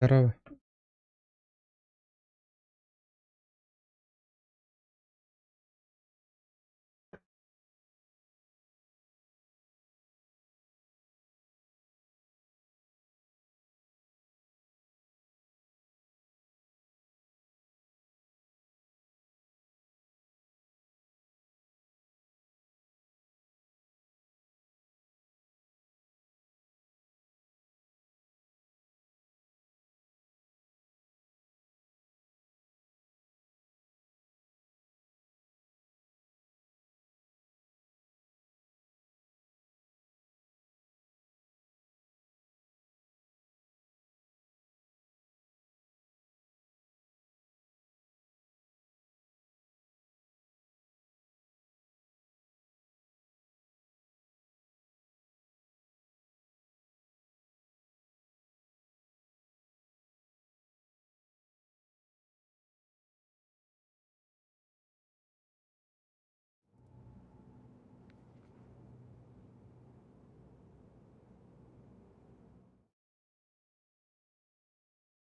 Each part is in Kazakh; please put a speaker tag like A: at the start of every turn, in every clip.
A: Здорово.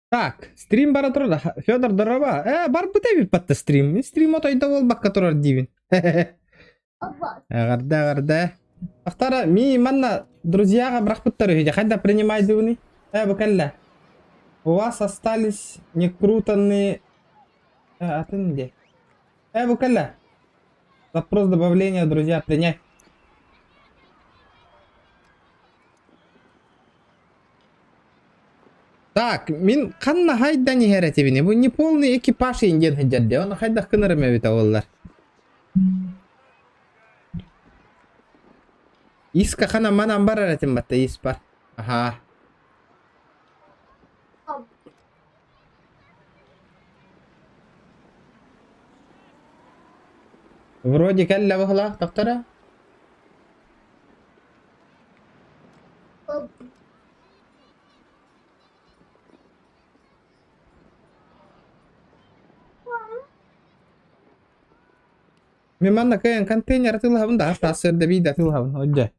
A: Так, стрим бара турда. Федор, здорово. Бар бутеви патта стрим. Стрим отойда ол бак которар дивин. Гарда, гарда. Ахтара, ми манна друзьяга брахпуттару хиджа. Хадда принимай дуни. Букалла. У вас остались некрутанные... А ты где? Букалла. Запрос добавления, друзья, принять. Так, мин канна хайда не херетибини. Бу не полный экипаж инген хиджадде. Он хайда кынырыме бит аваллар. Иска хана манан бар эретим батта ис бар. Ага. Вроде калла бахла, доктора. Memang kayak контейнер тылхабын да тасырды бийда тылхабын отжа.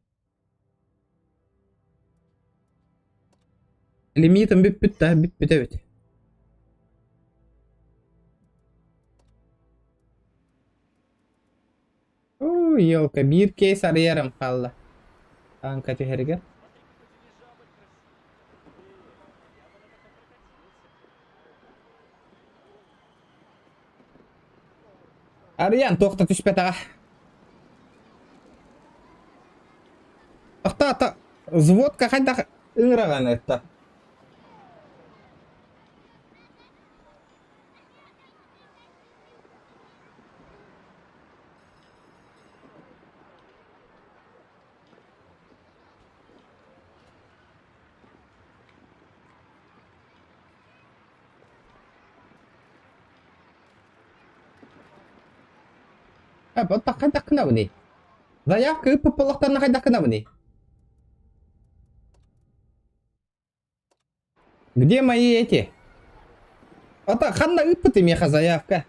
A: Лимитім бүт та бүт бит. Ой, елка, bir кейс арыярым қалды. Анка төхерге. Арыян тоқта түшпет аға. Ата, взводка қайда ыңыраған етті. Вот так қайда қынау не? Заявка үпіп болықтарына қайда қынау не? Где мои эти? Ата, қанда үпіті меха заявка?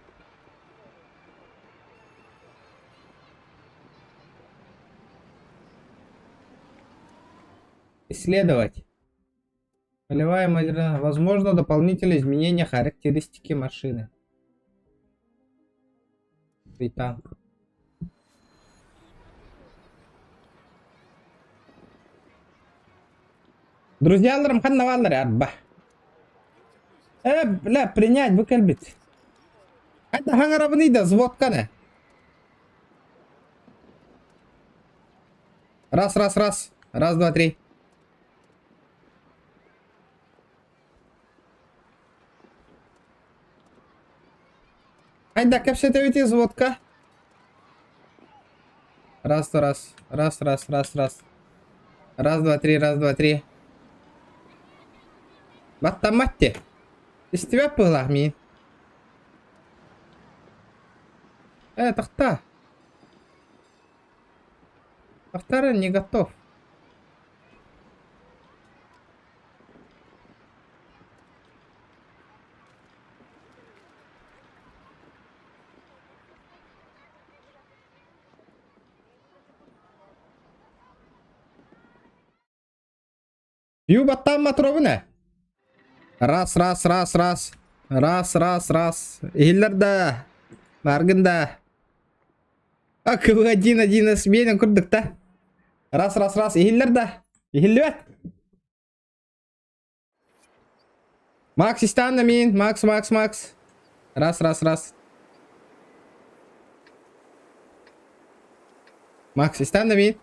A: Исследовать. Полевая модернизация. Возможно, дополнительные изменения характеристики машины. Танк. Друзья, аларым ханна валлар арба. Бля, принять букальбит. Это хангарабны да зводкана. Раз. Раз, два, три. Айда, капсета ведь из водка. Раз. Раз, два, три. Баттаматте. Из тебя пыла, ми. Тахта. Тахтара не готов. Юбаттан матробуна. Раз. Ихиллерда. Баргында. Акы 1-1 сменен курдук да. Раз. Ихиллерда. Ихиллебет. Макс истанна мен. Макс. Раз. Макс истанна мен.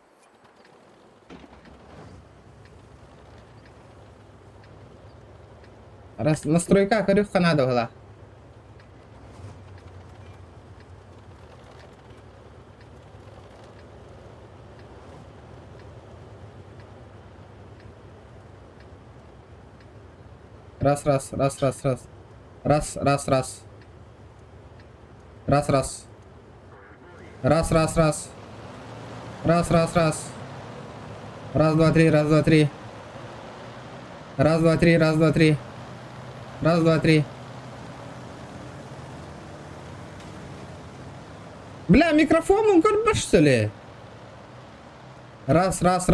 A: Раз настройка корюха надо была. Раз. Раз, два, три. Раз, два, три. Бля, микрофон он горбаш, что ли? Раз. Раз,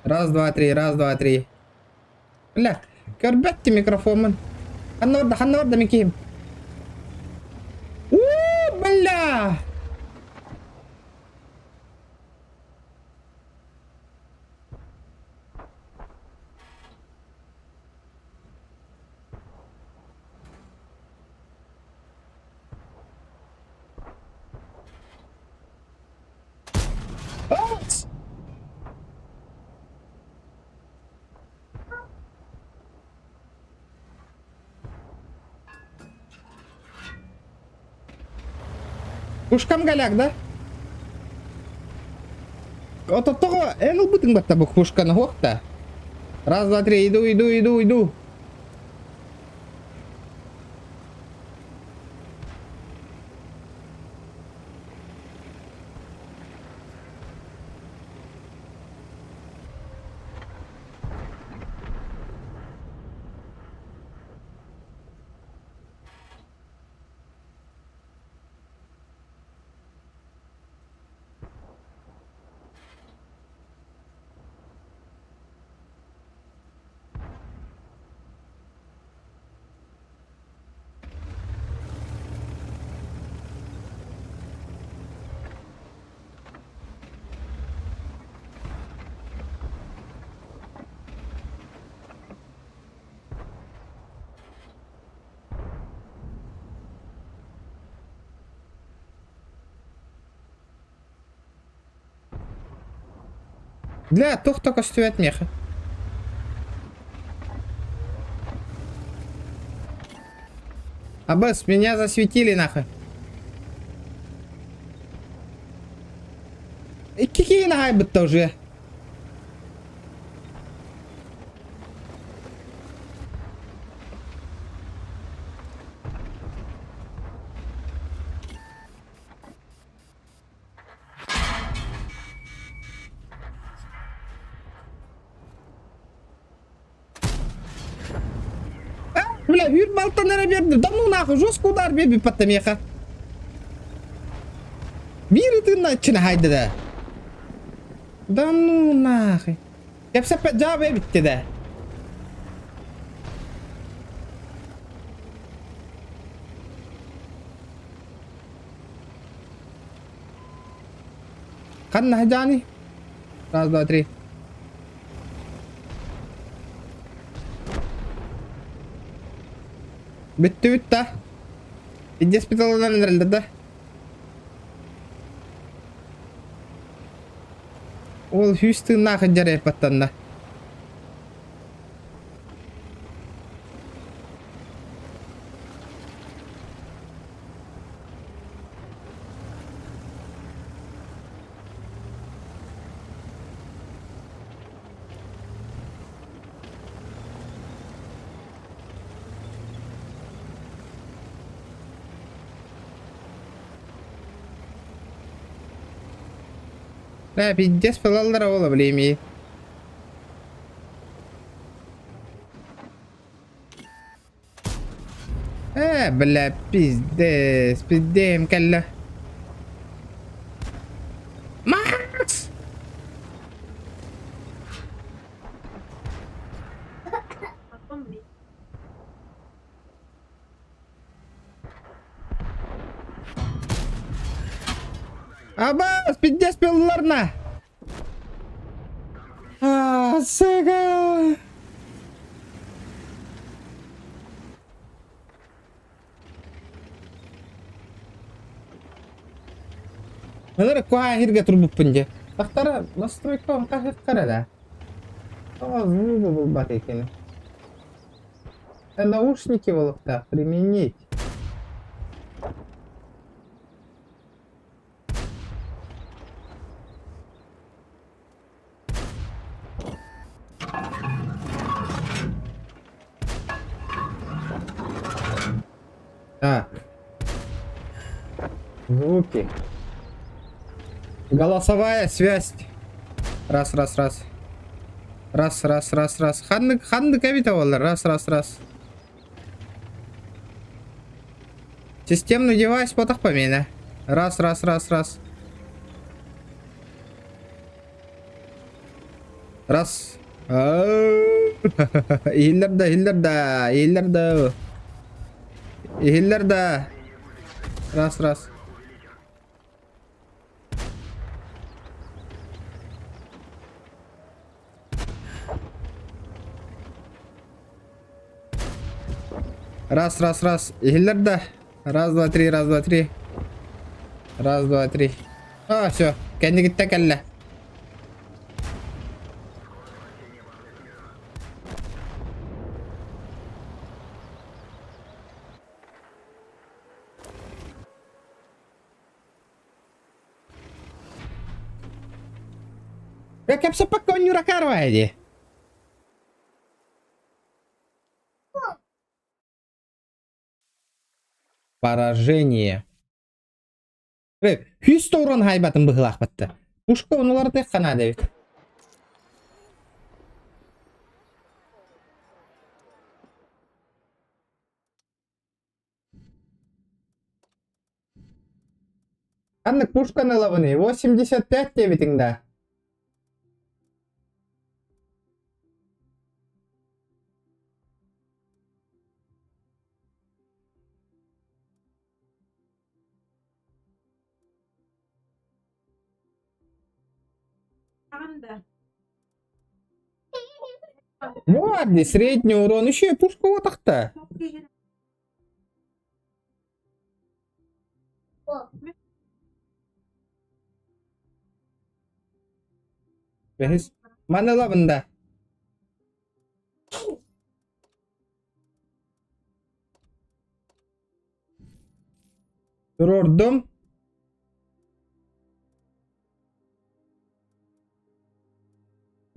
A: два, три. Бля, горбатти микрофон. Ханорда, Миким. Бля! Пушкам галяк, да? Вот от того, ну будем бата бук пушка на хохта. Раз, два, три, иду. Бля, тух только что от меха. Абэс, меня засветили нахуй. И какие нахуй будто уже? Бля, үйір балтанара берді. Да ну нахуй, жестко удар беби паттамеха. Бири ты начина хайда да. Да ну нахуй. Кепсе педжабе битти да. Kan hajani. Раз, два, три. Битті. Иди спиталынан нәрілді да. Ол хүсті нақы жарай паттанда. Ла пиздец пылаллар ола билеми. Бля, пиздец, пиздем калла. Макс! Абас, пиздец пылалларна. Сага. Надо куа хирга турбуппунже. Тахтара настройка он кахет карада. Звук был батыкин. Наушники волокта применить. Так. Звуки. Голосовая связь. Раз. Раз. Ханны кавитовалар. Раз. Системный девайс потах помена. Раз. Раз. Хиллерда. Раз. Раз. Хиллерда. Раз, два, три. Раз, два, три. Все. Кенди гитте келле. Я кепса пока не ракарвайди. Поражение. Хүсті ұран хайбатын бұғылақ бітті. Пушка онулар тек қана дәвит. Аннык пушка налабыны 85 дебитіңда. Вот, средний урон. Еще и пушка вот так-то. Mana bunda? Dururdum.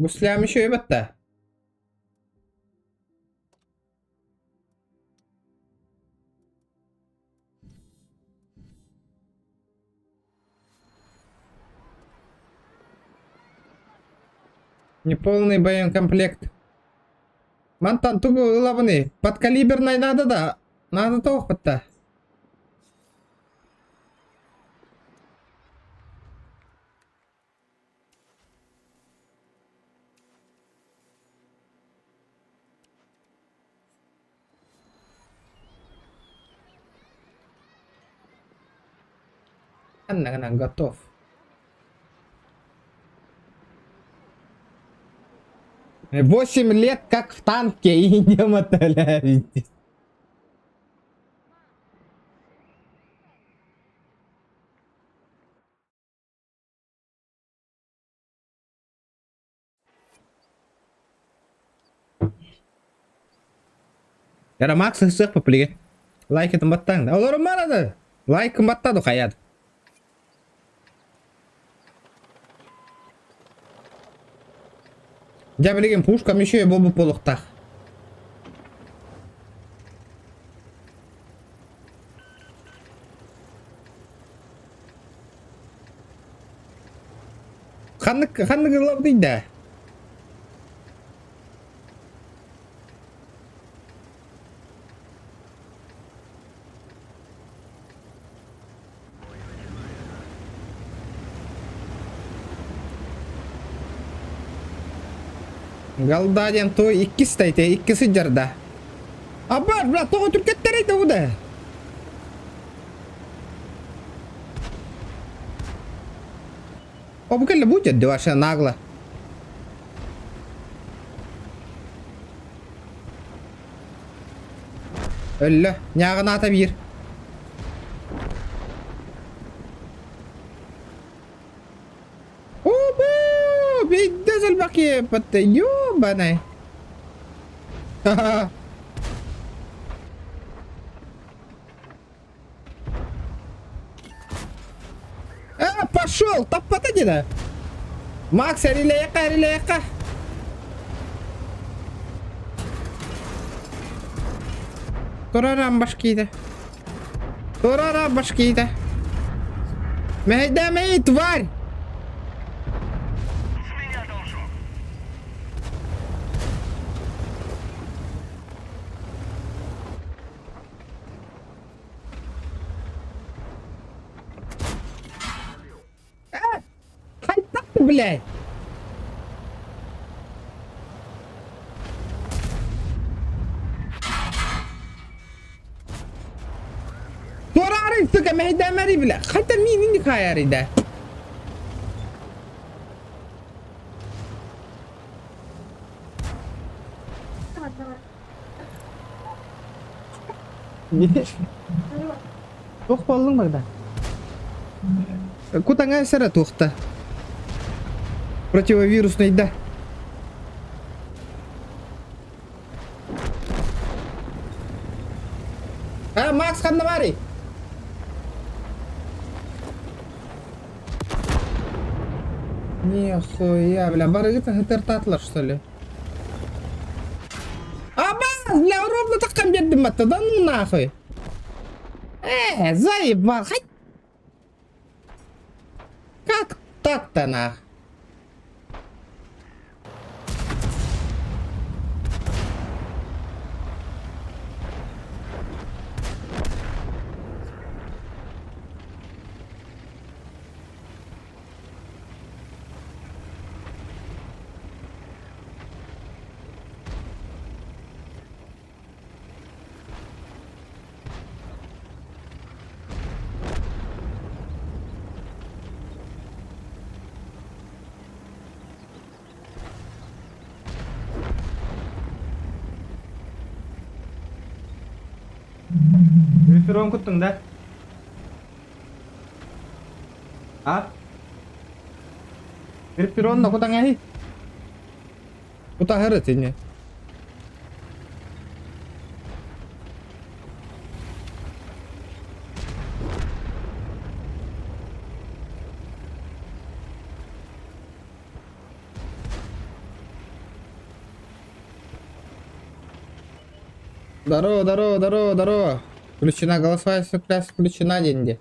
A: Гуслям еще и бата. Неполный боекомплект. Мантан тугу лаваны. Подкалиберной надо, да. Надо то опыта. Она готов. Восемь лет как в танке и не мотоляете. Яра Макс сых популиге. Лайк это баттан. Олар марады. Лайк баттаду хаят. Я билеген пушкам еще и бобу полуктах. Kanlı kılab deydi. Galdaden to ikkisi de ikkisi jarda. Abar bla to Türketleri de bu da. O bu kelle bu jaddi başa nagla. Ölle, ñağına ata bir. Obo, beydezel bakayım patte yo bana. Пошел, таппата деди. Макс, релейка. Турарам башкиді. Мейдамей, тварь! Хай так ты, блядь! Suka mehda mari bila khata min indi khaya rida Tuh polung bagda Ku tanga sara tuhta Противовирусный да Макс ханна мари Нихуя, бля, барыгы-то хытыртатылар, что ли? Абаз, бля, ровно так бердим атты, да ну нахуй. Заебал, хоть. Как так-то нахуй? Перон kuttun da. Перон на кутang ahi. Kuta harus ini. Здорово. Включена голосовая связь, включена деньги.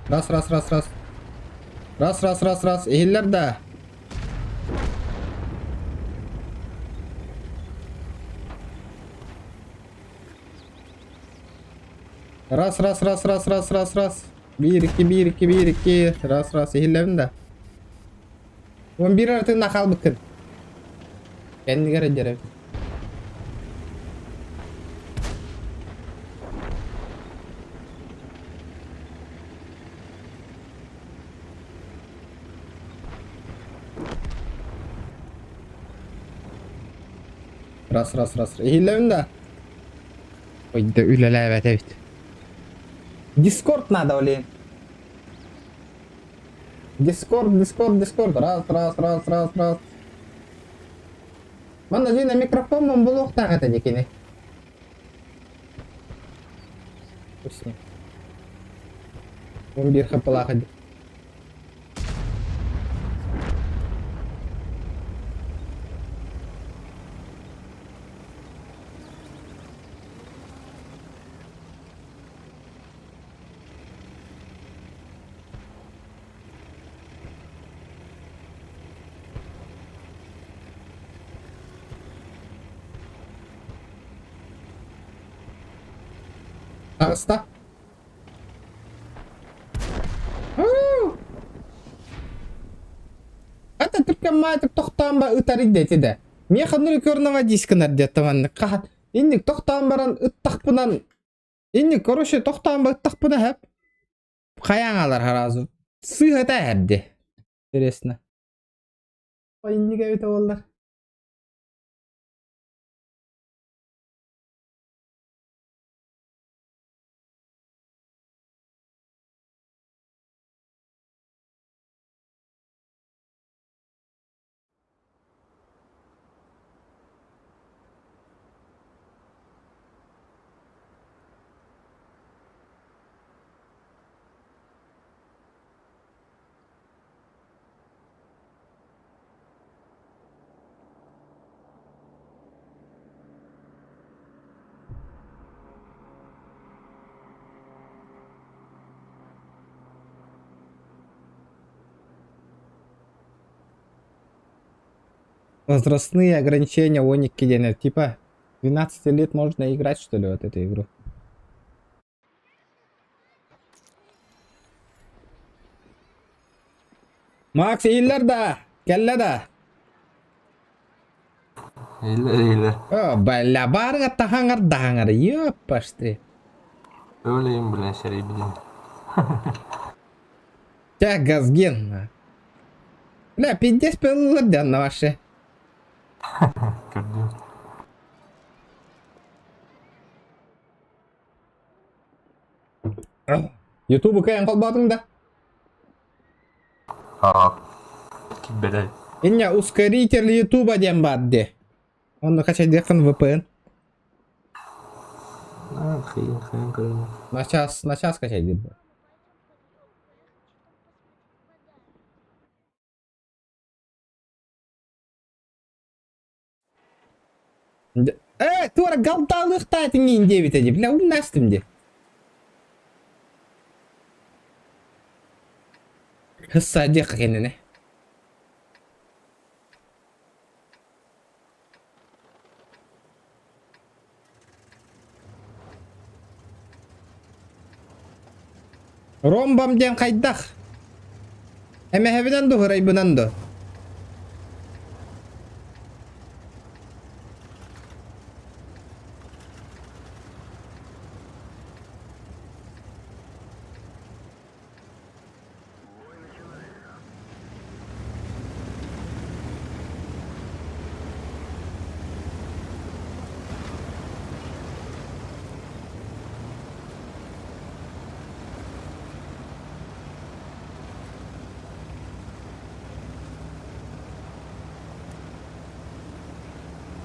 A: Раз. Ehiller de. Раз. 1-2. Раз. Ehillerim de. 11 artığında kal bakın. Kendi göre. Раз. Ehillerim de. Ой, да üleler evet. Discord надо, блин. Discord. Раз. Mana jadi mikrofon membelok tak kata je kini. Pusing. Biar kepala aja. Ağızda. Это только майтык тоқтан ба ытар идети де. Мен ханур көрнава дискінер де таманны. Қахат. Инник тоқтан баран ыттақ бұнан. Инник, короче, тоқтан ба ыттақ бұна хәп. Қаян алар харазу. Сыйғыта әрді. Интересно. Ой, инник әуіті олар. Возрастные ограничения у них киденер. Типа 12 лет можно играть, что ли, вот эту игру. Макс, iyiler da. Kelle da.
B: İyiler.
A: О, бля, барыңа тахаңар дахаңар. Ёпашты.
B: Öyleyim bile seri bileyim.
A: Тя газген. Бля, 50 пыллардан на ваше.
B: Gördüm.
A: Ютубу каян қалбадың да?
B: Aa. Bedel.
A: Иння ускоритель ютуба дем бадде. Он качать дехан VPN.
B: Хрен кырын.
A: На час качать дебы. Тура галталықта тіңген дебет әде. Бля, умнастым де. Хысса дек кеніне. Ромбам ден қайдақ. Әмі әбінен ду ғырай бұнан ду.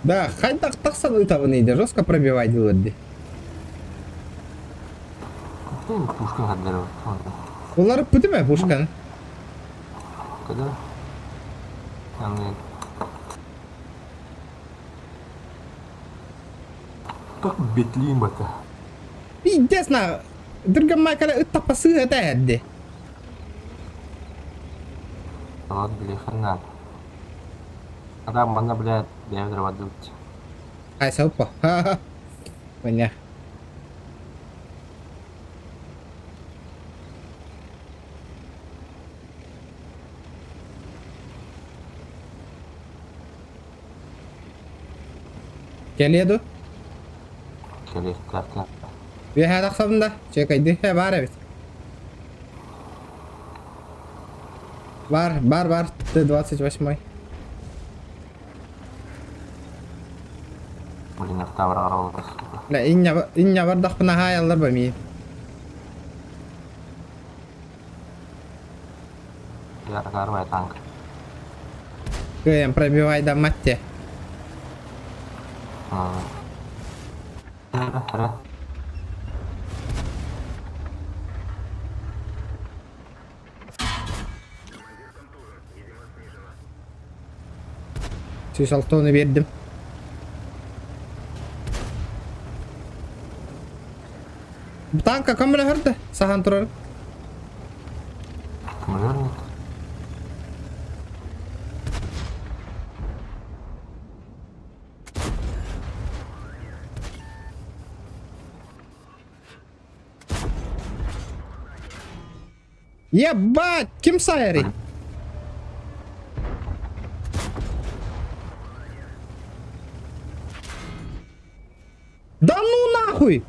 A: Да, қайдақ тақсан ұйтабы нейді, жестко пробивайды өдді.
B: Değil mi? Puşka kadar var.
A: Олар пүті ме, пушканы?
B: Kadar. Yani. Так betliyim bata.
A: Пиздесна, дұрган майкала ұттақпа сығыта әдді.
B: Вот, бля, хрена. Адам mana блядь, девдер водуть.
A: Ай, саупа. Ха-ха. Поня. Келеді?
B: Келесі картина.
A: Веха тақсабында. Чекайды. Бар әбет. Бар. Т-28.
B: Блин, автовар аралас.
A: Бля, иння бар дақпына хайалар ба мейін.
B: Я гарвай танк.
A: Көйен пробивайда матте.
B: Ра.
A: Сөз алтауны бердім. Танка кім біле көрді? Сахан тұрар.
B: Наверное.
A: Ебать, кем сайри? Да ну нахуй!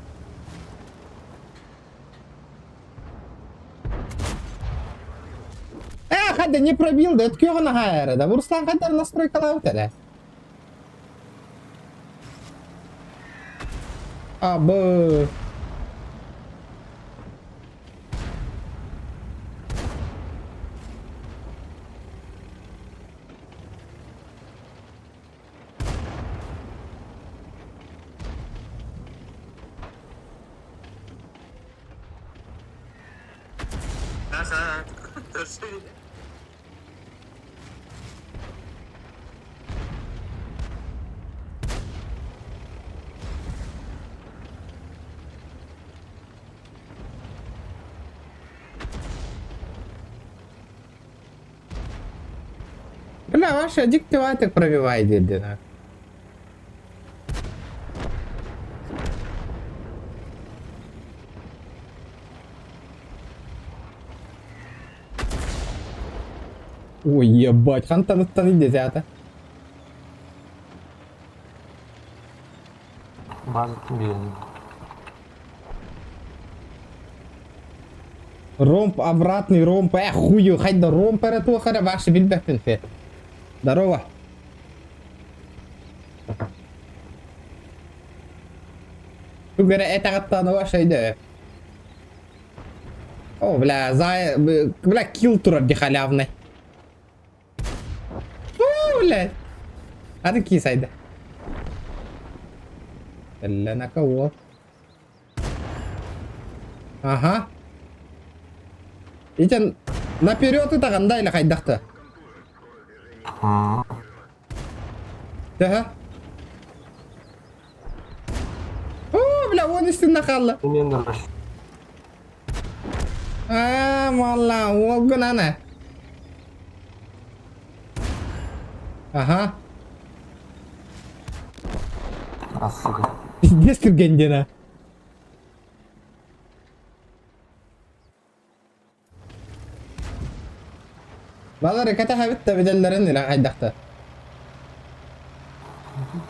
A: Хадда не пробил, да это на гайре, да Руслан хадда настройка лаутеля. Абы. Бля, ваши диктиваты пробивайте, да. Ой, ебать, хантан идет.
B: База тем
A: Ромб, обратный ромб, хую, хоть да ромб это хара ваши бильбехтен фе. Здорово. Тут говорят, это как-то на вашей идее. О, бля, бля, килл тур где халявный. О, бля. А ты кисайда. Бля, на кого? Ага. Итен наперед и так андай хоть дахта. Да. О, бля, вон из на халла. Малла, огнана. Ага.
B: Сука.
A: Пиздец киргендена. Балары ката хабитта беделлерин ила хайдакта.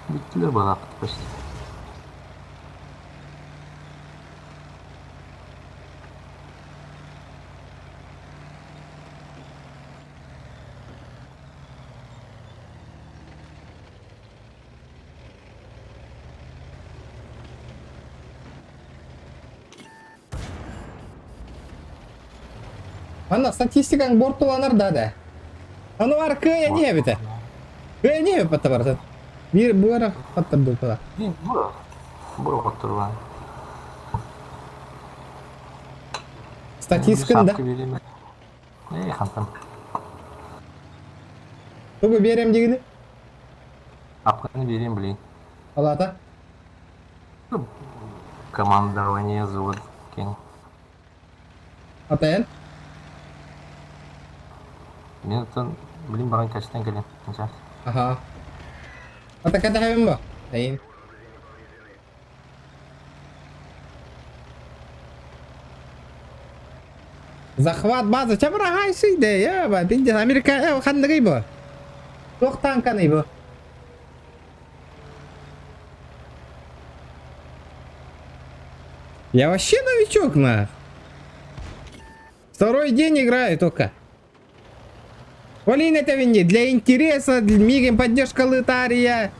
B: Bittiler bana почти.
A: Ана статистикаң бортуланыр да. Аны бар кыя не бите. Кыя не бите барсын. Bir bu ara hatırdı falan.
B: Bura oturma.
A: Статистикында.
B: Хантам.
A: Тугу берем дегені.
B: Апканы берем, блин.
A: Алата.
B: Командование зовут Кен.
A: Атайын.
B: Мен блин, баран качтан келем.
A: Ага. Ата ката хабим ба? Тайын. Захват базы. Чабыра хайсы де. Я ба. Пиндес Америка. Хандагай ба. Тоқ танканы ба. Я вообще новичок, на. Второй день играю только. Валин это винди. Для интереса, для мигом поддержка лытария.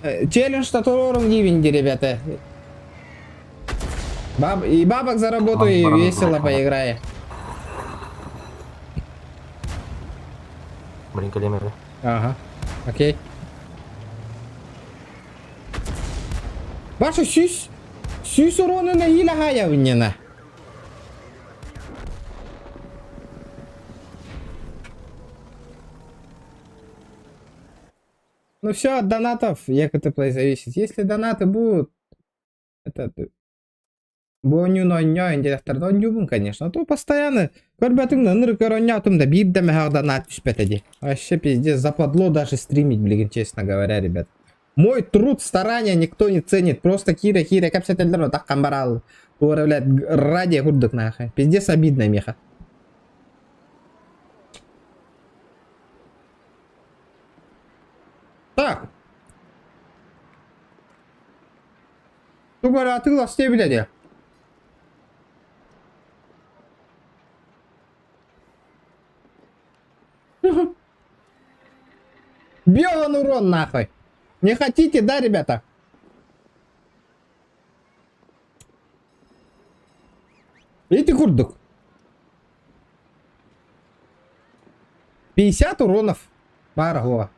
A: Челлендж татурором не винди, ребята. И бабок заработаю, и весело поиграю.
B: Блин, калимеры.
A: Ага, окей. Ваша süs oranına iyi lahaya винена. Ну все, от донатов, як это плей зависит. Если донаты будут, это бонюноньо инделектордон юбун, конечно, то постоянно көрбәтіңді ныр көрінятым да бейіп дәмі донат түспетеді. Вообще пиздец, западло даже стримить, блин, честно говоря, ребят. Мой труд, старания никто не ценит. Просто хире капсетелдер вот так камбарал. Блядь, ради гурдок нахуй. Пиздец обидно, меха. Так. Тугара атыгла істей біледі. Бьет он урон нахуй. Не хотите, да, ребята? Видите, курдук? 50 уронов. Пара голова.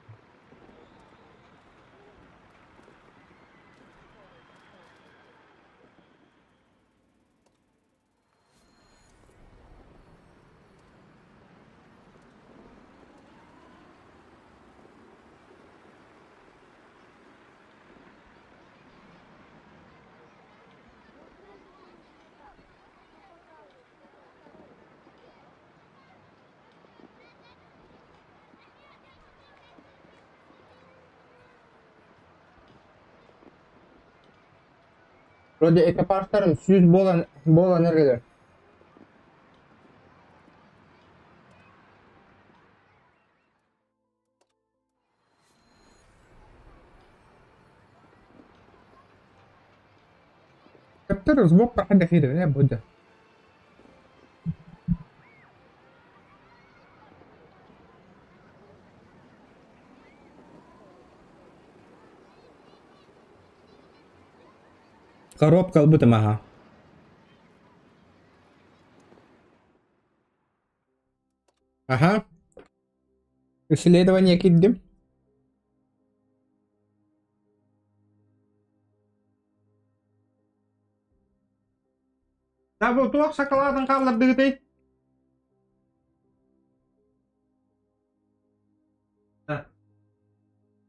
A: Вроде экипаждарым 100 бол энергия. Каптер сбоку حد كده يا بودا. Коробка البوتا معها. Ага. Исследование киддим. Да бұл туақ шоколадын қалдырды кетей.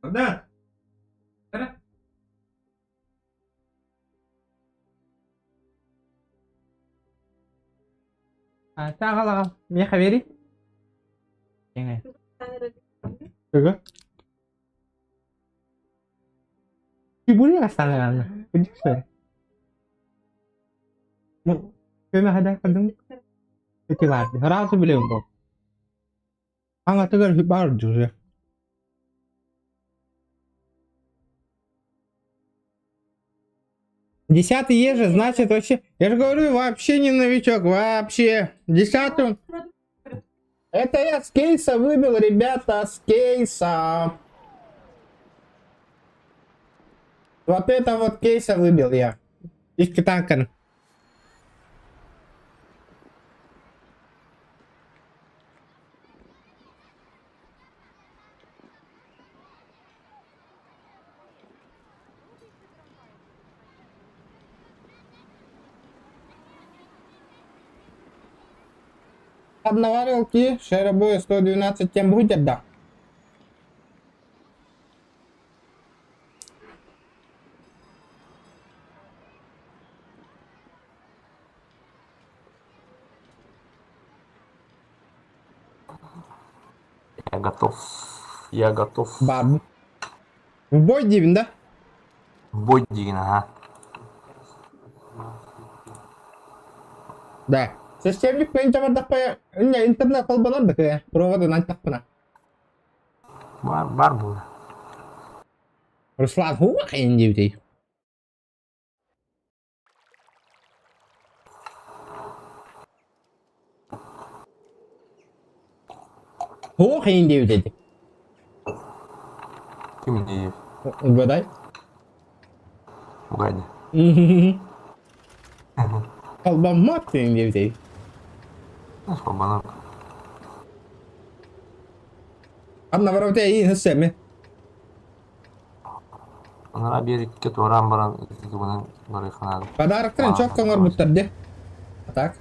A: Да. Кара. Тағала, меха бери. Еңе. Түгі. Кибули астанағаны. Күдік сөйлі. Көме қадай қылдың? Өте барды. Разы білеуім бұл. Аңа түгір бар жүзі. Десятый ежи, значит вообще... Я же говорю, вообще не новичок, вообще. Десятый... Это я с кейса выбил, ребята, с кейса. Вот это вот кейса выбил я. Из китанка. Одноварилки, шеробоя 112 тем будет, да.
B: Я готов. Я готов.
A: Баб. В бой дивен, да?
B: В бой деген, ага.
A: Да. Системник пен жабардақ пая. Не, интернет қолбанар да кая. Проводы нантақ пына.
B: Бар бұл.
A: Руслан хуа қиын деудей. Хуа қиын деудей.
B: Кім дейіп?
A: Угадай.
B: Угайды.
A: Қолбанма қиын деудей.
B: Қолбанар.
A: Одна тебя и на семе.
B: Онара берекке туран баран изге бұның бары қанады.
A: Подароктан çok konar бұттарды. Так.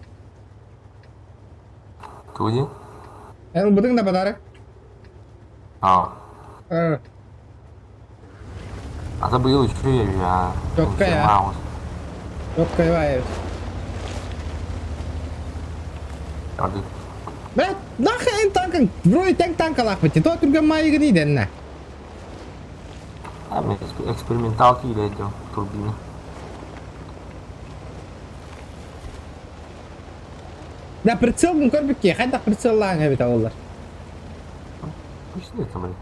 B: Туди?
A: Бұдың да подарок.
B: Ата биыл еще я.
A: Çok kaya. Çok kaya.
B: Gördük.
A: Брат, нахрен танкın. Вроде танк лахпати. То түрген майығы дейден на.
B: Abi eksperimental ile ediyorum turbini.
A: Да прицел mun көрбікке. Қайда прицеллаған әбет ауылдар.
B: İşte ne tamam.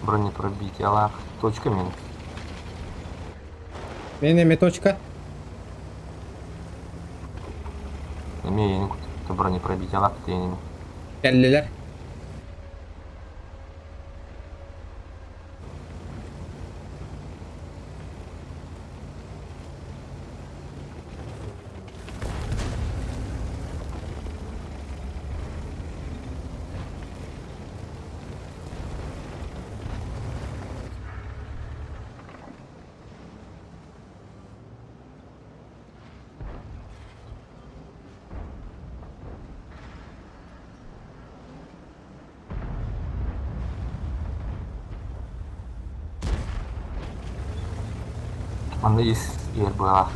B: Бронепробитиялар. Точка мен.
A: Мен эме точка.
B: Мен бронепробитиялар дейін.
A: Келлилер.
B: Анда ер была.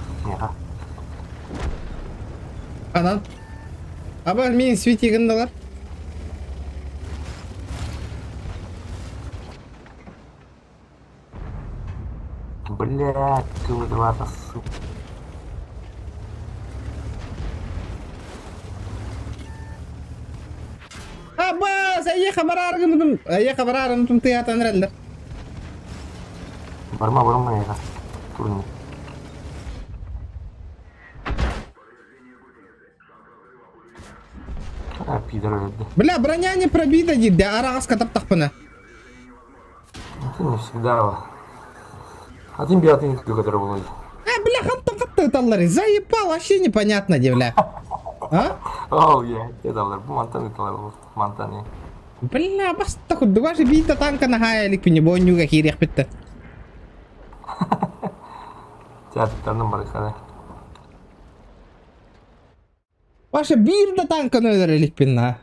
A: Анан. Аба мен светигіндалар.
B: Блядь, ты выдавата, сука.
A: Аба, saya kabar argın ya kabar argın tiyatan rallar.
B: Барма я. Турни. Пидор это.
A: Бля, броня не пробита, дед, а раз катап пана.
B: Ты не всегда. А ты бьет не который был.
A: Бля, хатта таллары, заебал, вообще непонятно, девля. А?
B: Оу, я далар, bu mantan italar bu mantan ya.
A: Бля, баста худуга же бита танка на хайлик пине бонюга хирих битта.
B: Театрдан бар када.
A: Ваша бирда танка нөдерлик пинна.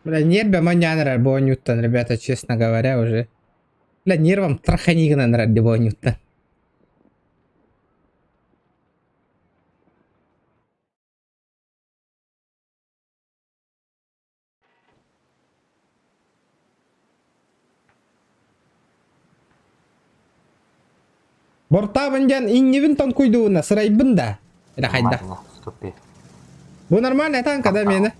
A: Бля, нервы манянра бонюттан, ребята, честно говоря, уже. Бля, нервам траханигна ради бонюттан. Бортабынжан иннебин танкуйдуына сырайбын да. Эра хайда. Бу нормальная танка, да, мені?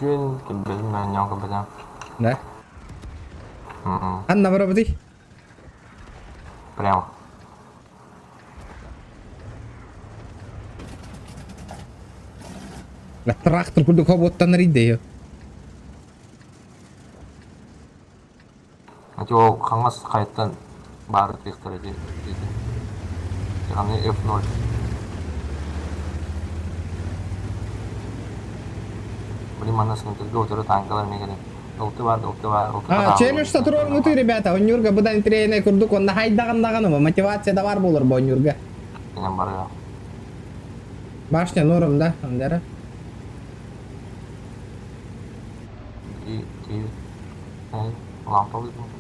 B: Чуен, кебезин мен нянка беден.
A: Да? Анна вырабыды?
B: Прямо.
A: Бля, трактор курду хоботтан риде её.
B: О, қаңғас қайттан бары тектері дейді. Яғни F0. Блин, анасының түрге отыры танкалар не керек. Ұлты бар.
A: Челюшта турор ты, ребята, онюрга бұдан трейне курдук, онда хайдағандағаны мотивация да бар болыр, онюрга.
B: Менен бар я.
A: Башня норм, да, андары?
B: Лампа бұйдың.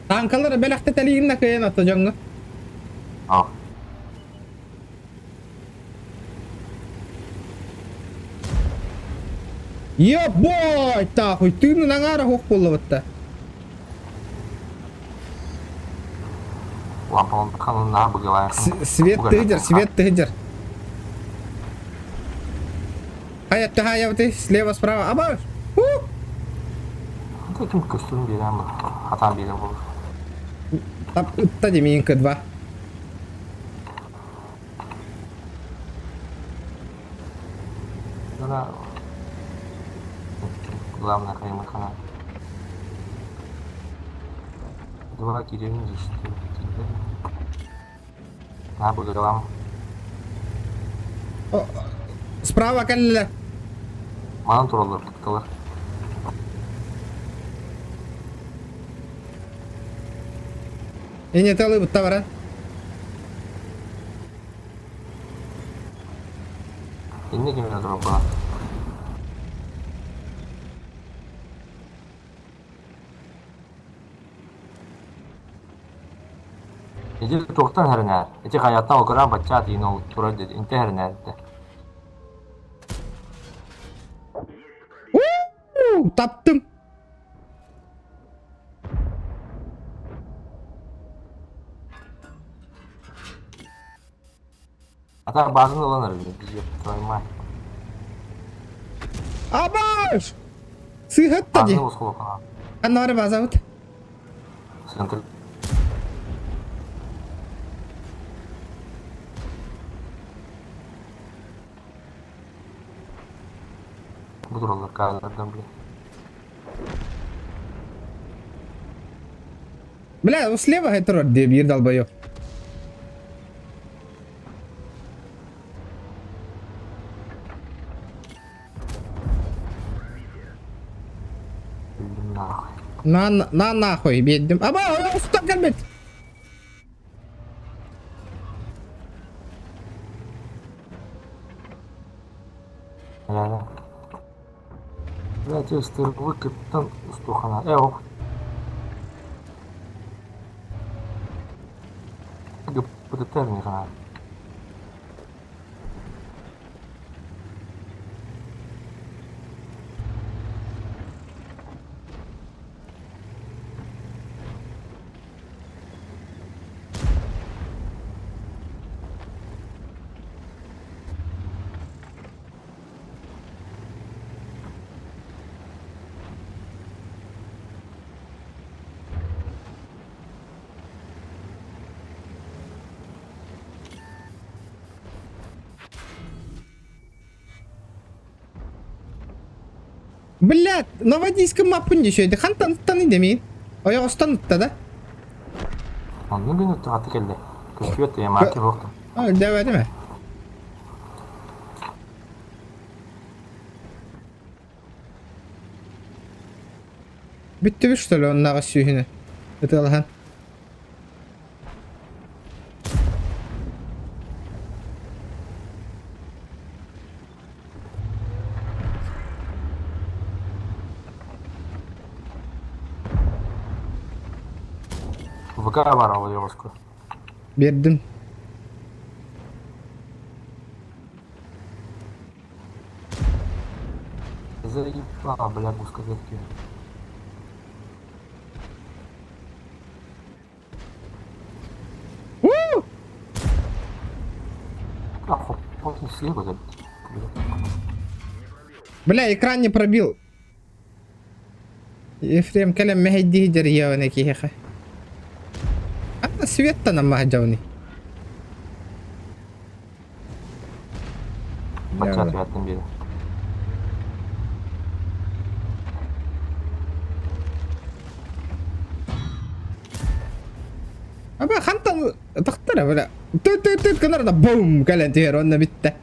A: Танкалары бәліқті тәлігінна көйен атты жоңғы.
B: Ау.
A: Ебой, тахуй, ты на нагара хоқ болы бұтта.
B: Лампа қанына бұғылайын.
A: Свет тыгдер. Хаятты, слева, справа, аба!
B: Кім көстірін берем бұл? Атан берем бұл.
A: Тап ұтта демейін кыдва.
B: Главное, қайымы қана. Два керемін жешті. На бұғылам.
A: Справа кәлілі.
B: Маған туралар тұқталар.
A: Эне талы бутта бара.
B: Инне кеме дропа. Иди тоқтан хәрнәр. Ити хаяттан окыран бачча тиін ол турар деді. Инте хәрнәр деді.
A: Таптым.
B: Ата базын оланыр деді. Біз тұраймай.
A: Абаш! Сыйхатта де.
B: Базыны ұсқыл оқына.
A: Аннары база бут.
B: Сентр. Бұдыр олар кағылардан біле.
A: Бля, слева это де бир долбоёб.
B: Білдім нахуй.
A: На нахуй беддим. Аба, устап келбет.
B: Яна. Блядь, стыргылы кыттан устухана. Оқ. Гыппыдытар не қана.
A: Блядь, на водийском маппын деші еді. Хан таныттаны демейін. Аяқ ұстанытта да.
B: Onun günü tuhatı geldi. Kışkıyor diye marki yoktu.
A: Дәвәді ме? Бітті бі, что ли, оның нағыз сүйіні? Өті алған.
B: ВК var o девушку.
A: Бердім.
B: Заебала, бля, гуска ветки. Ах, вот слева да.
A: Бля, экран не пробил. Ефрем кәлем мәхейді хиджар яуын әкі хеқы. Ана свет-то нам махджауни.
B: Бачат вятным бери.
A: Аба, хантан тақтара, бля. Түт, кінарда бум, кәлен түйер, онна бітті.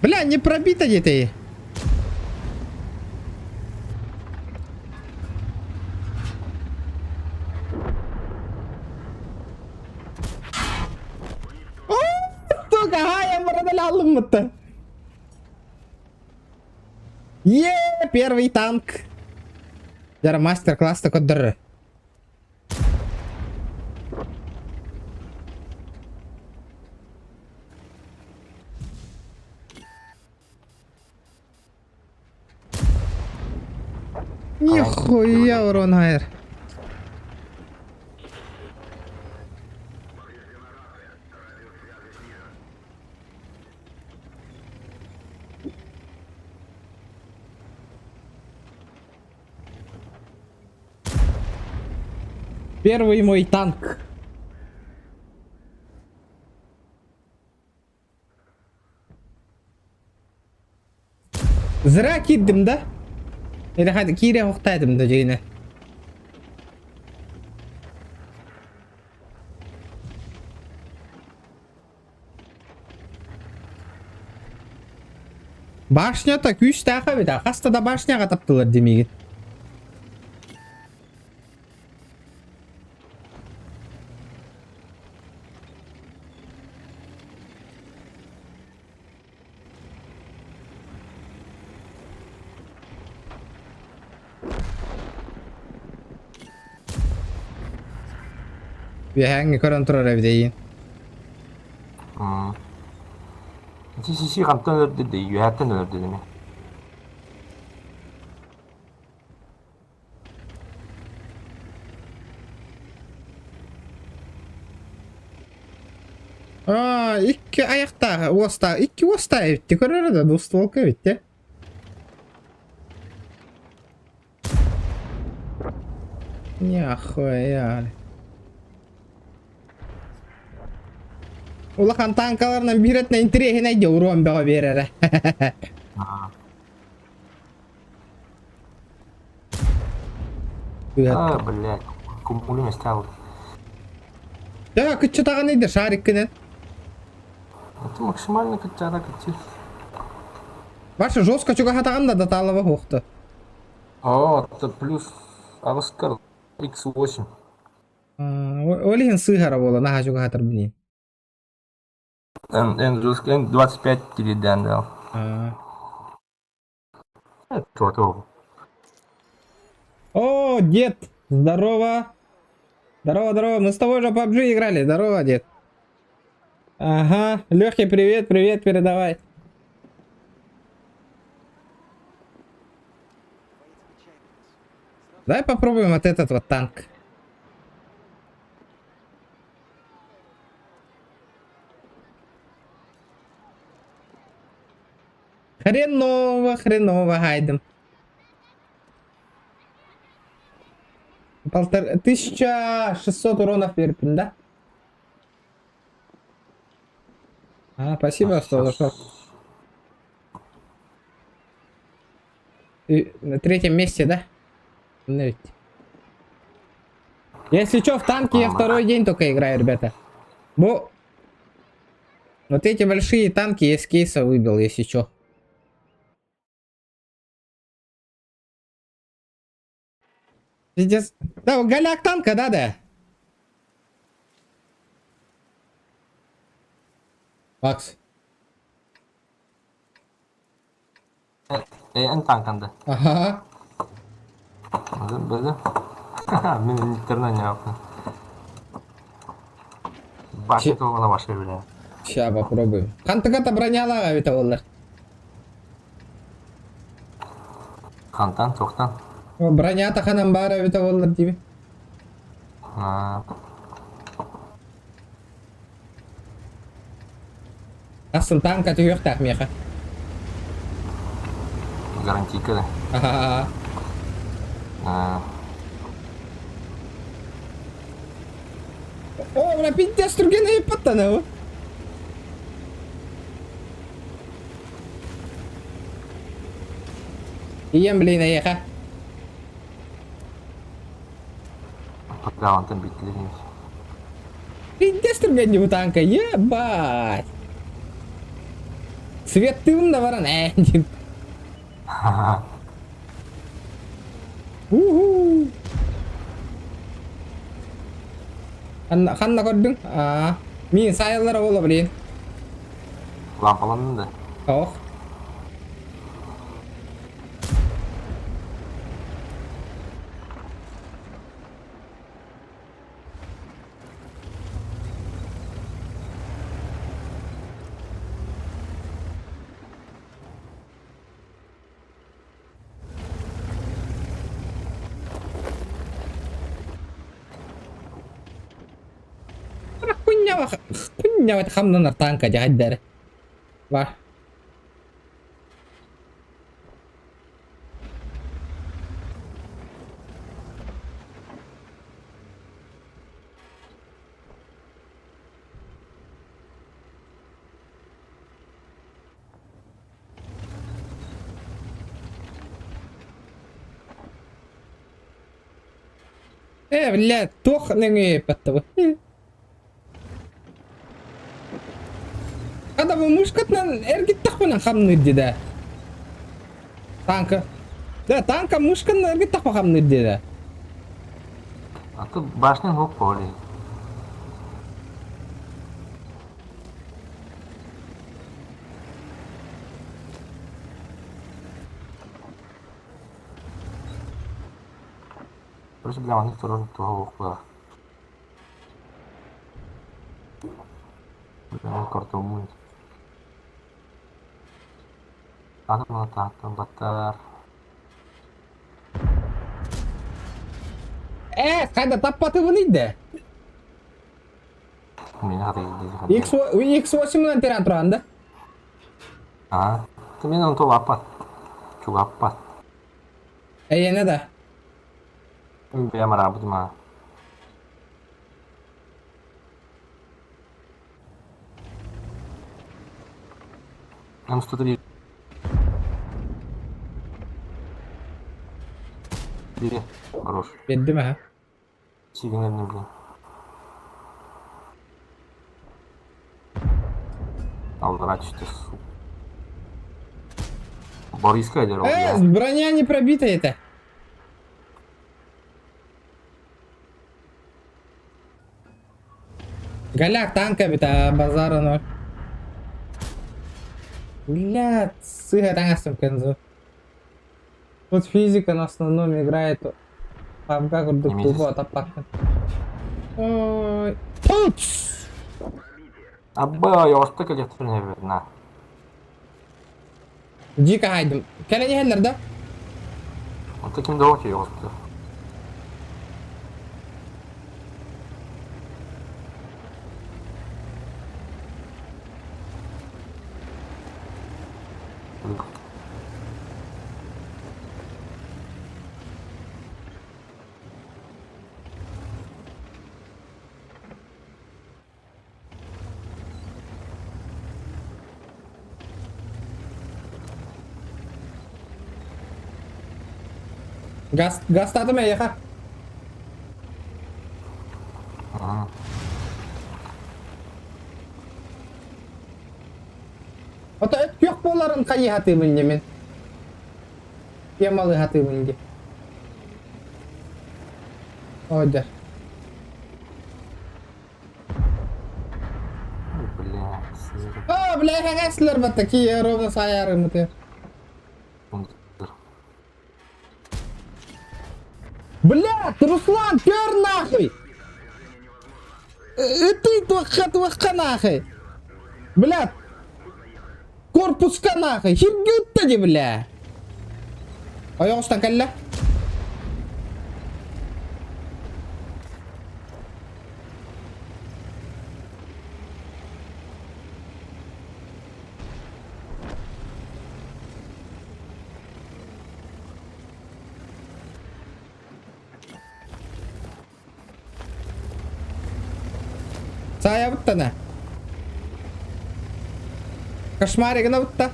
A: Бля, не пробито где-то. Только я продал лумта. Первый танк. Жара мастер-класс такой дыр. Нихуя урон хайр. первый мой танк. Зря кидdim да? Или хadi кире уктайдым да жейне. Башня так 3 тақа бит. Хаста да башняга таптылар демейген. Vi hänger kontra revdeyin.
B: CCC 감탄 ölürdü, 유학탄 ölürdü değil mi?
A: Aa, ikki ayakta osta, ikki osta bitti. Körür da dost volka bitti. Нихуя. Улахан танкаларынан биретне интерехин айде урон бага берере.
B: Блядь, кумулин оставил.
A: Да, кычы таган иде шарик кенен.
B: Это максимально кычара кычы.
A: Ваша жестко чуга хатаганда да талова хохты.
B: О, это плюс Аваскар X8.
A: Олихин сыгара бола, нага чуга хатар бни.
B: Н 25 теледен дал. Это.
A: О, дед, здорово. Здорово, здорово, мы с тобой же PUBG играли, здорово, дед. Ага, Лёхе, привет, привет, передавай. Давай попробуем вот этот вот танк. Хреново, хреново, гайдем. 1600 уронов перпин, да? Спасибо, что зашел. И на 3-м месте, да? Если что, в танке я 2-й день только играю, ребята. Вот эти большие танки я с кейса выбил, если что. Пиздец. Да, голяк танка, да. Макс.
B: En tankanda.
A: Ага.
B: Böyle. Benim internet ne yaptın? Başka ona başka bile.
A: Сейчас попробуем. Хантыгата бронялага это олар.
B: Kantan, çoktan.
A: Броня таханан бара это олар диби. Астын танка түйөк так меха.
B: Гарантийка да.
A: Ага. О, бля, пиздец, тургена и паттана. Ием, блин, еха.
B: Пока он там битли.
A: Пиздец, тургена у танка, ебать. Свет тым на ворон, Уху. Ханна көрдің? Мен сайылары ола білейін.
B: Лампаландın da.
A: Ох. Kunyawa hamdan tanka jahadar. Wah. Блядь, тох не паттабы. Когда вы мышкатнан эргиттахпынан хамнырди да. Танка. Да, танка мышкан эргиттахпа хамнырди да.
B: А тут башня в поле. Просто для них тоже того около. Прямо карту будет. Adam tahttan battar.
A: Когда таппаты выныйды.
B: Meni hadi
A: X8 теран туран да?
B: Ah, tu meni untuk apa? Coba apa?
A: Не да.
B: Biar merabut mah. Нам 103. Бери. Хорош.
A: Бердим ha.
B: Сигнальный, блин. Алдрать что сука. Бориска деру.
A: Броня не пробита это. Голяк танка бита базара ноль. Блядь, сыга тангастым кензу. Тут физика на основном играет. Пабга курдук тубо таппакты. Ой. Тупс!
B: Абба, я успел как это не видно.
A: Дико хайдым. Келе не хеллер да?
B: Вот таким давайте я успел.
A: Gaz tadım ya.
B: Ага.
A: Ota et yok boların kayı hatımın yemin. Yamalı hatımın gibi. Oydur.
B: Блядь, сыр.
A: Bля, хагасылар бата ки ровно sayarım mı? Блядь, Руслан, пёр нахуй! Ты тваха нахуй! Блядь! Корпуска нахуй! Хиргютта бля! Аяк устан калла? Saya бутта на. Кошмарик на бутта.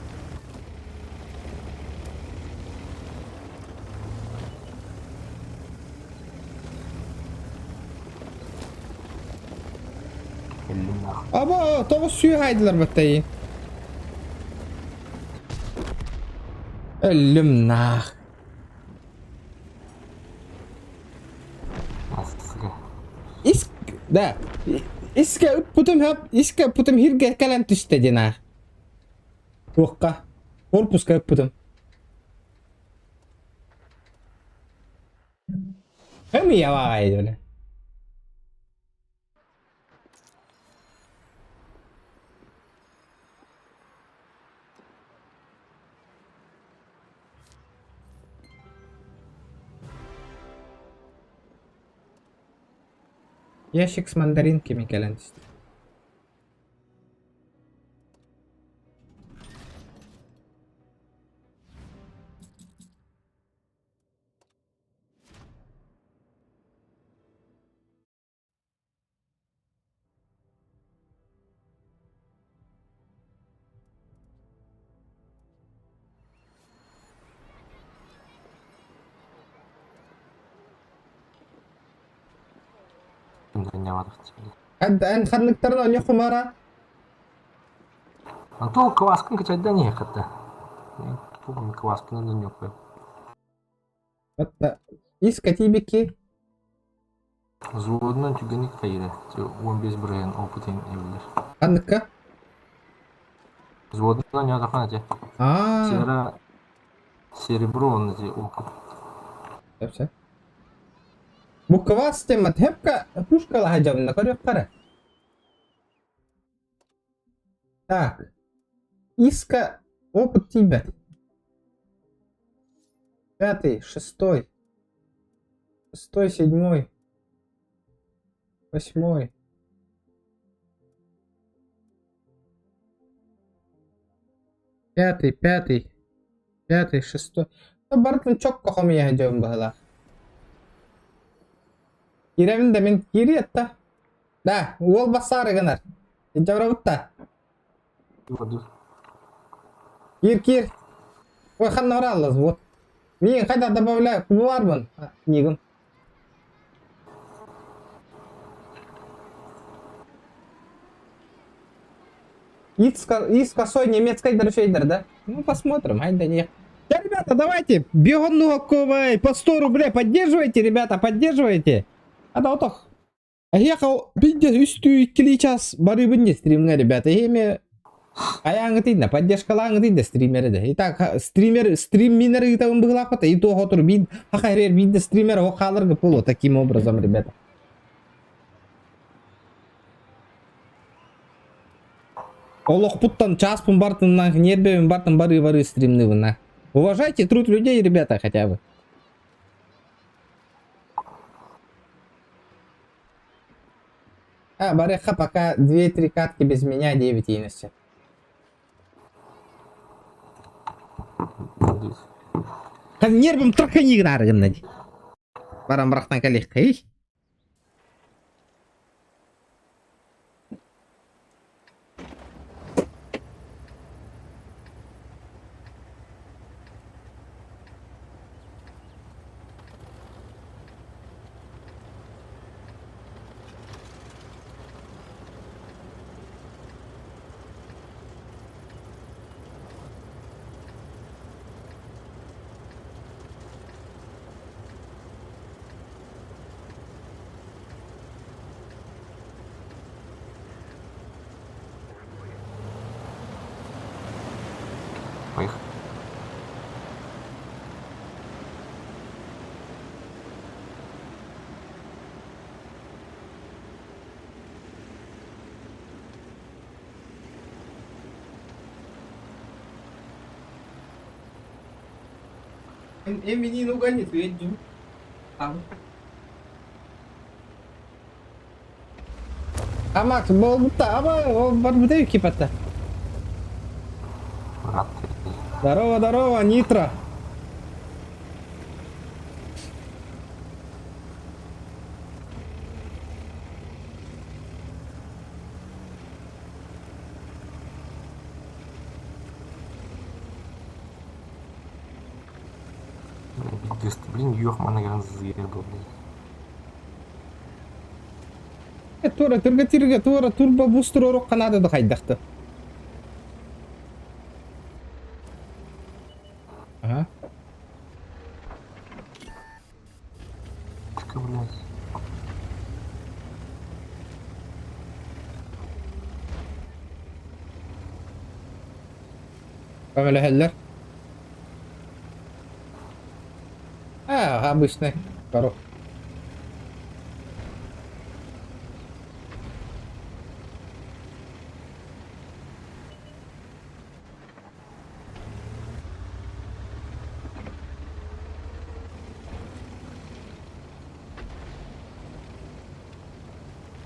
B: Elim nahı.
A: Aba, toğuz suyu haydılar butta iyi. Ölüm nah.
B: Nasıl?
A: Isk, da. Iska putum hap, iska putum hirge kalan tüstedi nah. Tuokka. Korpuska putum. Hem ya vay öyle. Ящик с мандаринками калянтist.
B: тренироваться.
A: Ан ханныктарын он хумара.
B: А то кваскин качайдан ехать-то. Тупым кваскин не нюхаю.
A: Вот иска тибики.
B: Зводно тюганик кайры. Он без брейн опытен евлер.
A: Ханныкка.
B: Зводно не атафанате.
A: А.
B: Серебро он эти опыт.
A: Все. Буквас тема тепка пушка лахаджам на корёккара. Так. Иска опыт тебя. 5, 6, 6, 7, 8. Пятый, 6. Бартын чок кохом я жом бахала. Киремин да мен кириетта. Да, ол басары гынар. Жабрабытта. Кир. Ой, ханна оралыз, вот. Мен қайда добавляю, бармын. Негім. Из косой немецкой дорожейдер, да? Ну, посмотрим, айда не. Да, ребята, давайте, бегону по 100 рублей поддерживайте, ребята, поддерживайте. А да, вот ехал, үстү 2 час бары бінде стримге, ребята, еме аяңы тейді, поддержкалаңы тейді стримері. Итак, стрим минері гитабын бұғылақ бата, и то отыр бейді, хақайрер бейді стримері о қалырғы полу, таким образом, ребята. Олох путтан часпын бартын, нербевін бартын бары стримны вына. Уважайте труд людей, ребята, хотя бы. Бареха пока 2-3 катки без меня, 9 единости. Нервым трохи не играю, барам брахтан калих, эй.
B: Поехали.
A: Em menino ganha, tu é de Max, bol tá, baru que пата. Здорово, Нитро.
B: Блин, ёхмана гранзыр был.
A: Тура турбо бустер урок канады да хайдақты. Ага.
B: Тільки, блядь.
A: Камеля хеллер. Обычный коров.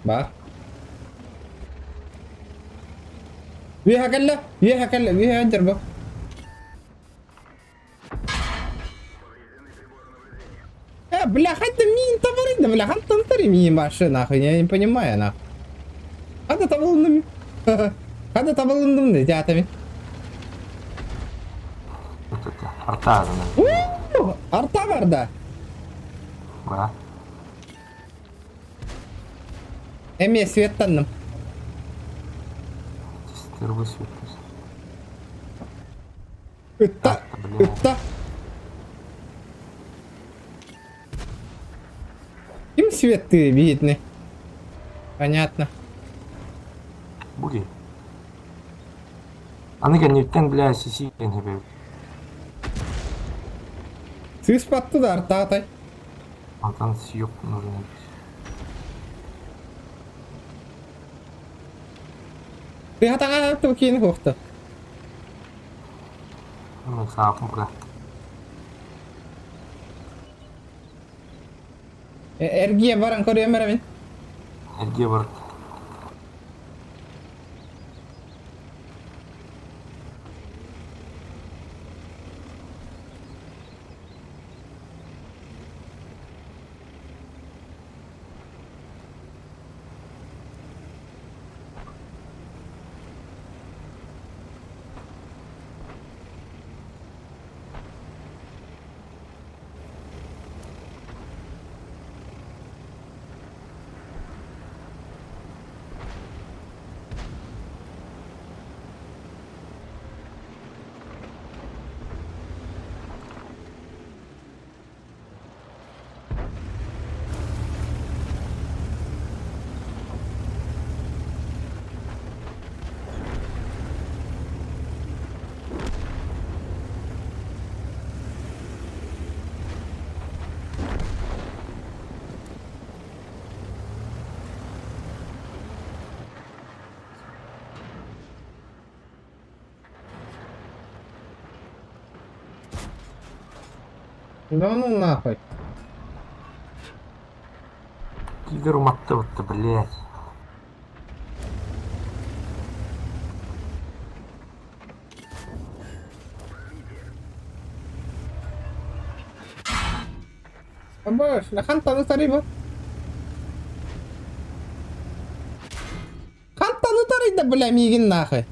A: Ba. Виха hajar ba. Бля, хоть да мин товары, да бля, хоть тантари мини машина, нахуй, я не понимаю, нахуй. Хада табылындым. Хада табылындым, да, тятами.
B: Арта,
A: Арта бар да.
B: Ба.
A: Эме светтанным.
B: Чистый высветлюсь.
A: Ытта.
B: Блядь.
A: Ытта. Ким свет ты видны? Понятно.
B: Буги. Аныга неттен, блядь, сисиген хебе.
A: Сыз патты да артатай.
B: Антан съёб нужен.
A: Ты хатаңа атты кейін хоқты.
B: Мен саапым бра.
A: Эргия баран көрüyor мен.
B: Эрге бар.
A: Да ну нахуй.
B: Игорь уматты, блядь.
A: Абаш, нахан тану тарибо. Хан тану тарida, бля, мигин нахуй.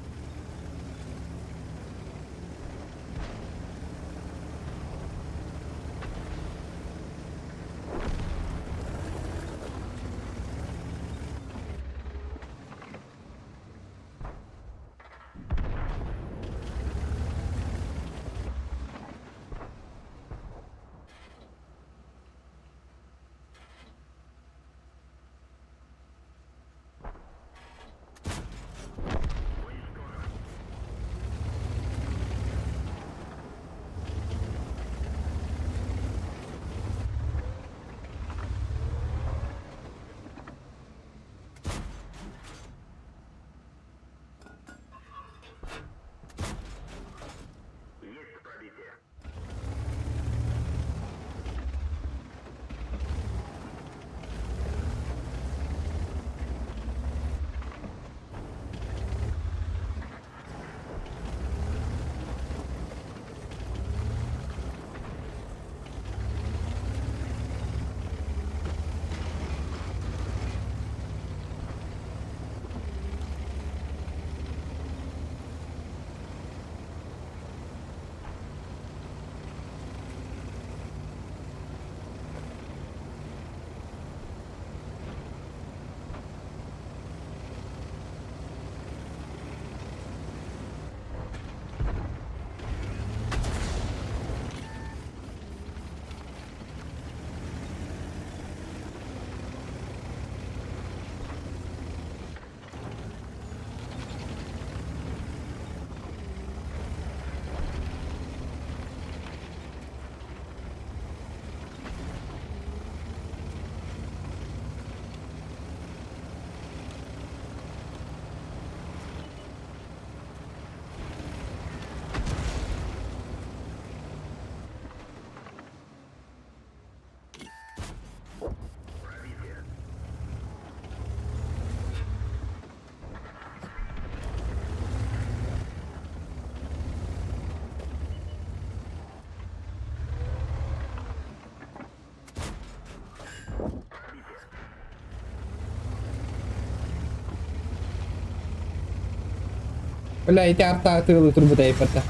A: Бля, эти арта тылы турбута епарта.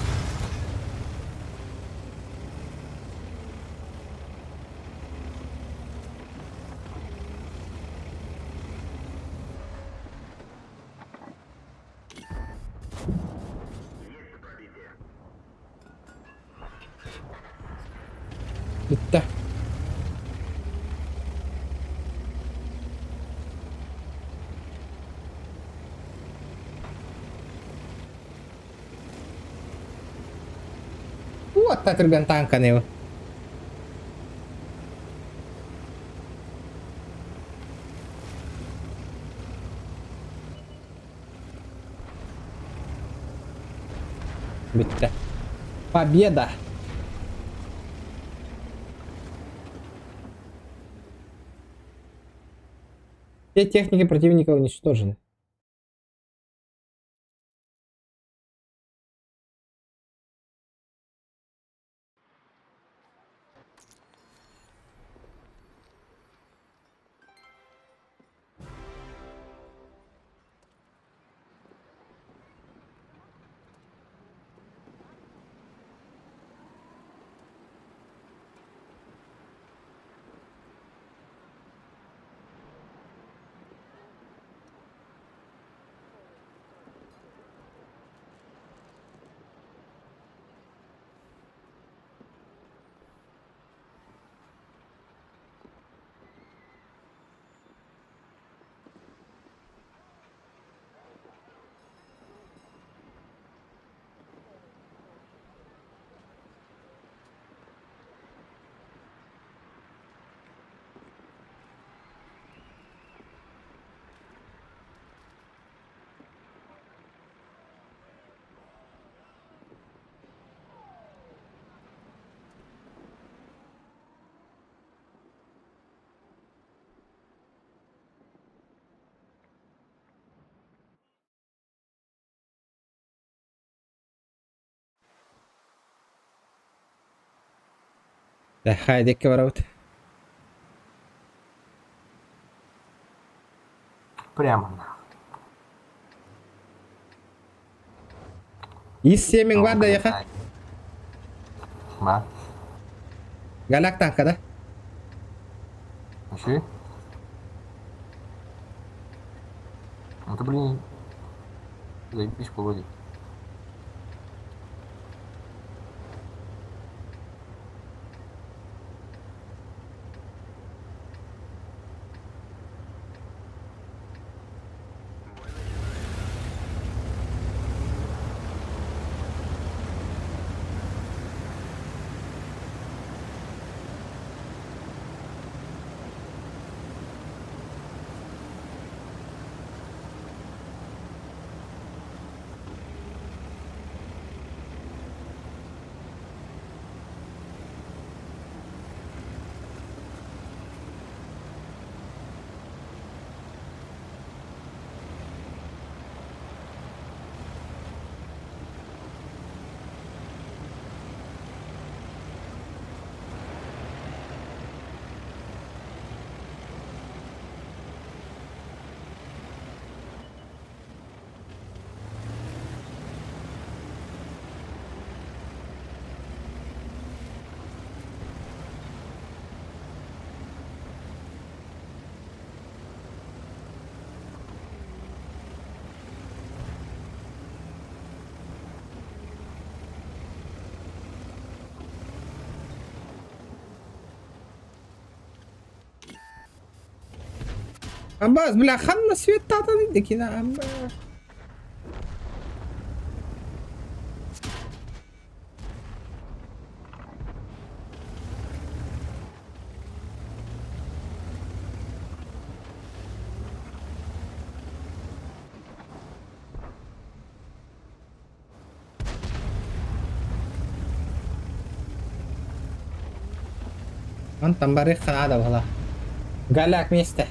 A: отта түрген танка не bu? Bitti. Победа. Все техники противника уничтожены. Да, хайдекке барабыт.
B: Прямо на.
A: Из семен var da yaka.
B: Ба.
A: Галак танка, да?
B: Еще? Ну ты, блин, заебись полудик.
A: Аббас, бля, ханна свет татаны декина, аббас. Он там барих надо было. Галяк месте.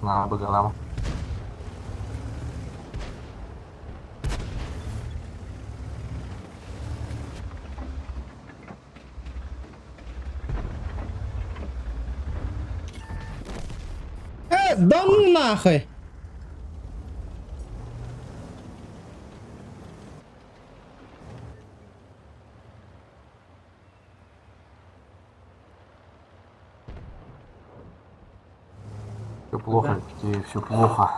B: На быгалам.
A: Да ну нахуй.
B: Все плохо, тебе все плохо.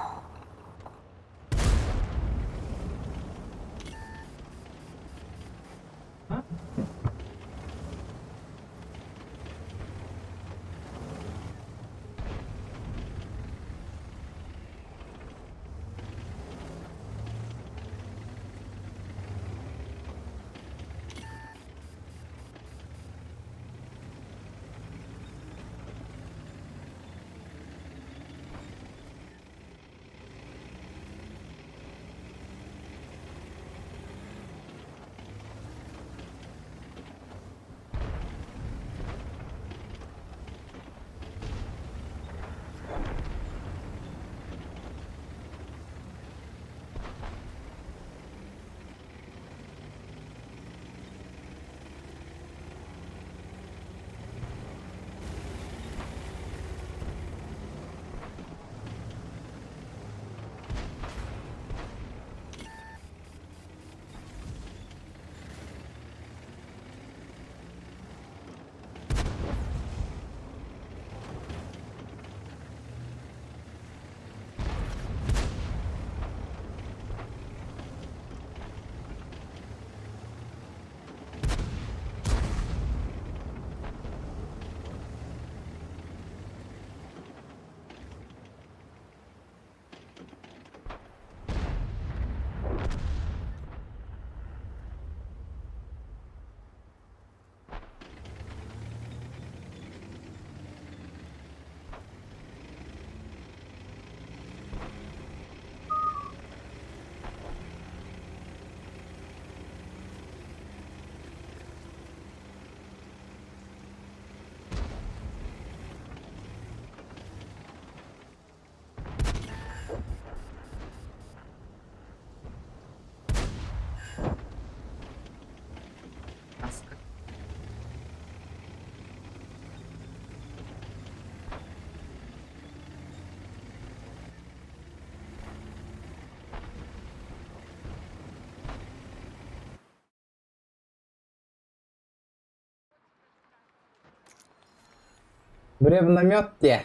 A: Бревномет те.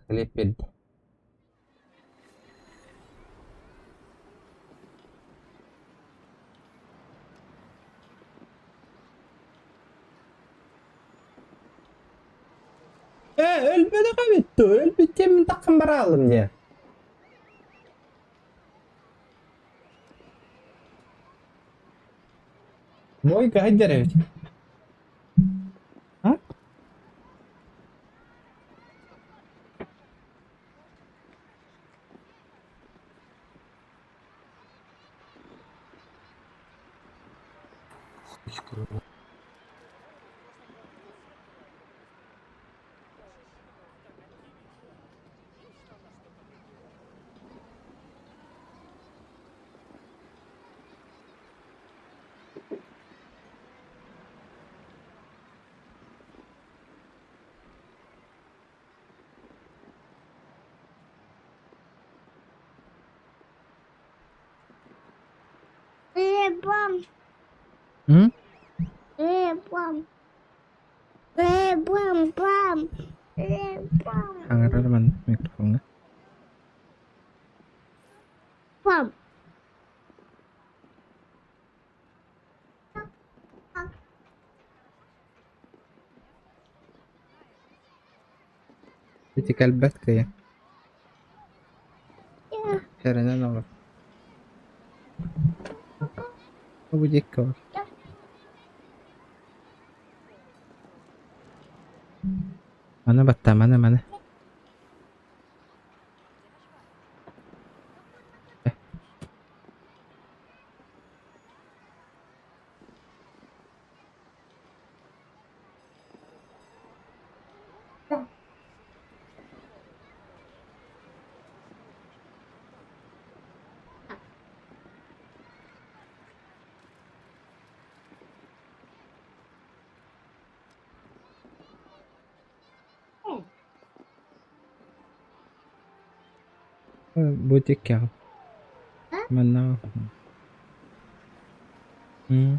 A: Хлеб. Ölmedi kabitti. Ölbütte min takım bara aldım diye. Moy gahajar evet. Ha?
B: Sıçkı.
C: Bam,
A: Hı?
C: bam, bam, bam, bam,
A: Hangarar man mikrofonga.
C: bam.
A: Biti kalbat kaya.
C: Ya,
A: Herana nawar. Abu jekka var. Mana batta mana. Bu jekka. Mana. Hmm.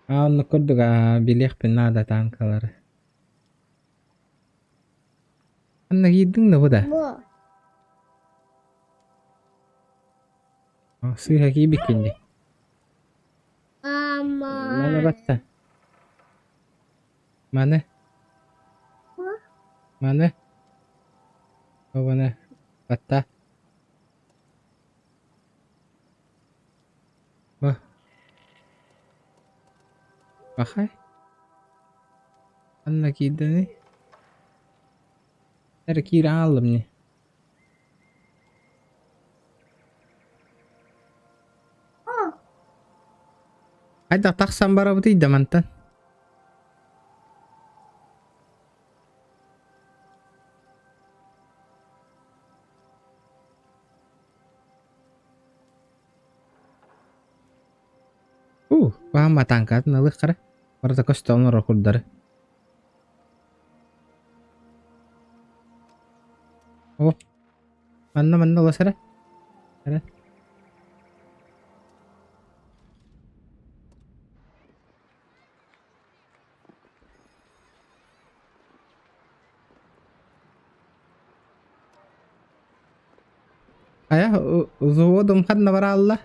A: Onu kurduga bilih pinada tankaları. Anna gidin da bu da.
C: bu.
A: Suya gibi kindi.
C: Ama.
A: Mana batta. Mana?
C: Bu.
A: Mana? Oh mana? Batta. Wah. Bakay. Anna gidin nih. Terkira alım nih.
C: Oh,
A: Ada taksan bara bu tidak mantan. Paham matangkat nalih kara. Warta kostom norokuldar. Oh, mana lo sara? Sara. Ayah, zuwadum kan nabara Allah.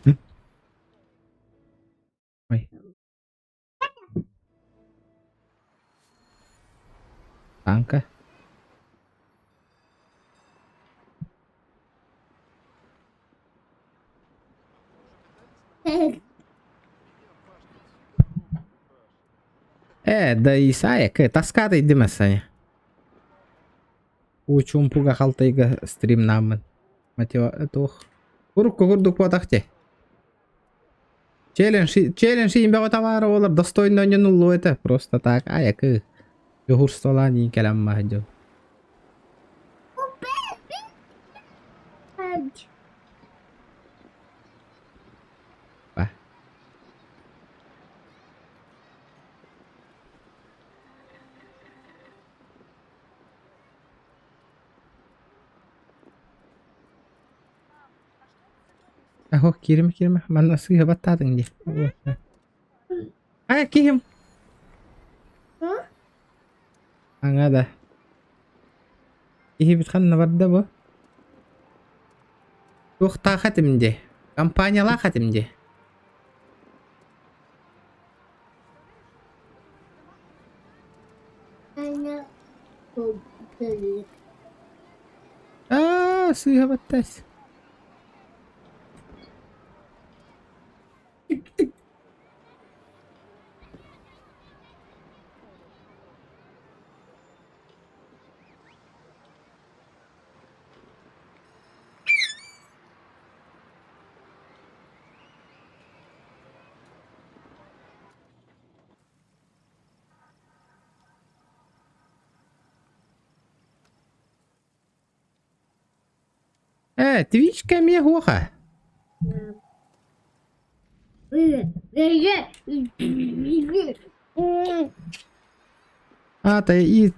C: ya.
A: Oi. Angka. Да и сая, таскаты демес Саня. Учумпуга халтайга стрим намын. Матева, тух. Урукка курдук батахте. Челлендж имбего товара олар достойно не нулу это. Просто так, Юхурстола не калам махджо. Ба. Кирим, mana sih hebat tateng dia. Кирим. Аңа Ихи битханна барда бу. Тухта хатимде. Компанияла хатимде. Sih hebat. Твичка мегуха. И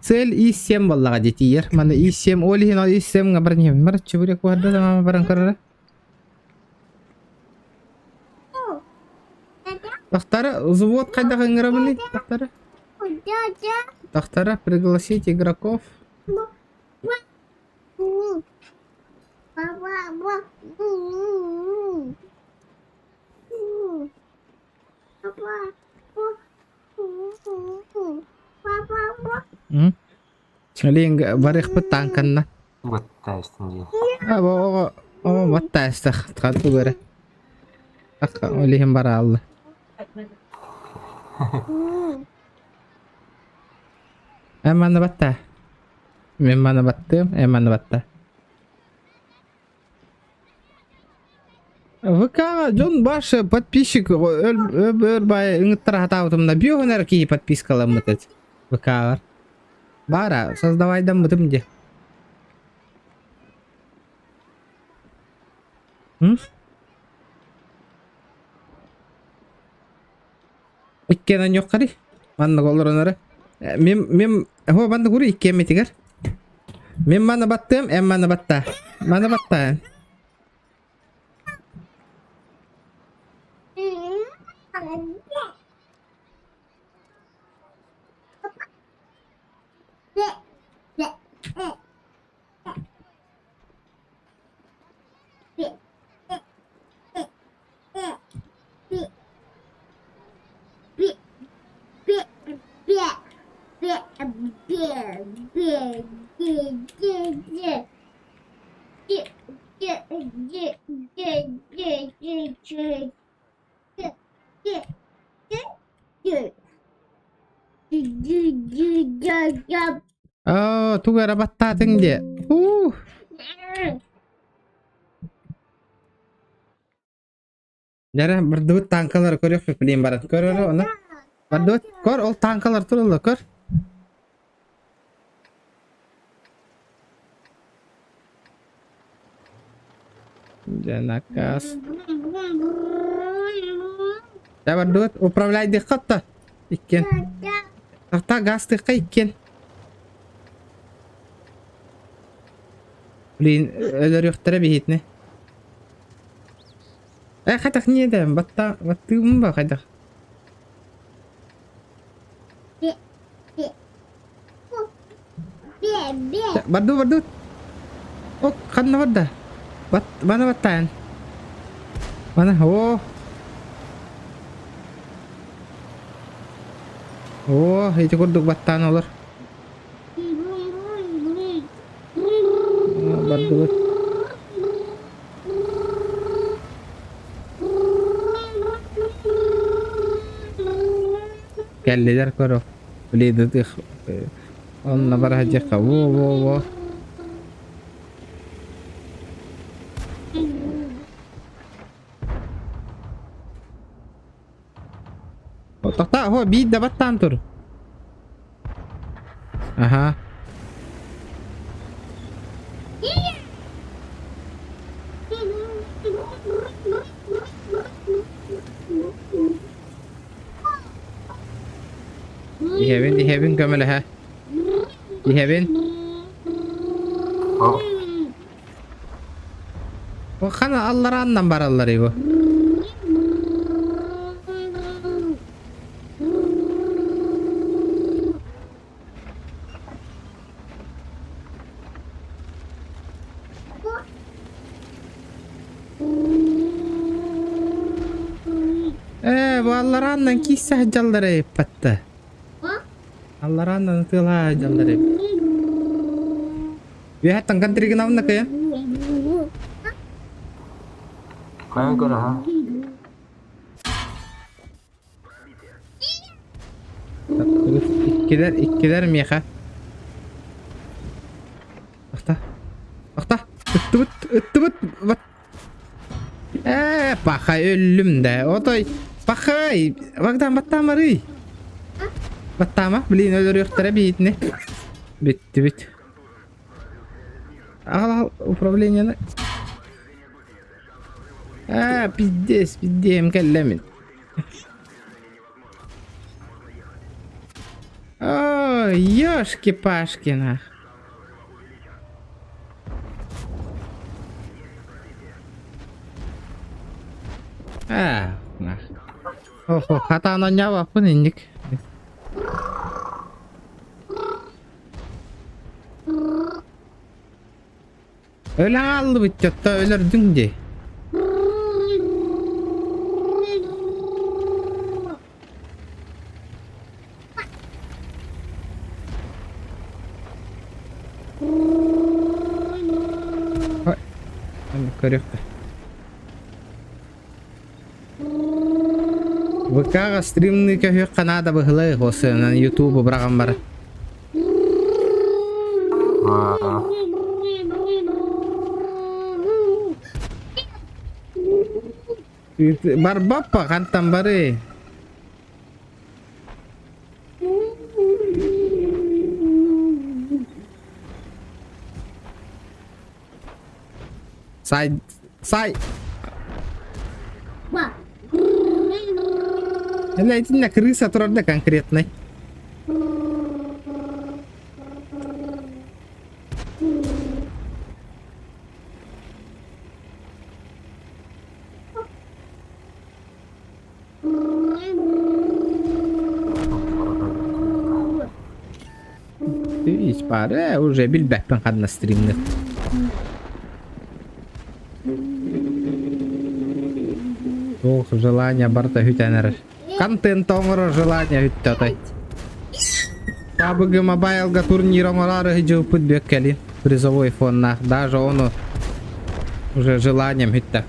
A: цель и 7 баллага детиер. Мана и 7 олихин и 7 габарни. Мар чебурек варда да баран карара. Тахтара, взвод кайда ганграбли? Тахтара, пригласить игроков. Линг барих пытанканна.
B: Вот тестинг.
A: Вот тестах. Тхату бере. Олихим баралла. Эммана батта. Меммана баттым, эммана батта. ВК Джон баш подписчик бай ингтратаутымда биогонер ки подпискалам мытать. ВК бара создавай дам мытымде. Иккена нёккари. Манна голлоронары. Мем хо банда гури икке метигер. Мем мана баттым, эм мана батта. Мана батта. Тугара баттатың де. Жара бір дүт танкалар көрөк пе билейм барат. Көрөрө оны. Бір дүт көр, ол танкалар турулы көр. Жанакас. Да бір дүт управляй диккатта. Иккен. Тахта газ тыкка иккен. Блин, өлөр юктара бейетне. Хатах не да, батта, ты умба хатах. Барду. О, канна вадда. Mana batan? Mana? Itu kuduk batan olur. Badut. Geldiler koro. Блин, это их... Он на барахатеха. Во-во-во. Тоқта, хо, бейт да баттан тұр. Ага. Дихебин көмілі, ха. Дихебин.
B: О,
A: О, қана аллараннан баралар, его. Bu allarandın kisah jalları patta. Allarandın tığla jalları. Bir hatan kantri kenavna kaya?
B: kayak gue dah.
A: İkkiler mi yaka? Bakta. Ittı bıt. Bakay ölüm de. Otoy. Bakay. Baktan battan var iyi. Battama. Bilin ölür yoktura bitni. Bitti. Al управление. Пиздец, مكلمن. О, ёшки-пашки, нах. Нах. Охо, хатаны не вапын инник. Öyle aldı bitti, hatta ölürdün de. Көрөк. ВК-га стримны көйөк канада быгылы осы на YouTube браган бар. Бар баппа кантан бары. Сай. Это на крыса трудно конкретно. Ты пара уже билбэкпен кадна стримны. Ох, желание барта хүтәнер. Контент оңыр желание хүттәтай. Пабг мобайлга турнир оңырары хиджу путбек кәли. Призовой фоннах. Даже оны уже желанием хүттә.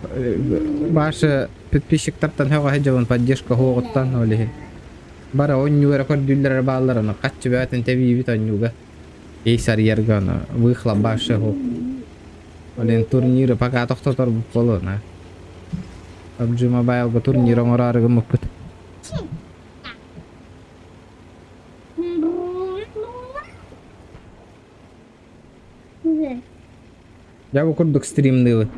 A: Башы подписчиктардан хәға хиджуын поддержка хоғыттан олихи. Бара онню рекорд дүлләр балларыны. Қатчы бәтін тәбей бит оннюға. Кейсар ерганы. Выхла башы хоқ. Олен турниры пока тоқтатар бұп болуына. PUBG Mobile турнир оңырары гымып. Я бы курдук стримнылы.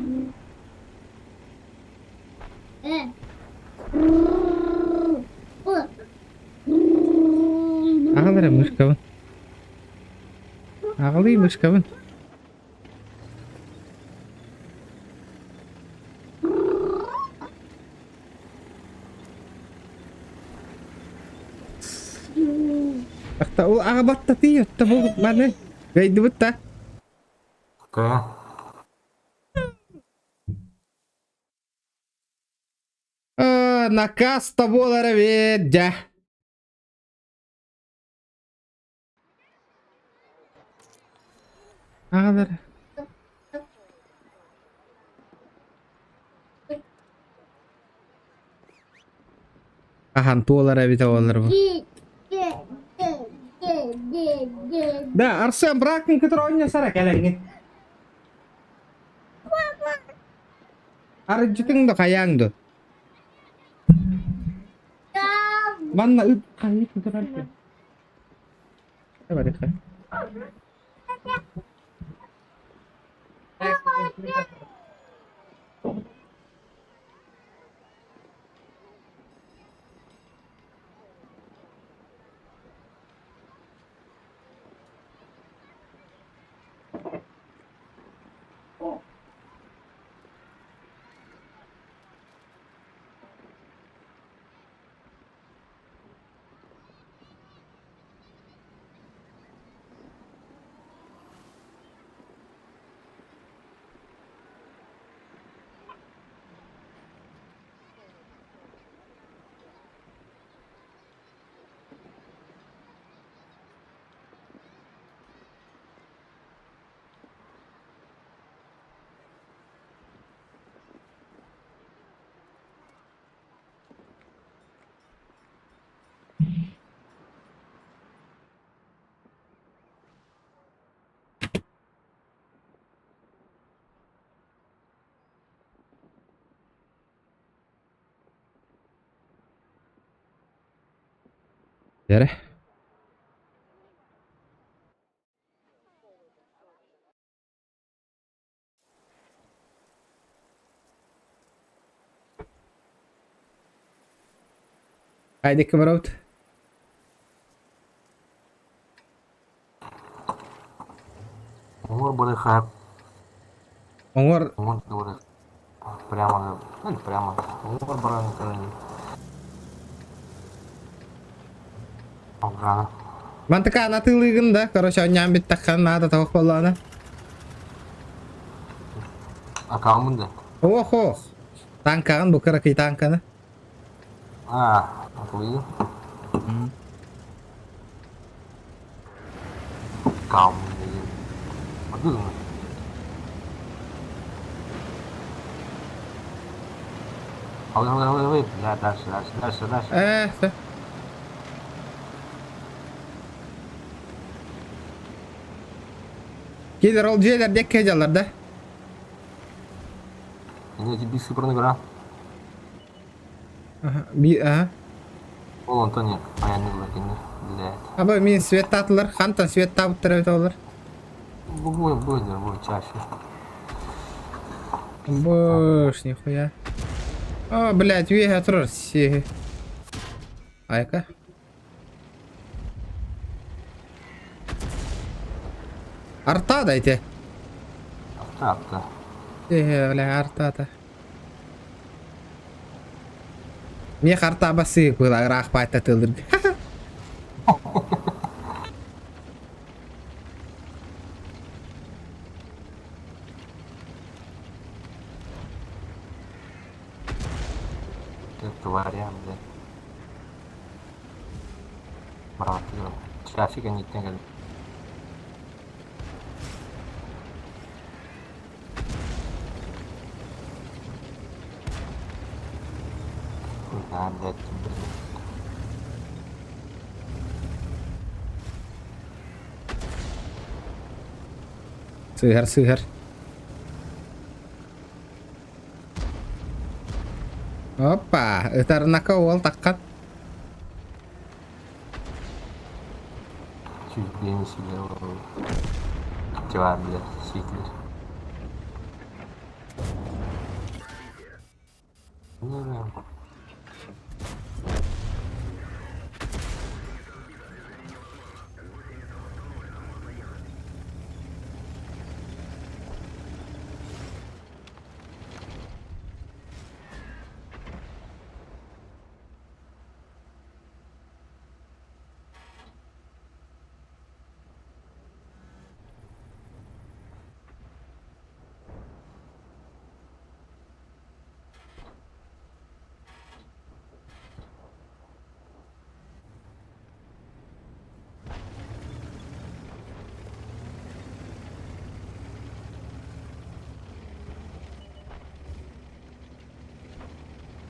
A: Ағылыры мышкавын. Ағылый мышкавын. Akta ul agabatta tiyo tabu mana gay dibutta
B: Kayak
A: наказ таболара ведя агалар ахан туолара бит олар бу Да, Арсен, бракин кетроnya сара келеңин. Арыжытың да каяңды. Манна үп кайы кетралды. Бар экен. Yere. Haydi kıvıravut.
B: Умор более хайп.
A: Оңор
B: Умор более прямо, ну не прямо. Умор баран короче. Ограна.
A: Mantıka anlatılığın da. Короче, onyan bit takkan nada tavuk bollana.
B: Аккаунт да.
A: Oho. Tankan bu kırıkı tankanı.
B: А, aku ini. Аккаунт ini. Bagus nggak? Ой, бля, дальше.
A: De. Gelir ol şeyler dek hecalar da.
B: Ini aja bisa pernah negara.
A: Aha.
B: Ол онтон я, аянный лакины, блядь.
A: Abi min svet tatlılar. Hantan svet tabut tarafı olur.
B: Бой чаще.
A: Бош, нихуя. О, блядь, вега трос. Айка. Арта дайте.
B: Так-то.
A: Бля, арта-то. Мне арта басы была, рах пайта тылдыр.
B: Это вариант, блядь. Брат, часик они тягали. Да, блядь,
A: Сыгар. Опа, это накол таккан.
B: чуть время сидел. Чего, блядь, сиклер. Ну да.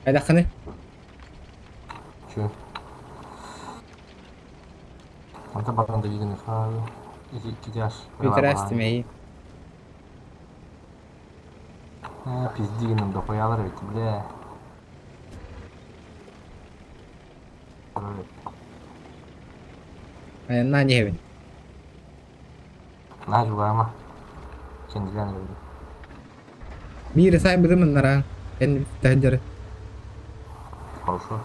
A: Haydi akını.
B: Че? Anta баранда деген фраза. Кидяш.
A: Бедрастимей.
B: Пиздигенім де қоялар бет, бля.
A: На невин.
B: На жугама. Кенділен өйді.
A: Бири сайбыдымын нара. Кен тәждері.
B: Хорошо.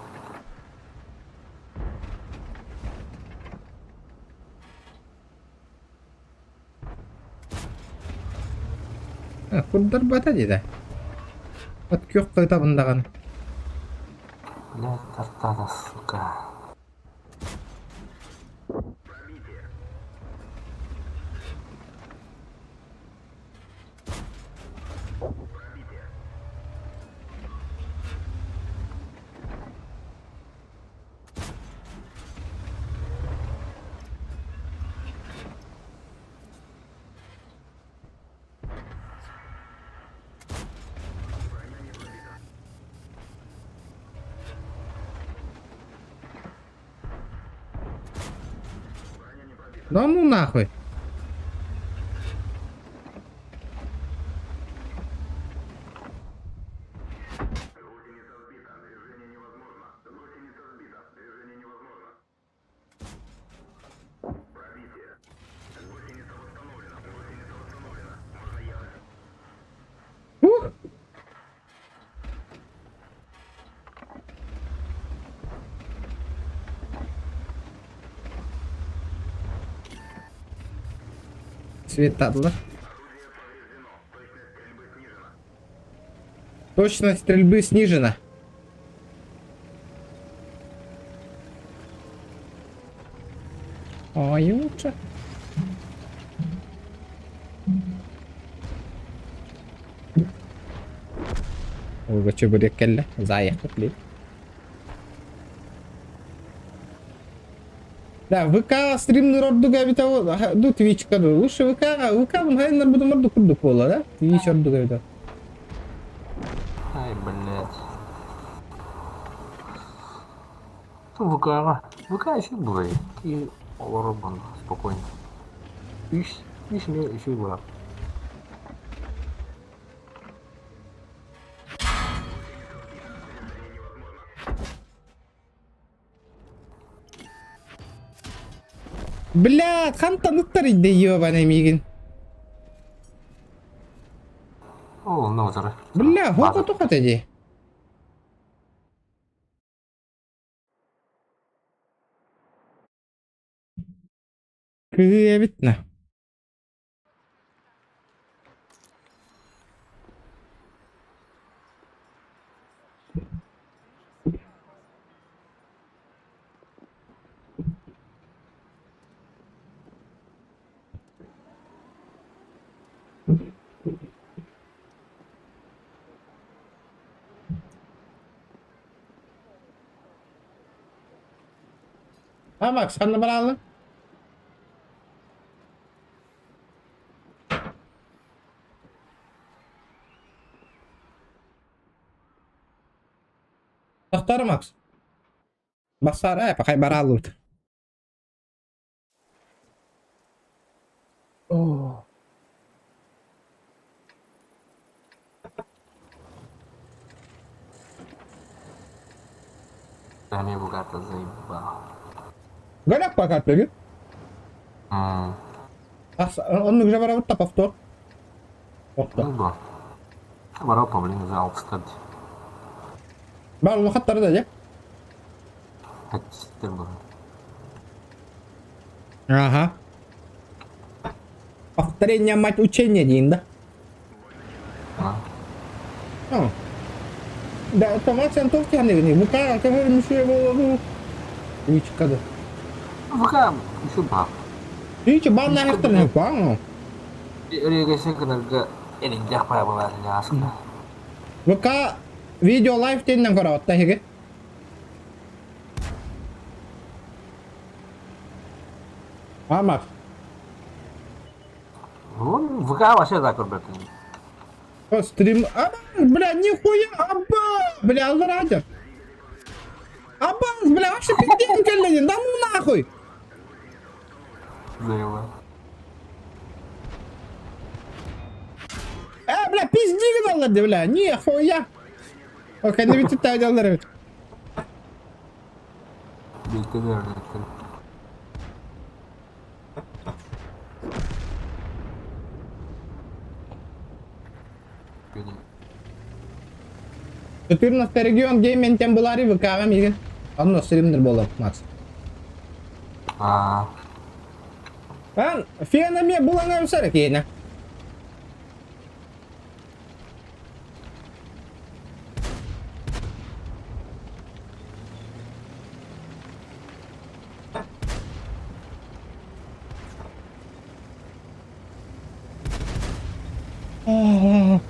A: Курдар бата дейді. От күйік қойта бұндаған.
B: Бля, тартада, сука.
A: Да ну нахуй. Ух! Светадло. Точность стрельбы снижена. Ой, лучше. Ой, что будет келле? Заехать ли? Да, ВК стримный рорду габита ду Twitch каду. Лучше ВК вон хайнер буду морду курду пола, да? Twitch рорду габита.
B: Ай, блядь. ВК еще бывает. И Оробан спокойно. Ищ мне еще было.
A: Блядь, хантанıttар иде ёбаный мигин.
B: О, ну, зары.
A: Бля, хоку тухат иди. Кыябитна. А, Макс, хан набрал? Доктор Макс. Басара, пахай баралут. О.
B: Да, мне богато заебал.
A: Голяк пока ты. Он уже воровал повтор.
B: Ну да. Ворота, блин, зал, кстати.
A: Барлы хаттары да,
B: Хаттистер был.
A: Ага. Повторение мать учения, Дин, да? О. Да, это мать Антовки, а не Бука, кого не его. Вичка, да.
B: ВК еще баб.
A: Вичка, бан на это не пал.
B: Регайся, когда ini jakpa была ясно.
A: ВК видео лайв теннен караатта хеге. А, Макс.
B: Ну, ВК вообще так робит.
A: Стрим... бля, нихуя, бля, зарадя. Аббас, бля, вообще пиздец, ну нахуй.
B: Слева.
A: Бля, пиздик доллар, бля, нихуя. Окей, не бит тutta доллар.
B: Bitti de öyle bitti. Geliyor.
A: 14 регион геймен тем булари выкава миген. Анно стримдер болот, Макс. Lan Fiyan'a bulana bir yine. Oh.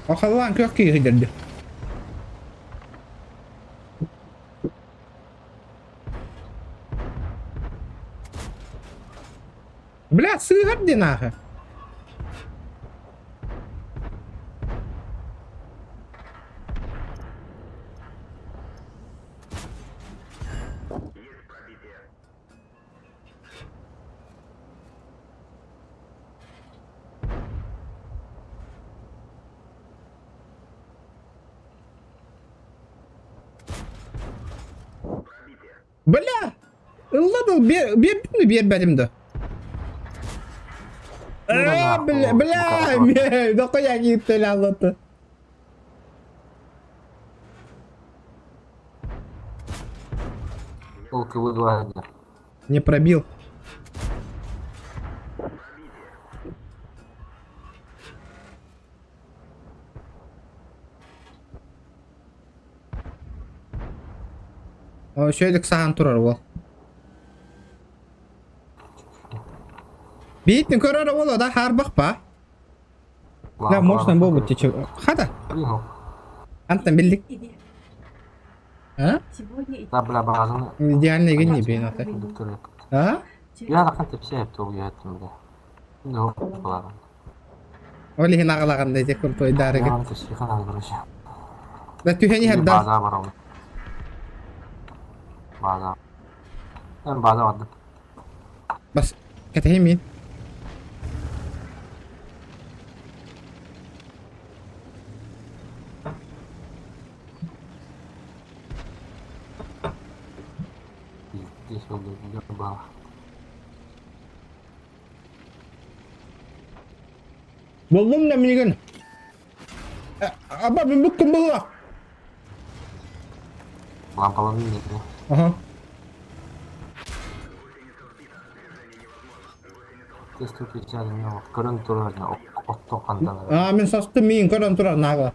A: Bakalım kök giderdi. Бля, сыграть где нахуй? Бля! Ладно, бербедим да. Бля, да хуя не стрелял-то.
B: Только вы два.
A: Не пробил. О, şöyle sağın turar ol. Бейтін көрер ол да харбақ па? Да, можно было тече. Хада. Антон билdik. А?
B: Да, бля, базаны.
A: Идеальный ген не бейн ата. А?
B: Я да қантеп сәйіпті ол еттім бля. Şimdi hop бұлағын.
A: Oli hin ağlağında ece kur toy darı ген.
B: Антеп сихан алғырышы.
A: Da tüheni hadda.
B: Baza var oğlum. Baza. Ben baza vardım.
A: Bas. Katayım min.
B: Здесь вот баба.
A: Buldum da minigun. Apa bir bukum bu.
B: Лампаларын нетіне.
A: Aha.
B: Тез түркі жәріне ол көрін тұрарына отто қанданы.
A: Aa, men sastım min koran turar naga.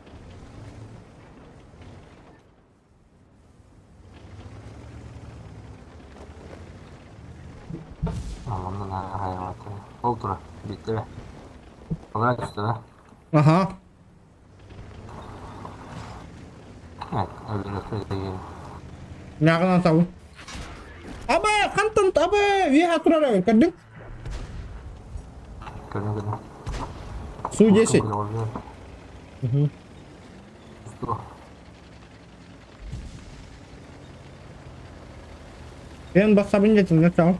B: Ondan hayatı. Ол тұра. Bitti be. Olay üstü be.
A: Aha.
B: Evet. Öldürürsü de gelin.
A: Nyakan tahu. Aba, kanton aba, dia turar kadang.
B: Görün.
A: Su jesi.
B: Üstü.
A: Ben basabınca çınga çal.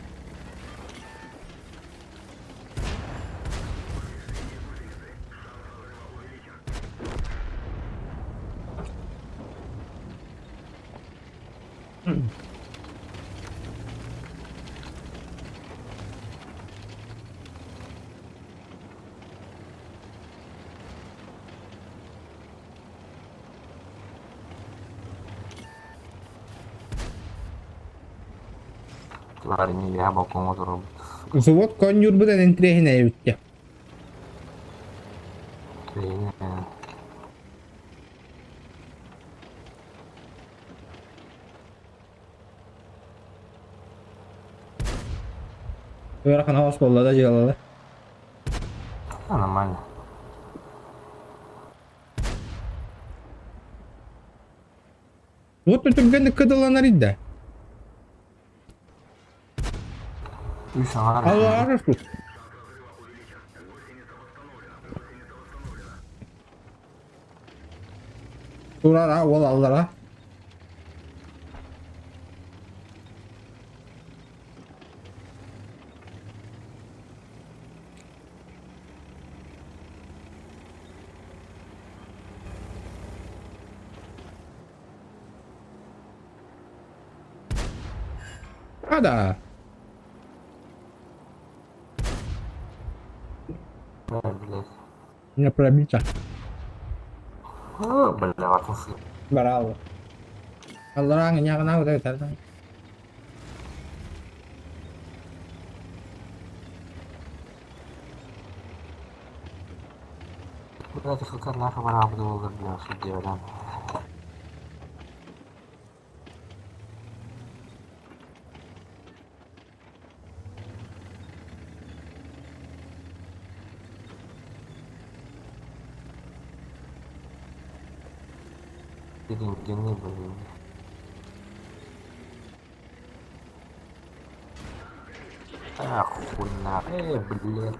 B: Hari ini ya bokong motor.
A: Завод конюр буде інтриги не ютте.
B: Kayaknya.
A: Öğretmen havas bolla da jalalı.
B: Nормально.
A: Вот тут гэнэ кыдаланар идде.
B: 3 tane
A: Allah razı olsun. Durara ol allara. Ada.
B: Блядь.
A: Не пробито.
B: Бля, ватасы.
A: Браво. Алlara ngenya kenapa tadi tadi.
B: Блядь, их как нахуй пора было, бля, что делать, да? Деньги, блин. Охуенно. Блядь.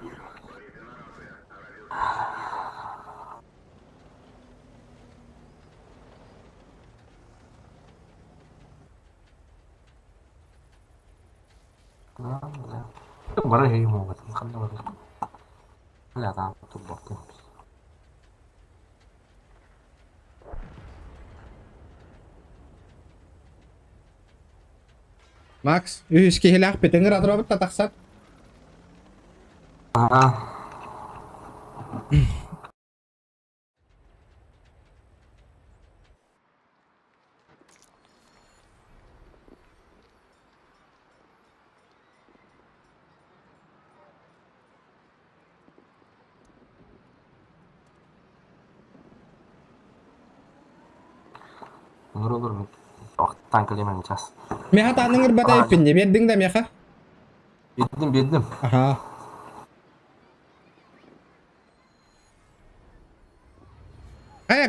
B: Да. Барыги ему в этом канале. Бля, там тут боты.
A: Max, ühiski hilah petenger atro bet tataksan.
B: Ага. Nur Вақтан кілемен час.
A: Meha ta denger bata ipinje bedding da meha.
B: Бедным.
A: Aha.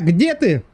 A: Где ты?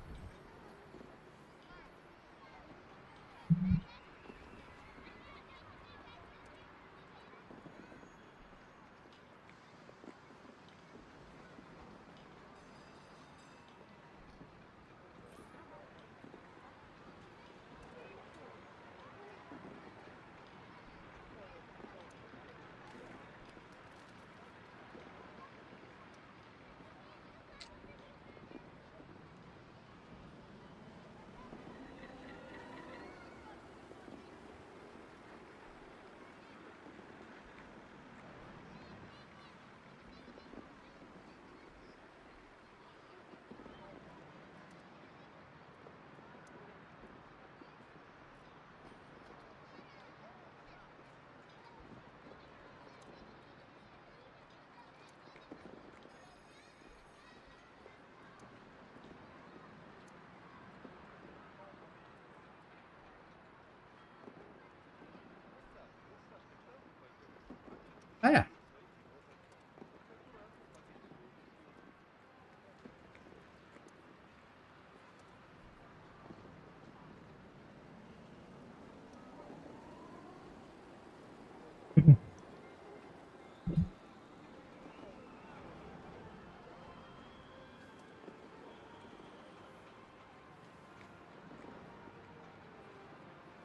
A: Aya.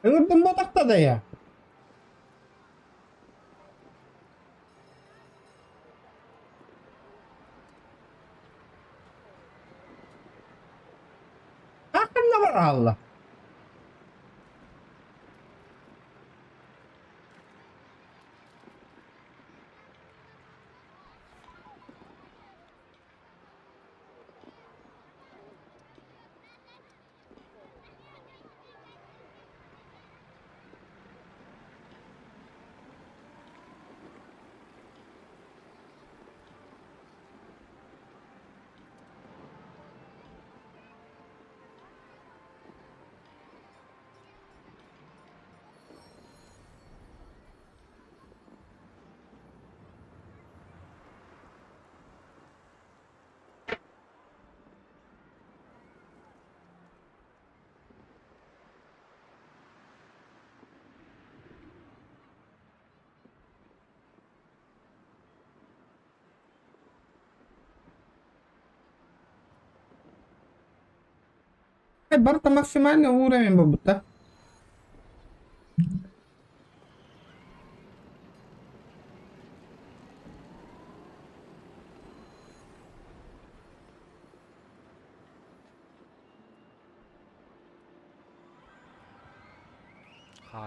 A: Denger botakta da ya. Akan da var Allah. Ай, барта максимальный уровень бабута.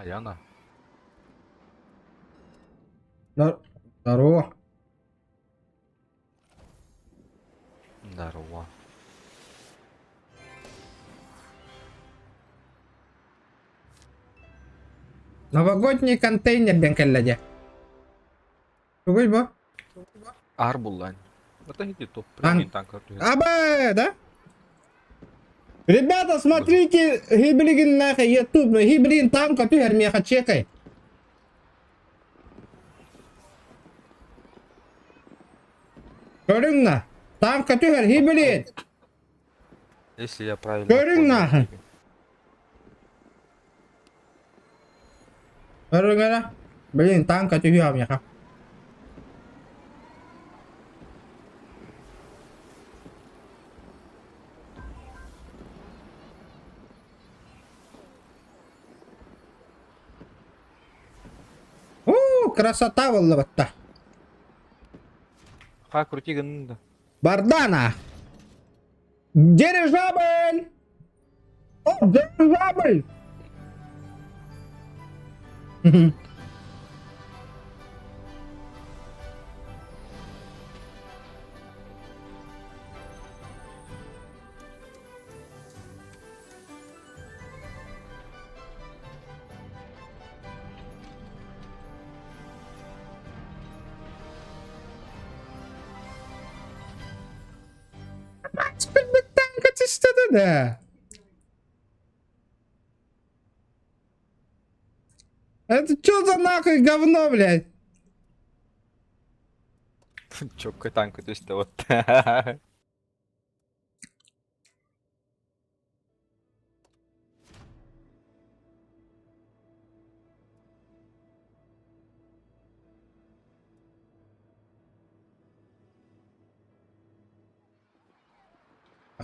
D: Яна.
A: Здорово.
D: Здорово.
A: Новогодний контейнер ден келледе. Түгел бу?
D: Арбуллань. Это не топ.
A: Танк.
D: Прикинь, танк артует.
A: Абе, да? Ребята, смотрите, гиблигин нахуй ютуб, гиблигин танка тюгер меха чекай. Көрүңна, танка тюгер гиблигин.
D: Если я правильно
A: Көрүң
D: понял,
A: нахуй.
D: тебе.
A: Көрүңара, блин, танка тюгер меха. Красота валлабатта.
D: Крути гынды.
A: Бардана. Дирижабль. О, дирижабль. Танка чистады да. Это что за нахуй говно, блядь?
D: Чё, какой танк, то есть вот.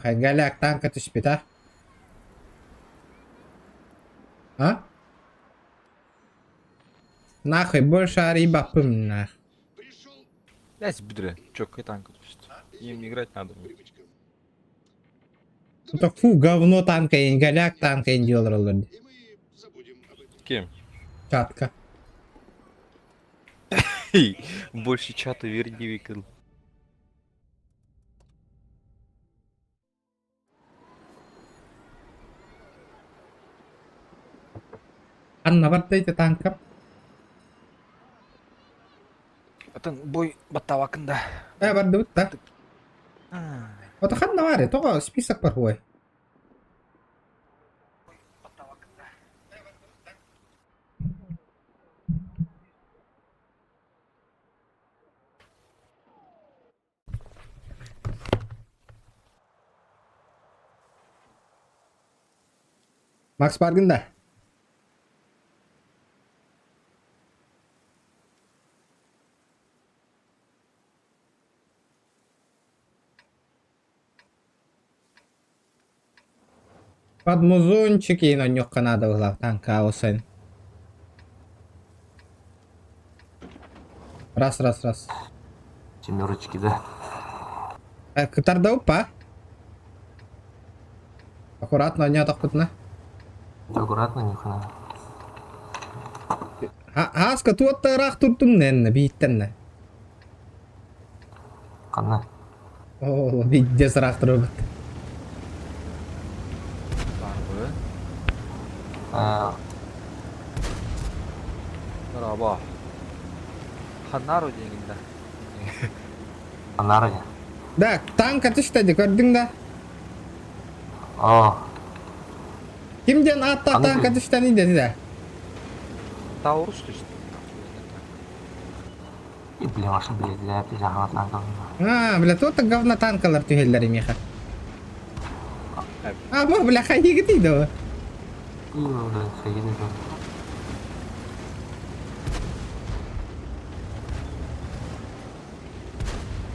A: Голяк танка ты спит, а? А? Нахуй больше арибапым нах.
D: Блять, бедре. Чё, какой танк, то есть. Им играть надо.
A: Это фу, говно танка и голяк танка и делал.
D: Кем?
A: Чатка.
D: Больше чата верни викл.
A: Анна вартайте танка.
D: Это бой баттавакында.
A: Барды бутта. Вот ханна варе, тога список пархуй. Макс баргында. Под музончики на нёк надо было танка осень. Раз.
B: Семерочки, да.
A: Кытарда упа. Аккуратно, не атакутна.
B: Аккуратно, нюхана.
A: Аска туотта рах туртум ненне биттенне.
B: Қана.
A: О, видде сырах тургут.
D: Барбы. Раба. Ханару дегенде.
B: Анары.
A: Да, танк атыштады, көрдің да.
B: О,
A: Кимден атта
B: Аны
A: танк
B: бил-
A: атыштаны деді да.
D: Таурус то есть.
B: и блин, ваши блядь, жағанат наңғылында.
A: Бля, то говна танкалар түйеллер меха. Бу, бля, хайги дейді о.
B: И, блядь, сәйгеді жоқ.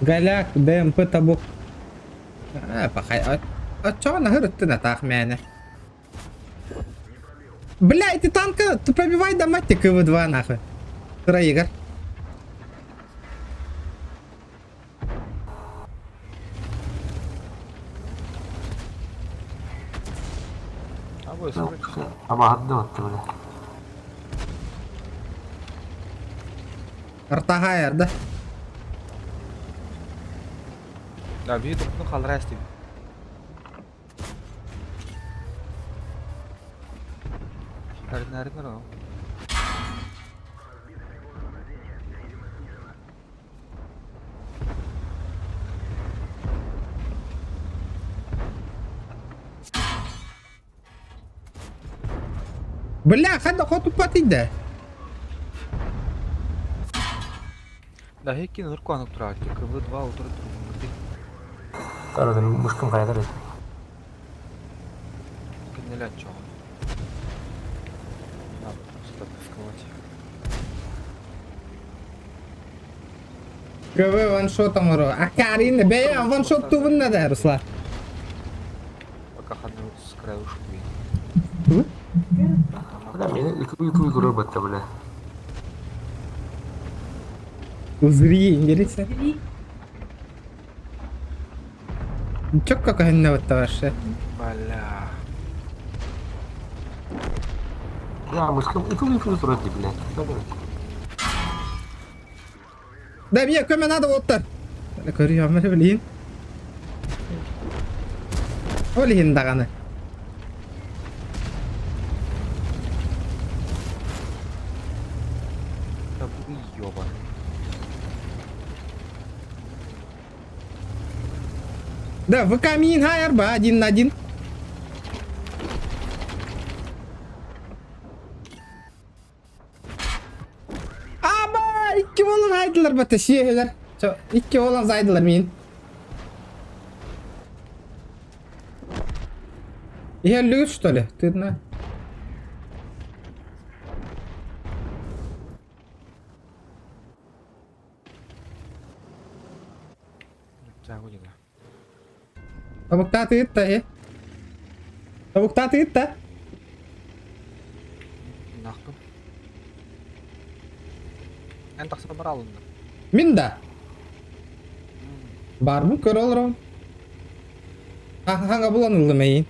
A: Галяк, ДМП табук. Пахай, чоғана хырыттына тақ мәні. Бля, эти танка, ты пробивай до мать КВ-2 нахуй. Сыра Игорь.
D: А вы
B: Ну,
D: слышите?
B: все. Абагадды отты, бля.
A: Артагайр, да?
D: Да, виду, ну халрасти. Нарин.
A: Бля, хадда хоту патида.
D: Да, хекки нурку анук турат. КВ-2 отырып тұрмын.
B: Тарадын мушкым кайдар эти.
D: Кенелят чоң. Надо просто атаковать.
A: КВ ваншотом уру. Акарин, бе, ваншот тубын да, Руслан.
D: Пока хадны с края ушку.
B: Бля, мени үкі көрөр батта, бля.
A: Узри, интересно. Чё какая вот ваша?
D: Бля.
B: Я мушкым үкі көрөр, бля.
A: Да мне көме надо оттар. Көрüyor ama ne bileyim. Oleyim dağını.
D: Да вы ёбаный.
A: Да, в камин хайр ба, 1 на 1. Ama iki olan haydılar bata şeyler. İki olan zaydılar min. Я лют, что ли? Ты на...
D: Загудина.
A: Tabukta tıyıtta he. Tabukta tıyıtta.
D: Нахтым. En taqsa bir alındı.
A: Min de. Бар mı? Kör olurum. Hangi bulanıldı meyin?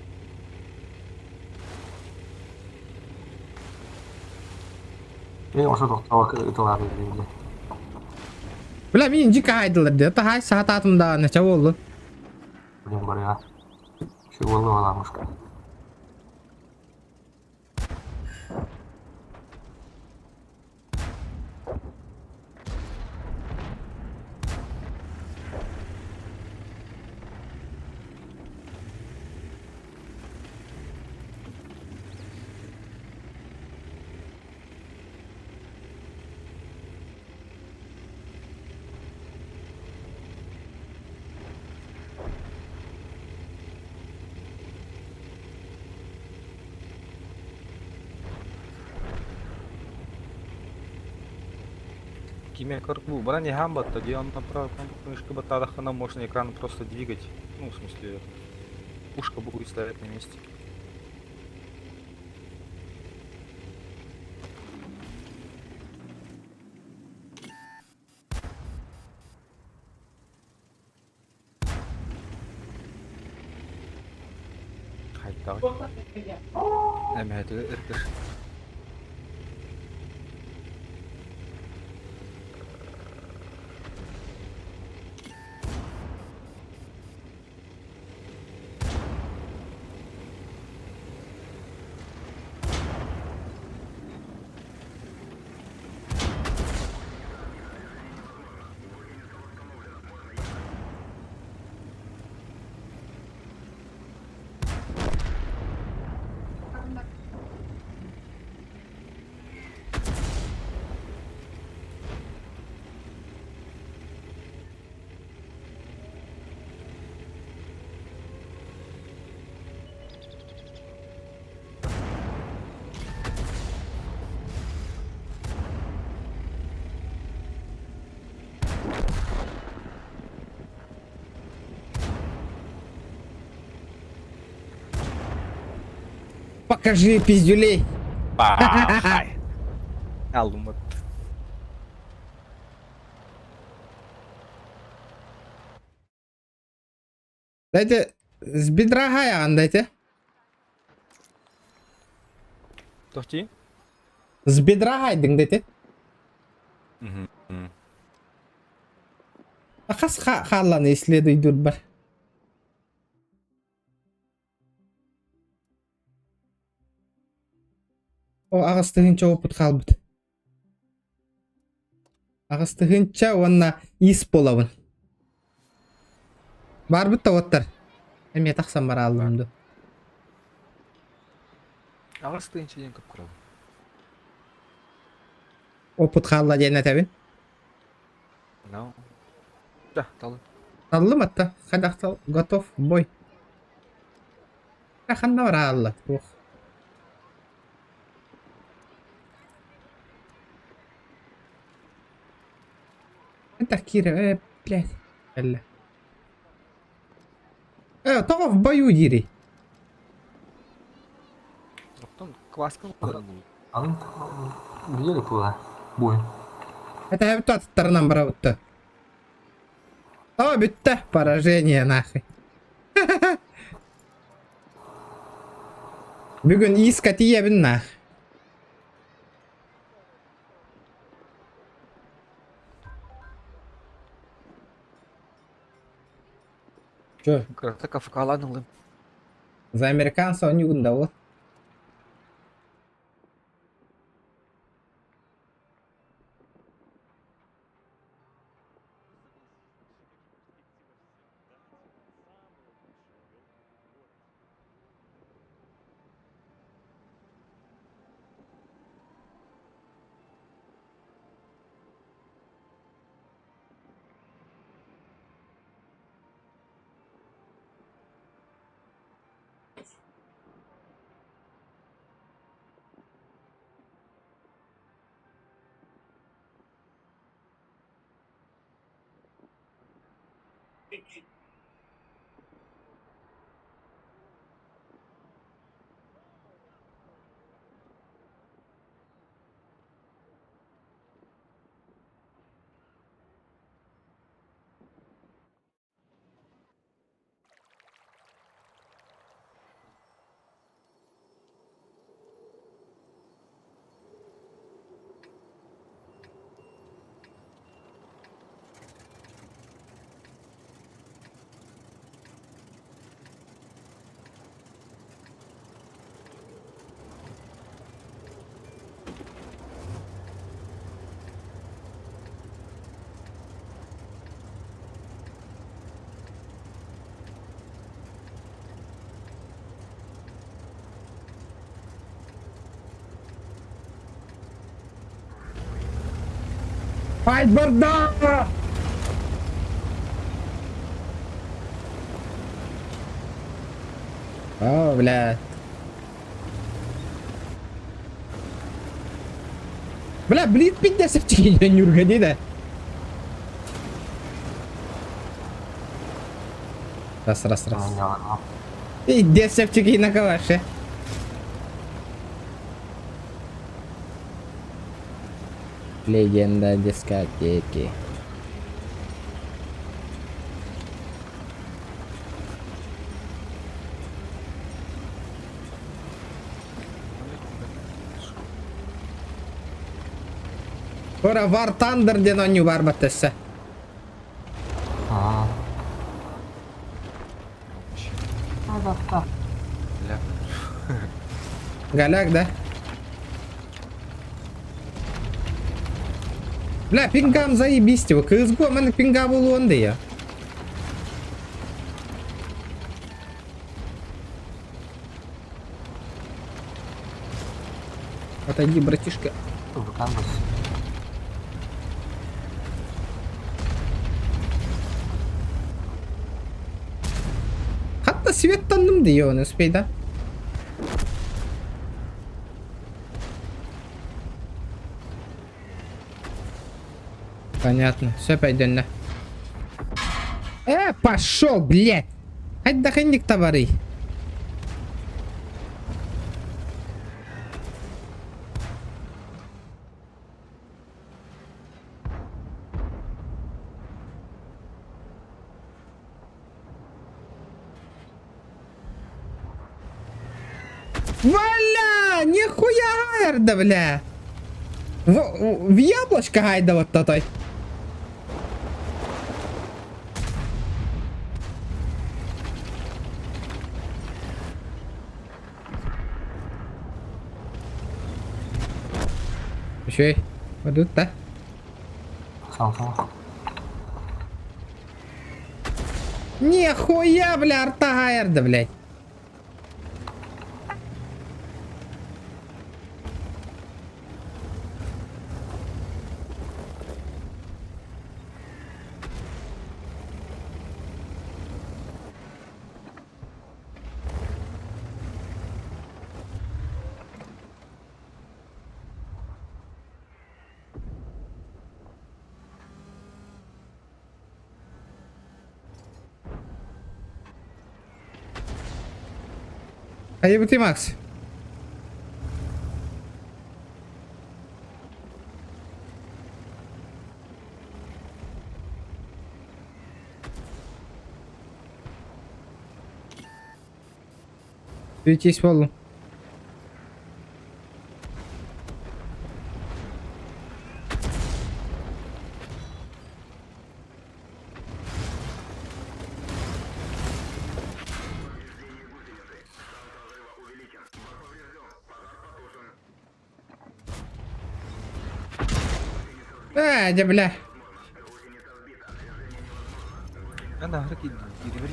B: Мен ошо токтоого ытыларды, бля.
A: Bile mi inci kaydılar diyor. Daha saat atımda neçe oldu.
B: Блин, бар я. Şu oldu valla muşka.
D: Кимия корпу. Бара не гамбата, где он направо книжка батадахана можно экран просто двигать. Ну, в смысле, пушка будет стоять на месте. Hayda. Emhedi ırkır.
A: Покажи пиздюлей.
D: Бахай. Алмат.
A: Дайте с бедра аяғын дайте.
D: Тохти?
A: С бедра айдың дайте. Ақас қаланы иследі үйдір бар. О, ағыстығынша опыт қалбыд. Ағыстығынша онна ис болауын. Бар бұтта оттар. Әме тақсам бар алдымды.
D: Ағысты еншеден көп құралым.
A: Опыт қалла дейін әтәбін.
D: No. Да, талы.
A: Таллым атта. Қадақтал. Готов. Бой. Қанда бар алла. Ох. Это Кира. Блядь. Элла. Тоға в бою дири.
D: Потом классикал кырылды.
B: Анын билерик була. Бой.
A: Это я вот аттарынан бара бұтты. О, бітті. Поражение нахуй. Бүгін иска тиебін нах. Чё?
D: Так афкаланылым.
A: За американца он не ундавал. Файт барда! О, бля. Бля, блин, 50 тикет не ургади, да? Раз. И 10 тикет на калаше. Легенда дискотеки. Скоро War Thunder ден он не бар баттessa.
D: Ля.
A: Галяк, да? Бля, пингам заебись его. CSGO у мене пинга було онде я. Отойди, братишка. Hatta свет tandım diyor onu Speyda. Понятно. Все, пойдем на. Пошел, блядь. Хать дохинник товары. Валя! Нихуя гайда, бля! В яблочко гайда вот той. Еще пойдут, да?
B: Сам.
A: Нихуя, бля, арта гайда, блядь. А я бы ты, Макс. Видите, волну. Да, бля.
D: Anda, Ricky, delivery.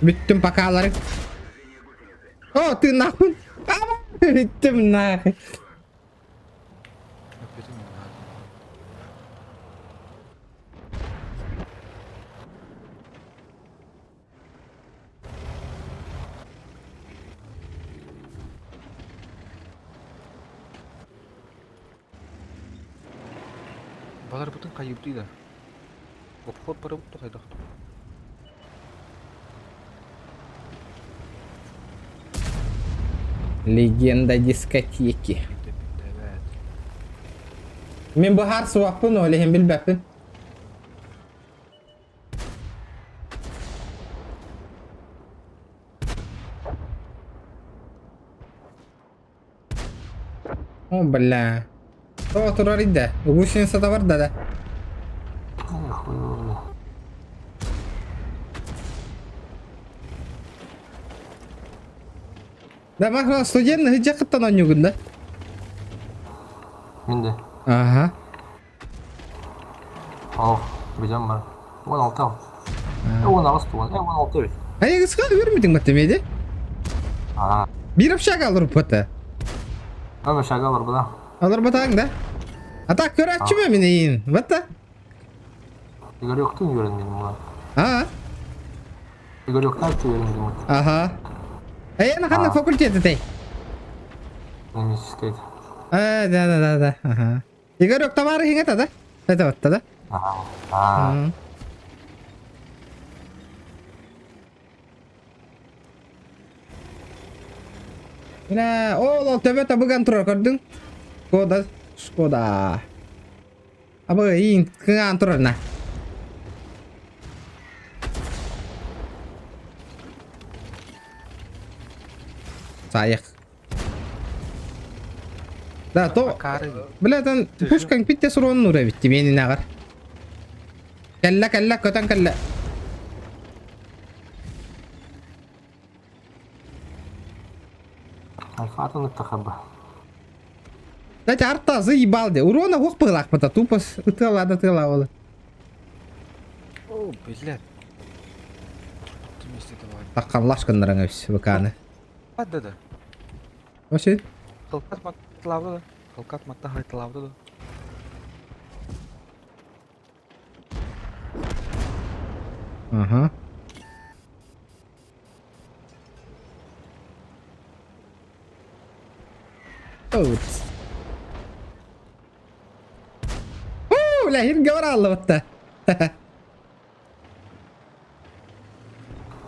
A: Bitti pakaları. Oh, tırnağın. Bittim nahı.
D: Балар бүтін қайып дейді. Обход бары бұтты қайдақ.
A: Легенда дискотеки.
D: Evet.
A: Мен бахар суаппын оле hem bilbepпин. О, бля. О, турар иде. Гусеница да бар да. Да, махна студент хиджа кыттан онюгун да.
B: Менде.
A: Ага.
B: О, бежам бар. 16 ал. 16 туған. 16 бит.
A: Ай, кысканы көрмөдүң матемеди? Бир апшак алыр пота.
B: Ама шагалар буда.
A: Алыр батаң да. Ата көрөчү мө менин? Бата.
B: Игорь yoktun görünmedi bunlar.
A: А.
B: Игорь yoktan görünmedi.
A: Ага. Ай, ана кандай факультети тей?
B: Университет.
A: Да. Ага. Игорь октабары хиңета да? Это вот да?
B: Ага.
A: Мына ол төбөтө буган турар көрдүң? Шкода. Абы ин кыган турар на. Саяк. Да, то. Блядь, пушкаң питте суронун ура битти мени нагар. Калла, көтөн калла.
B: Альфатон тахаба.
A: Дайте арта заебалды. Урона хук пылак пата тупо тыла.
D: О, блядь. Вместе давай.
A: Такканлашкандарың өс выканы.
D: Да.
A: Вообще.
D: Халкат матлавды да. Халкат матта хайтылавды да.
A: Ага. Оутс. Бля, хирге бара алла батта.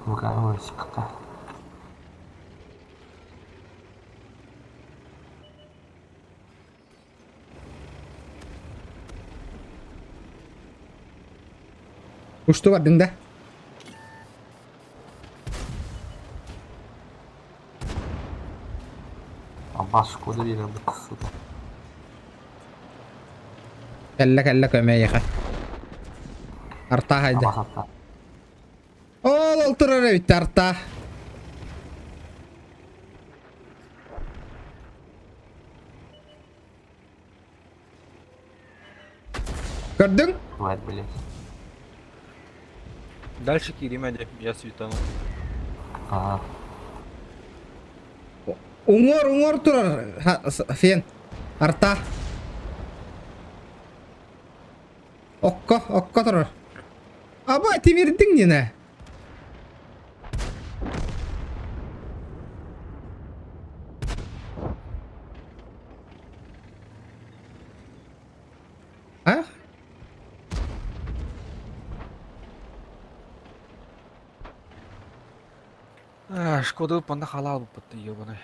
B: Буканы шықта.
A: Кушты бардың да?
B: Baş kodu bir bu kısım.
A: Kelle kömeği ha. Arta haydi.
B: Bas hatta.
A: Ol oturur bitti arta. Gördün?
B: Kuvvet bilir.
D: Дальше Киримеде, я светану.
B: Aa.
A: Ungor turur. Fiyen. Arta. Okko turur. Aba timirdin yine. Ha?
D: Шкода упанда халал буппатты, ёбаный.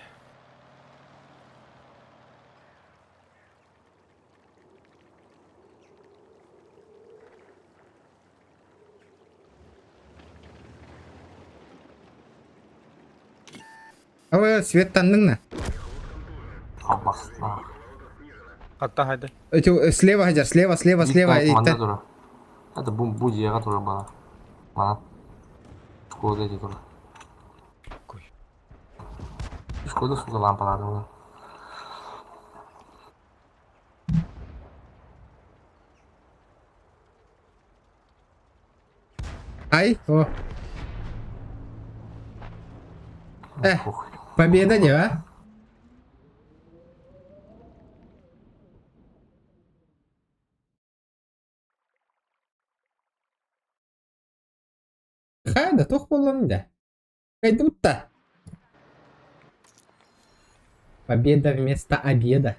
A: Aba свет tandın mı?
B: Bastı.
D: Hatta haydi.
A: Слева Hacer, слева.
B: Manda dur. Hadi bu ciğere dur bana. Bana. Şkoda dedi dur.
D: Koy.
B: Şkoda suda lampalarda mı?
A: Ай, о. Победа не, а? Да тух болон да. Кайдут-то. Победа вместо обеда.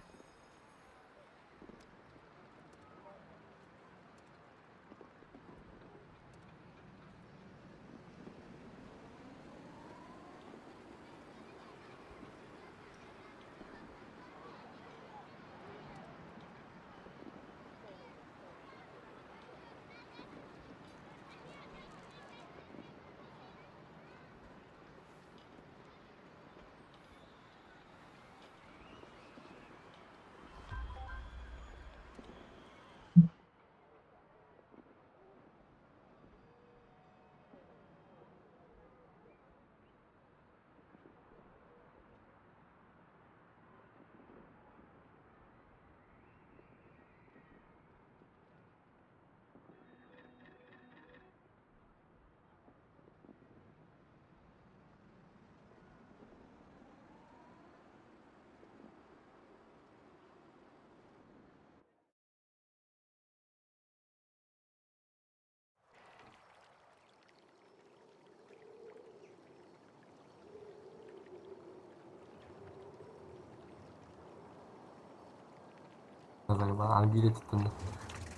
B: Galiba hani bilet tuttum.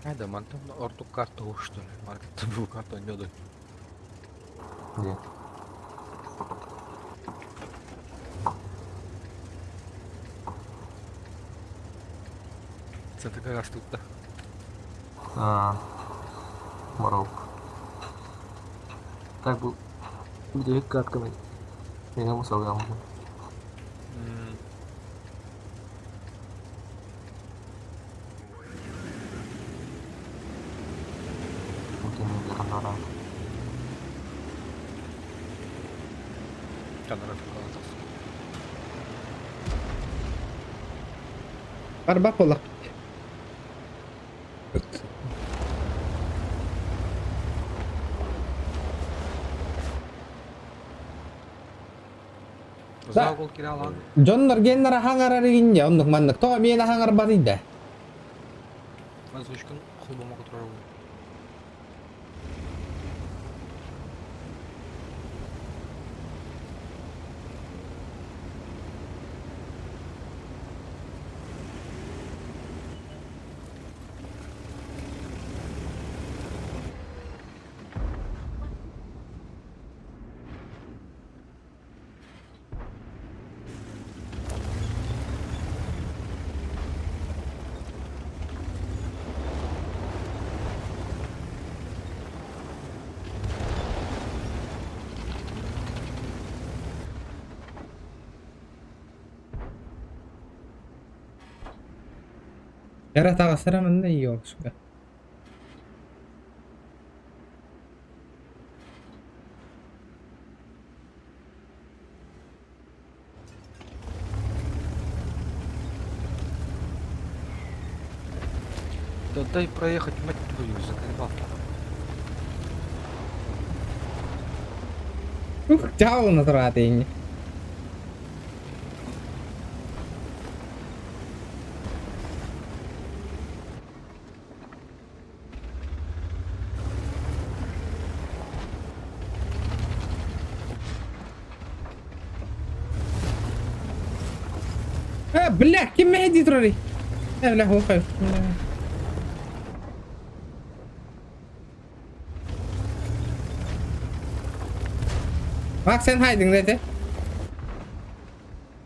D: Haydi mantım ortuk kartı o что ли. Markette bu kartı oynuyordu.
B: Где?
D: Это как раз тут-то.
B: Воровка. Так bu videoyu katkımı. Yine bu soruyor mu? Mungkin dia kan orang.
D: Камера открылась.
A: Arba pola.
D: Uzağa gol kiralan.
A: Jonlar genlere hangar arayınca onduk mandık. Toğa miyene hangar barıydı.
D: Озвучка хубамо которого.
A: Yara tağı sıramın da iyi olmuş.
D: Да дай проехать, мать твою, заколебал.
A: Jauh na terating. Blah, kim mehdi terori? Blah, هو خايف. Bak sen haydın dedi.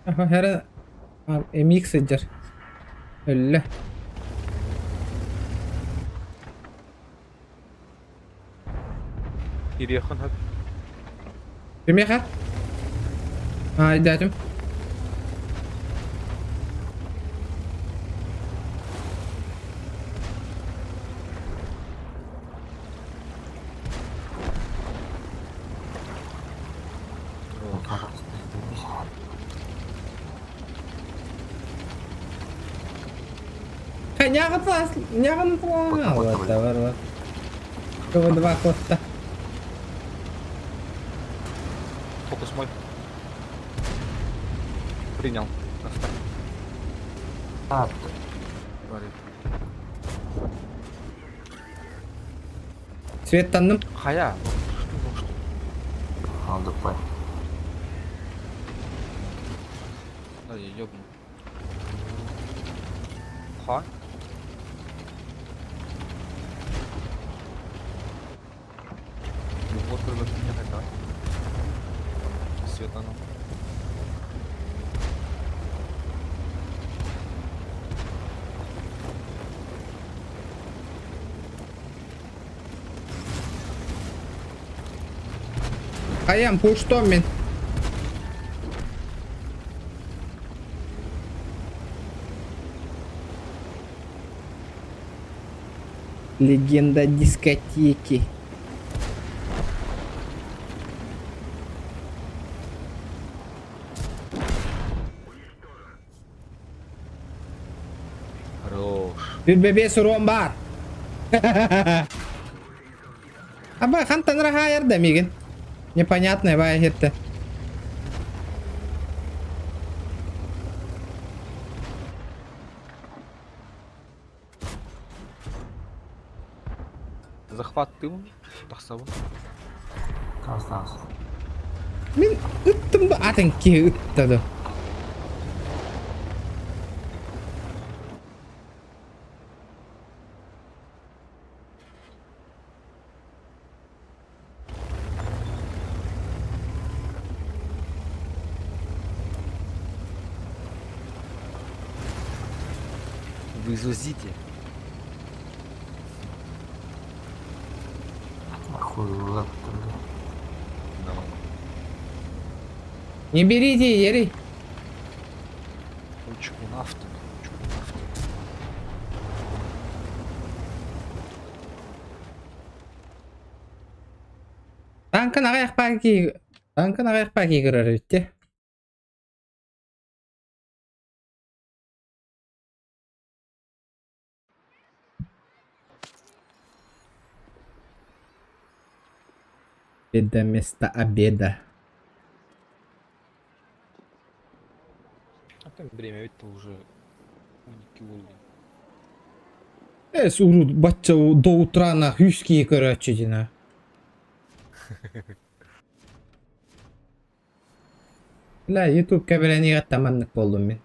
A: Her emik sıcır. Öyle.
D: Переехал, hadi.
A: Kim yakar? Ha, idadım. Nyakın tas, nyakın tas. Var. Coba dua kota.
D: Фокус мой. Принял. Оставь.
B: Так,
D: Говорит.
A: Свет tanım.
D: Хая. Что?
B: aldık bay.
D: Да, я ёбну. Ха? Ну вот прыгать меня тогда. Свет оно.
A: Ayam puştum ben. Легенда дискотеки.
D: Хорош.
A: Bir bebeğe soruğum var. Apa kan tanrı hayır demigin. Непонятное вая это.
D: Захват тылом. Тахсавын.
B: Tamam.
A: Min ıttım da atın ki ıttadı.
D: Вы изузите.
B: Хуйлап тұрды.
A: Не берите ери.
D: Ручку нафту. Ручку нафту.
A: Tankın ayak paki. Tankın ayak paki kırar bitti. Беда место обеда.
D: А там время ведь-то уже уникивольный.
A: Урут бачча до утра на хюски короче дина. La YouTube kabeleni tamanlık buldum ben.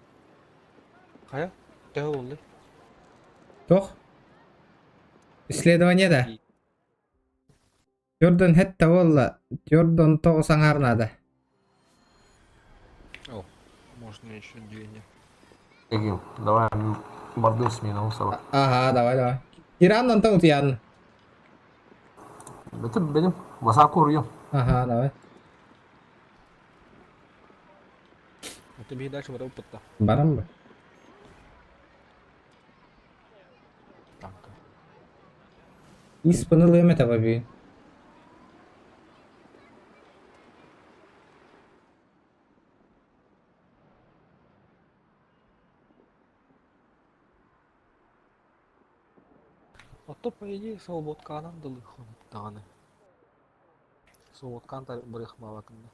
D: Хая? Да, oldu.
A: Toch? Исследованиеда. Jordan hetta валла. Jordan тоғсан арнада.
D: О, можно еще денег.
B: Егин, давай борды смену сабақ.
A: Ага, давай. Ираннан таң тиян.
B: Бітіп benim basa koruyorum.
A: Ага, давай.
D: А ты беги дальше, опыт-то.
A: Барам ба. İspanyol yemet abi.
D: А то, по идее, Салботканан дали ходить, тане. Салботкан та брехмала кында.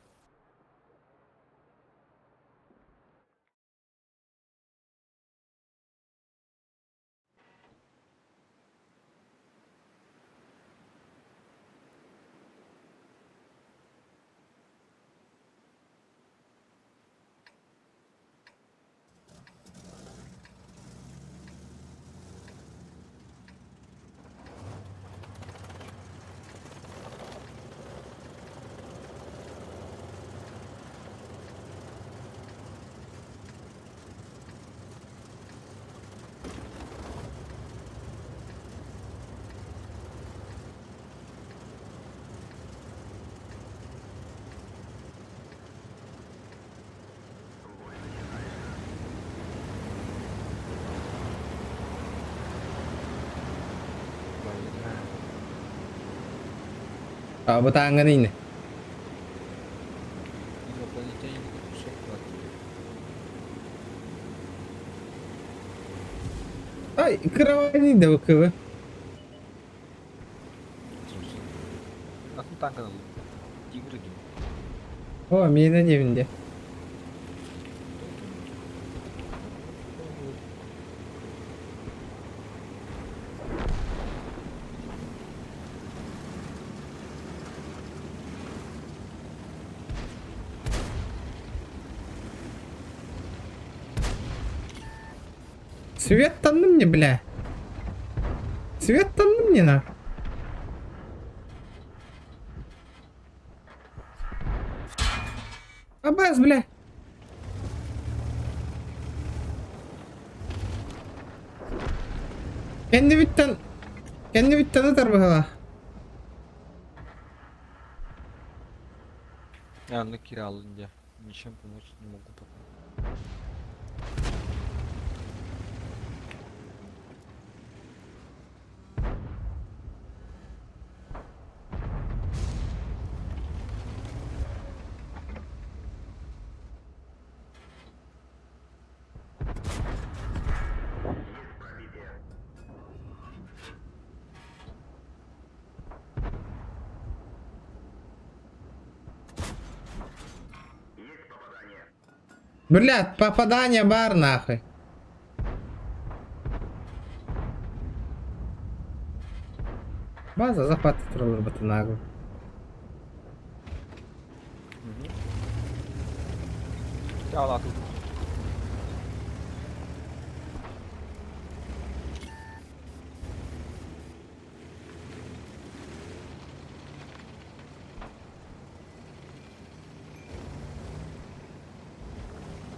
A: А Batangan ini.
D: Инопланетяне кусок платили.
A: Ay kıramayı da bu kıvı.
D: А тут танка дали. Тигры ги.
A: O miden evinde. Свет танды мне, бля. Свет танды мне на. Абаз, бля. Kendi bir tanı tarбыгала.
D: Я на Киралл Индия. Ничем помочь не могу пока.
A: Блядь, попадание бар нахуй. База захват троллер батанагу.
D: Я ла тут.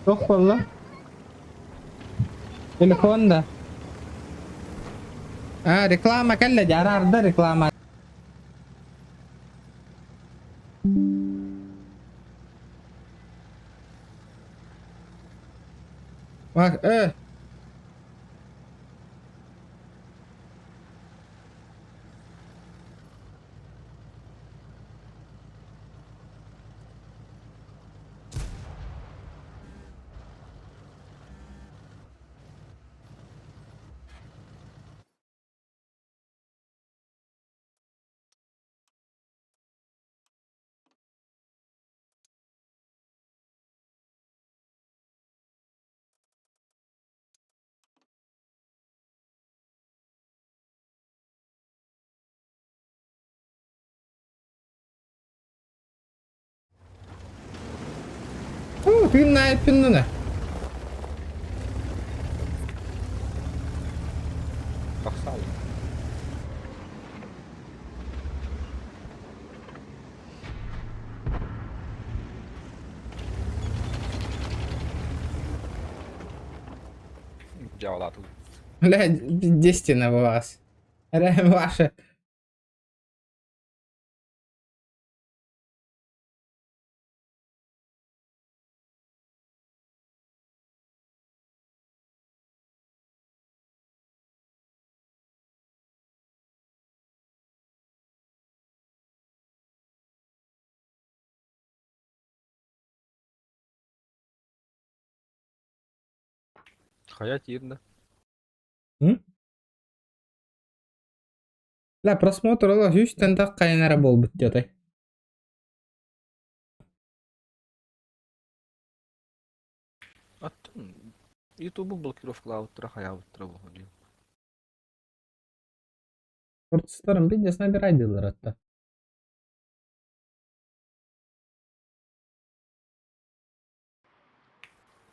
A: Yok valla. Telefonda. Ha reklama kelle jararda reklama. Bak film naik pintu ne?
D: Пахсал. Я ла тут.
A: Блядь, 10 на вас. Ваша.
D: Хая тирда.
A: М? Ла просмотр ола Хьюстон так кайнара болбут жотой.
D: Аттын YouTube блокировкалап хая утра бұл.
A: Куртстарым видеос набирайдылар атта.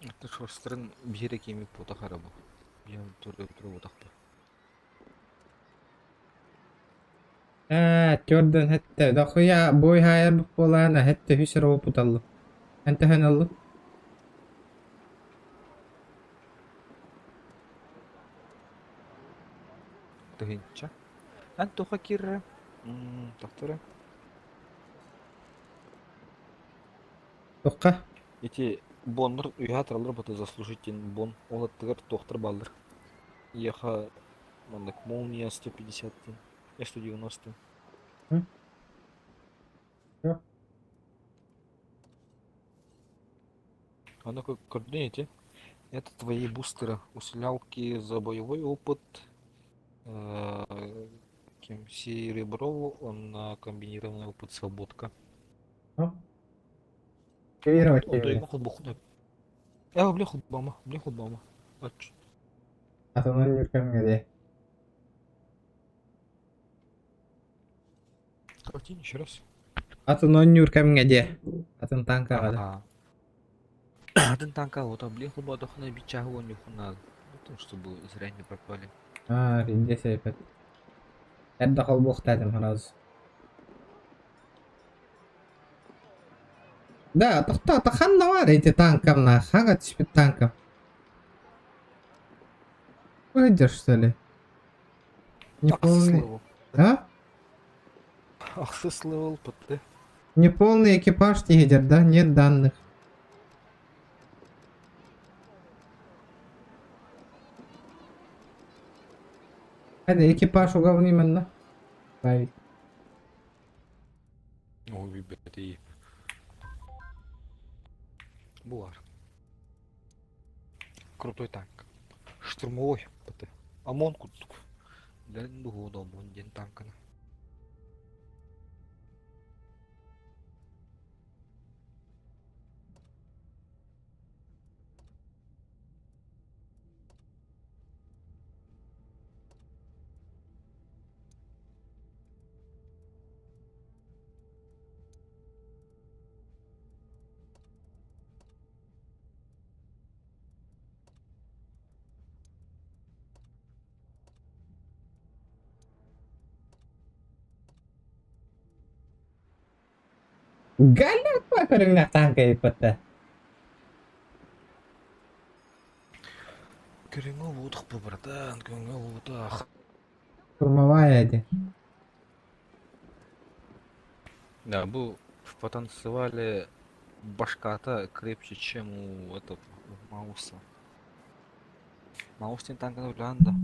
D: Атты шорстырын бері кемек бота қарабы. Я тұры отақпы.
A: Jordan hette. Dakhya boy hayır bu polana hette hüsür oputallı. Ente hanallı.
D: Тыгынча. Ан тоха кирре. Тахтыры.
A: Токка.
D: Эти боннар уйга таралар бата заслужителен бон. Ол аттыгар тохтар балдыр. Еха мандак молния 150 тен. 190.
A: Hı? Yok.
D: Она как координате. Это твои бустеры. Усилялки за боевой опыт. Кем Сереброву, он на комбинированный опыт свободка.
A: Yok. Kıyırma
D: Он то
A: kıyırma.
D: его худбаху. Бля худбама. Ач.
A: Atının yürkem gede.
D: Картин еще раз.
A: Atının yürkem gede. Atın tanka gede.
D: Ага. Один танка, вот блин, худба дохна бича его не хуна. Ну, чтобы зря не пропали.
A: Rince seyfet. Edda kol boktadım haraz. Да, таханна var эти танком на. Хага тишпит танком. Выйдешь что ли? Не полный.
D: Ахсыс
A: А?
D: Ахсыс левел ПТ.
A: Неполный экипаж тигер, да? Нет данных. Hadi ekipaj уговнименно. Править.
D: Ой, ребята, и... Булар. Крутой танк. Штурмовой ПТ. ОМОН куттук. Да, ну, удобно, день танка.
A: Галя пакарыңна танка ипатта.
D: Кереңі водық бұл, братан, кереңі водық.
A: Штурмовая эти.
D: Да, был в потанцевале башка-то крепче, чем у этого Мауса. Маус не танк да.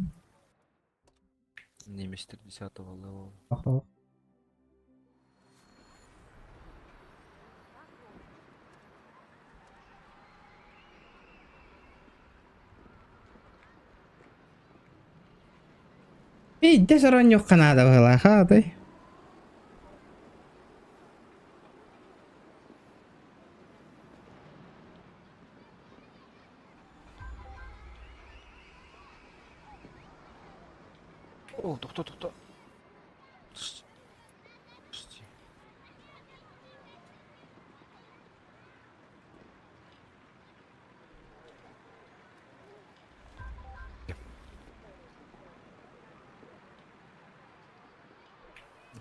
D: Не мистер 10-го левела.
A: Ага. Видите, саронёк Канада была, ха, ты?
D: О, кто? Подожди.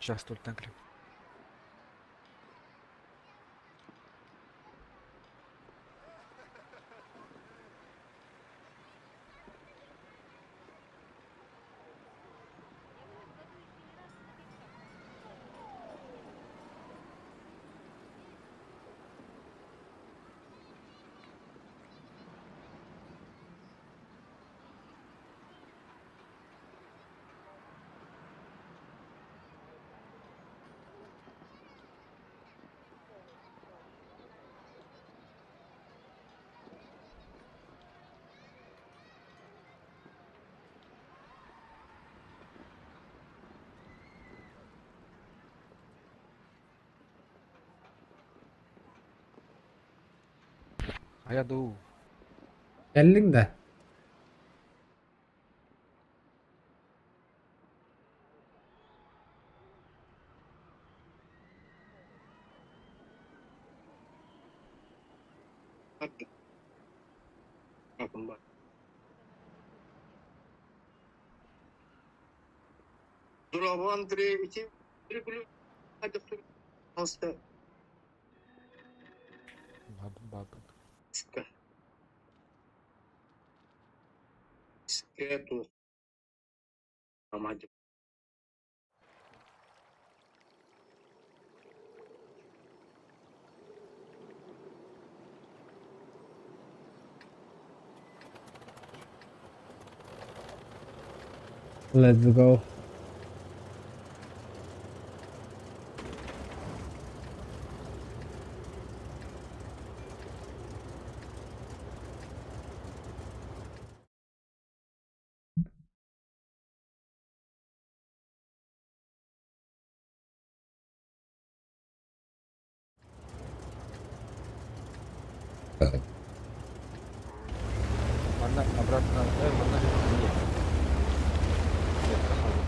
D: Сейчас только танк. Аяду.
A: Geldik de.
E: Дураван 3 Hasta
D: Бабы.
E: скету Амади.
A: Let's go.
D: Mana обратно. Mana нет. Нет, проходу.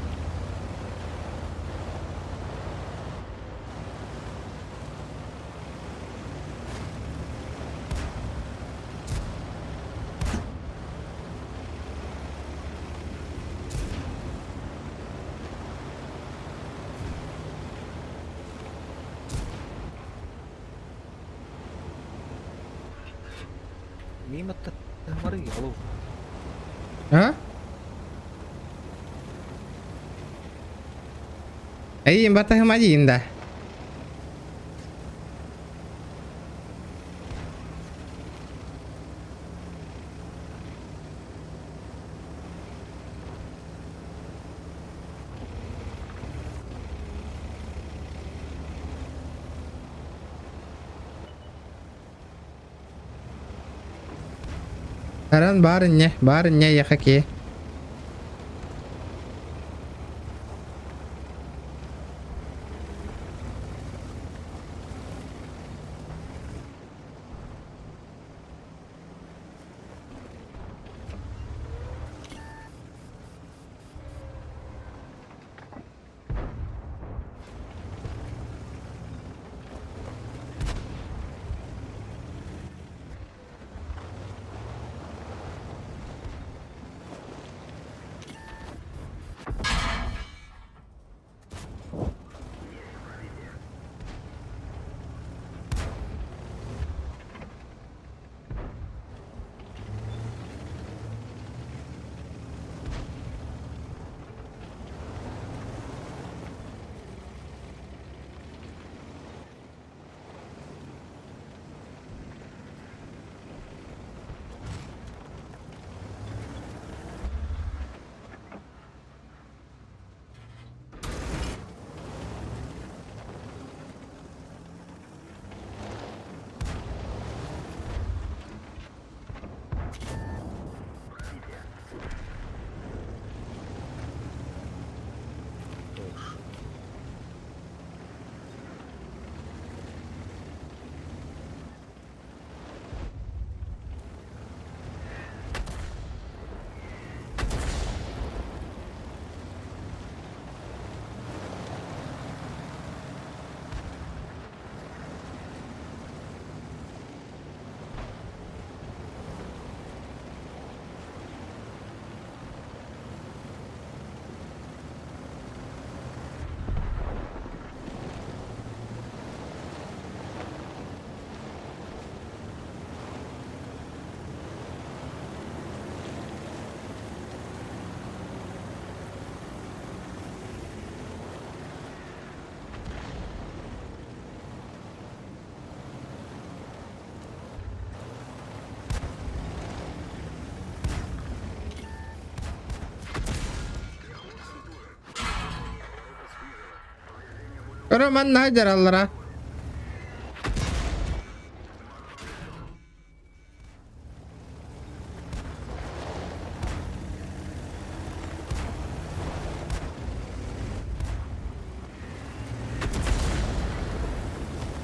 D: Мимо-то моры, алло.
A: Ha? Ay, bata hımacıyım da. Karan barınnya ya kaki. Roman hajar allara.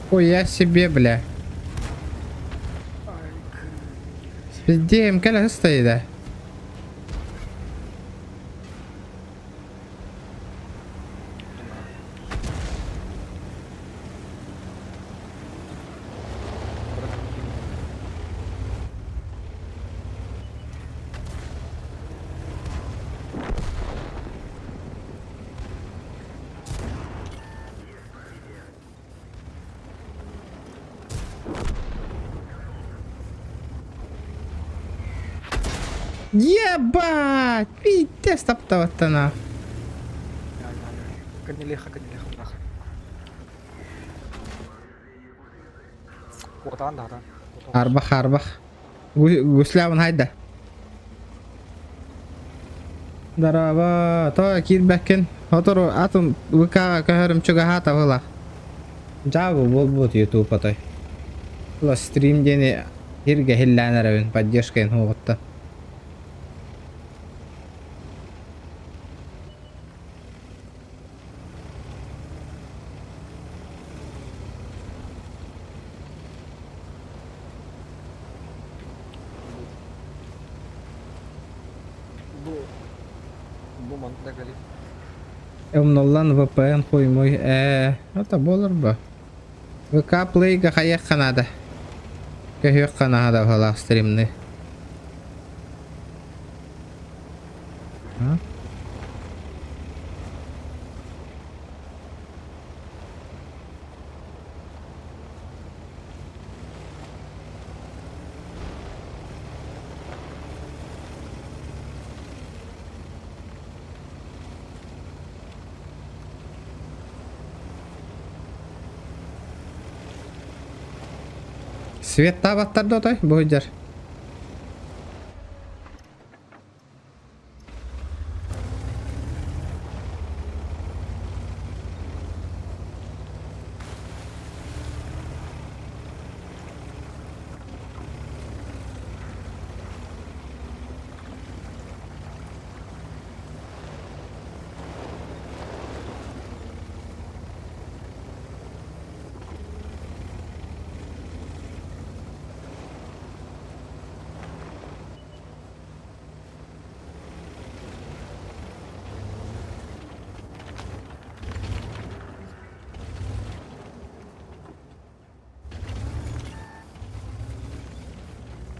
A: Хуя себе, бля. Bizdeyim kele hıstaydı. Ебать! Пиздец, топтаваттана.
D: Канилеха, нахуй. Отан да.
A: Арбах. Гуслявын хайда. Дараба, то кирбеккен. Хотору атым выкага кахарым чуга хата вала. Жабу болбут YouTube атай. Ула стрим дени хирге хилланарабын поддержкаен хугутта.
D: Bu manda gali.
A: Умноллан VPN коймой. Это болар ба. ВК плейга хаяк канада. Кахёк канада хала стримны. Свет табаттарды отай, бойдар.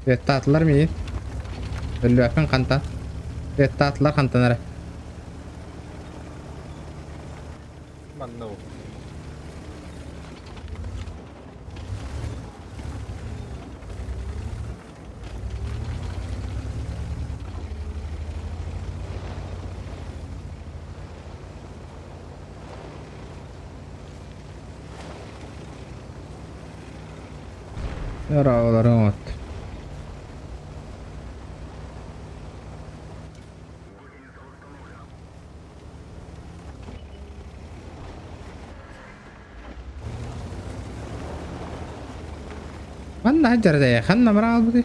A: Svettä atlar mıyım? Öllü yakın kantan. Svettä atlar kantanara.
D: Man no.
A: Seuraavaları ot. خلنا هجر ده خلنا مراه بدي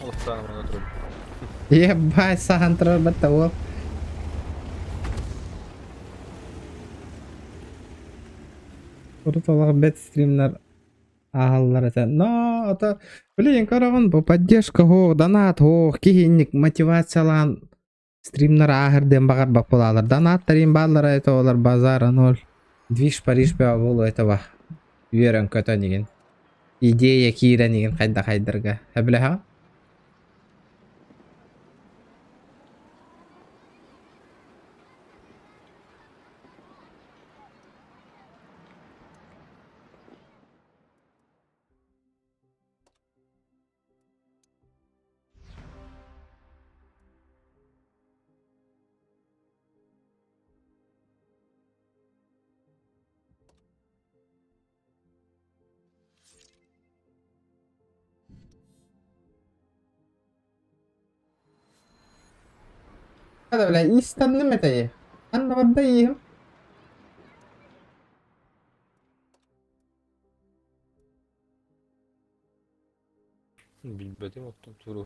D: Allah sana bana oturup.
A: يبا سهنتر بتوه Круто бет стримнер агаллар это. Но это блин, караган бу поддержка го, донат го, кихинник мотивациялан стримнер агырден багар бак болалар. Донаттарин баллар это олар базара ноль. Движ Париж ба болу это ба. Уверен көтө деген. Идея кире деген кайда кайдырга. Билеха? هذا ولا يستنى متى أنا بديهم
D: Білбедім оттан тұрur.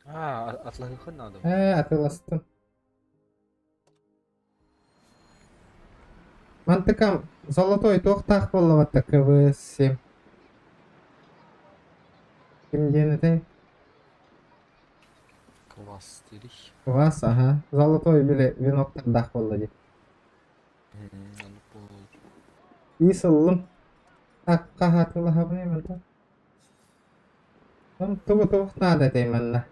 D: Атлағықын адам.
A: Атыластым. Мантыкам золотой тоқтақ болып атты КВС-7. Кімдені тей?
D: Класс дерих.
A: Вас, ага. Золотой біле виноктардақ болды де.
D: Аны бол.
A: Исылым. Таққа хатылы хабынаймен та. Тұбы тоқтады деймін.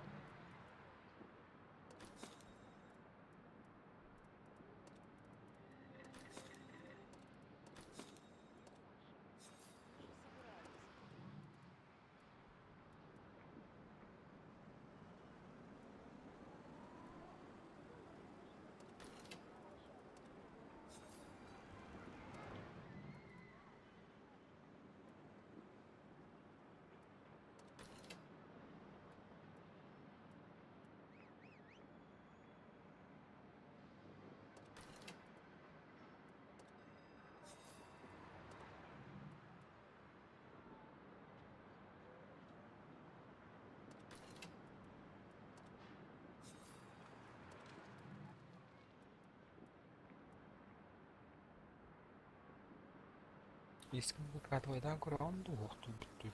D: Ескім қатвайдан көрі онды оқтың бүтті.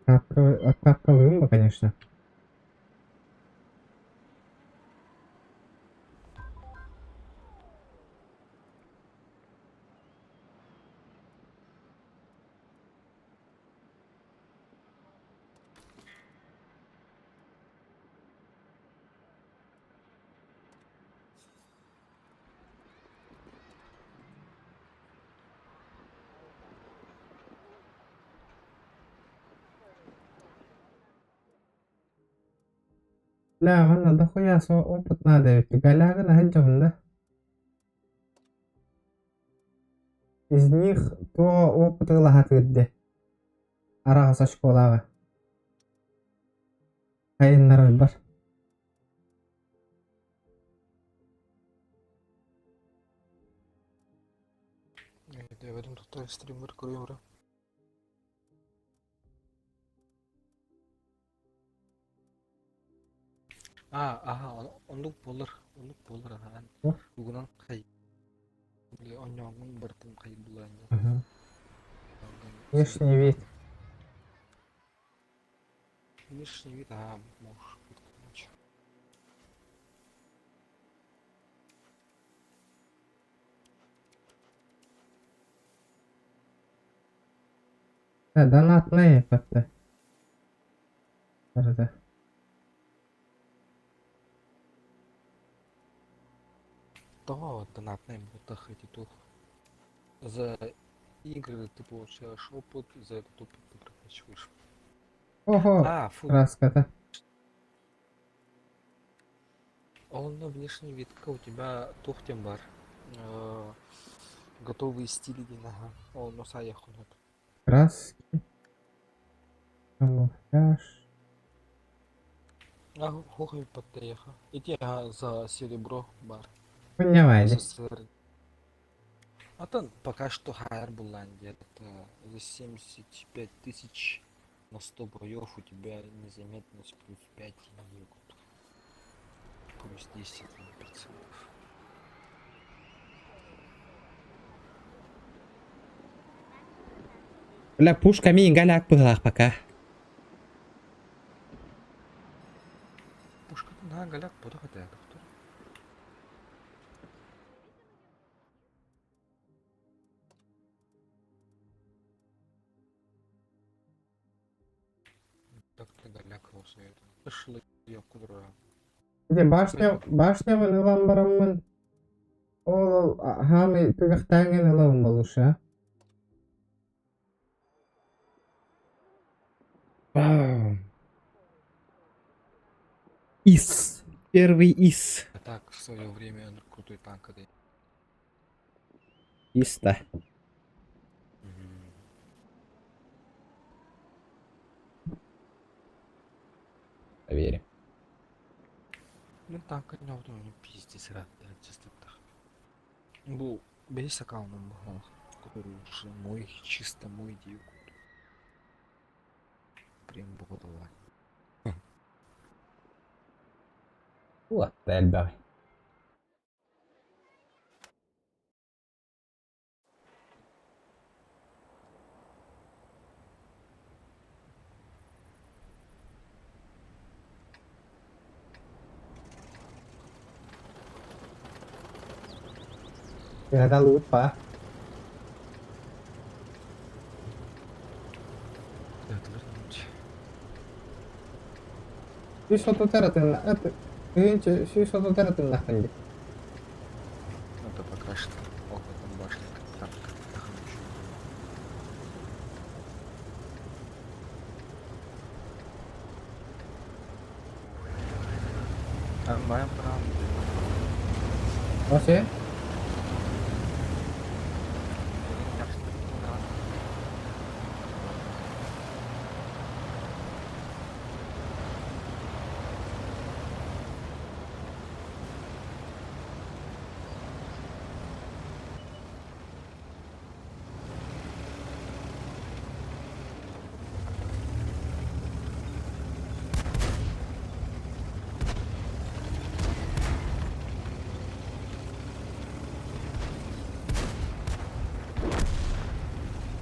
A: Отправковым бы, конечно. لا من дохуя опыт надо ведь. Голяга на да? Из них то опыт лахат ведде. Арағаса школаға. Кайыннар бар.
D: Дәвәдім тұттай стример көрем. Ондық болыр. Бүгінен қай. Оньоңның біртін қай бұлайын.
A: Внешний вид.
D: Внешний вид, можешь подключить.
A: Донатные как-то.
D: Да, донатные ботах эти тух. За игры ты получаешь опыт, за этот опыт ты прокачиваешь.
A: Ого,
D: Фу.
A: краска-то.
D: Он на внешний вид, у тебя тухтем бар. Готовые стили динага. Он носа ехунет.
A: Краски. Камуфляж.
D: Хохай подтеха. Иди за серебро бар.
A: Понимаете.
D: Там пока что хайр была где-то за 75 тысяч на 100 боев у тебя незаметность плюс 5 плюс 10%.
A: Бля, пушка ми голяк пылах пока.
D: Пушка на голяк подохотя. Так ты голяк осы еді. Ішлы кудыра.
A: Где башня вынылам барамын. Ол хами пüгөхтәңген ылым болуша. ИС. Первый ИС.
D: Так, в свое время он крутой танк.
A: ИС-то. Поверим.
D: Ну так, не пиздец, рад, чисто так. Был Весь аккаунт был, который уже мой, чисто мой дик. Прям богодова.
A: What the hell بقى. Ternyata lupa. Siis sototeratin это siis sototeratin lähtenyt.
D: Это пока что опытом башни. Так, моя правда.
A: Masih?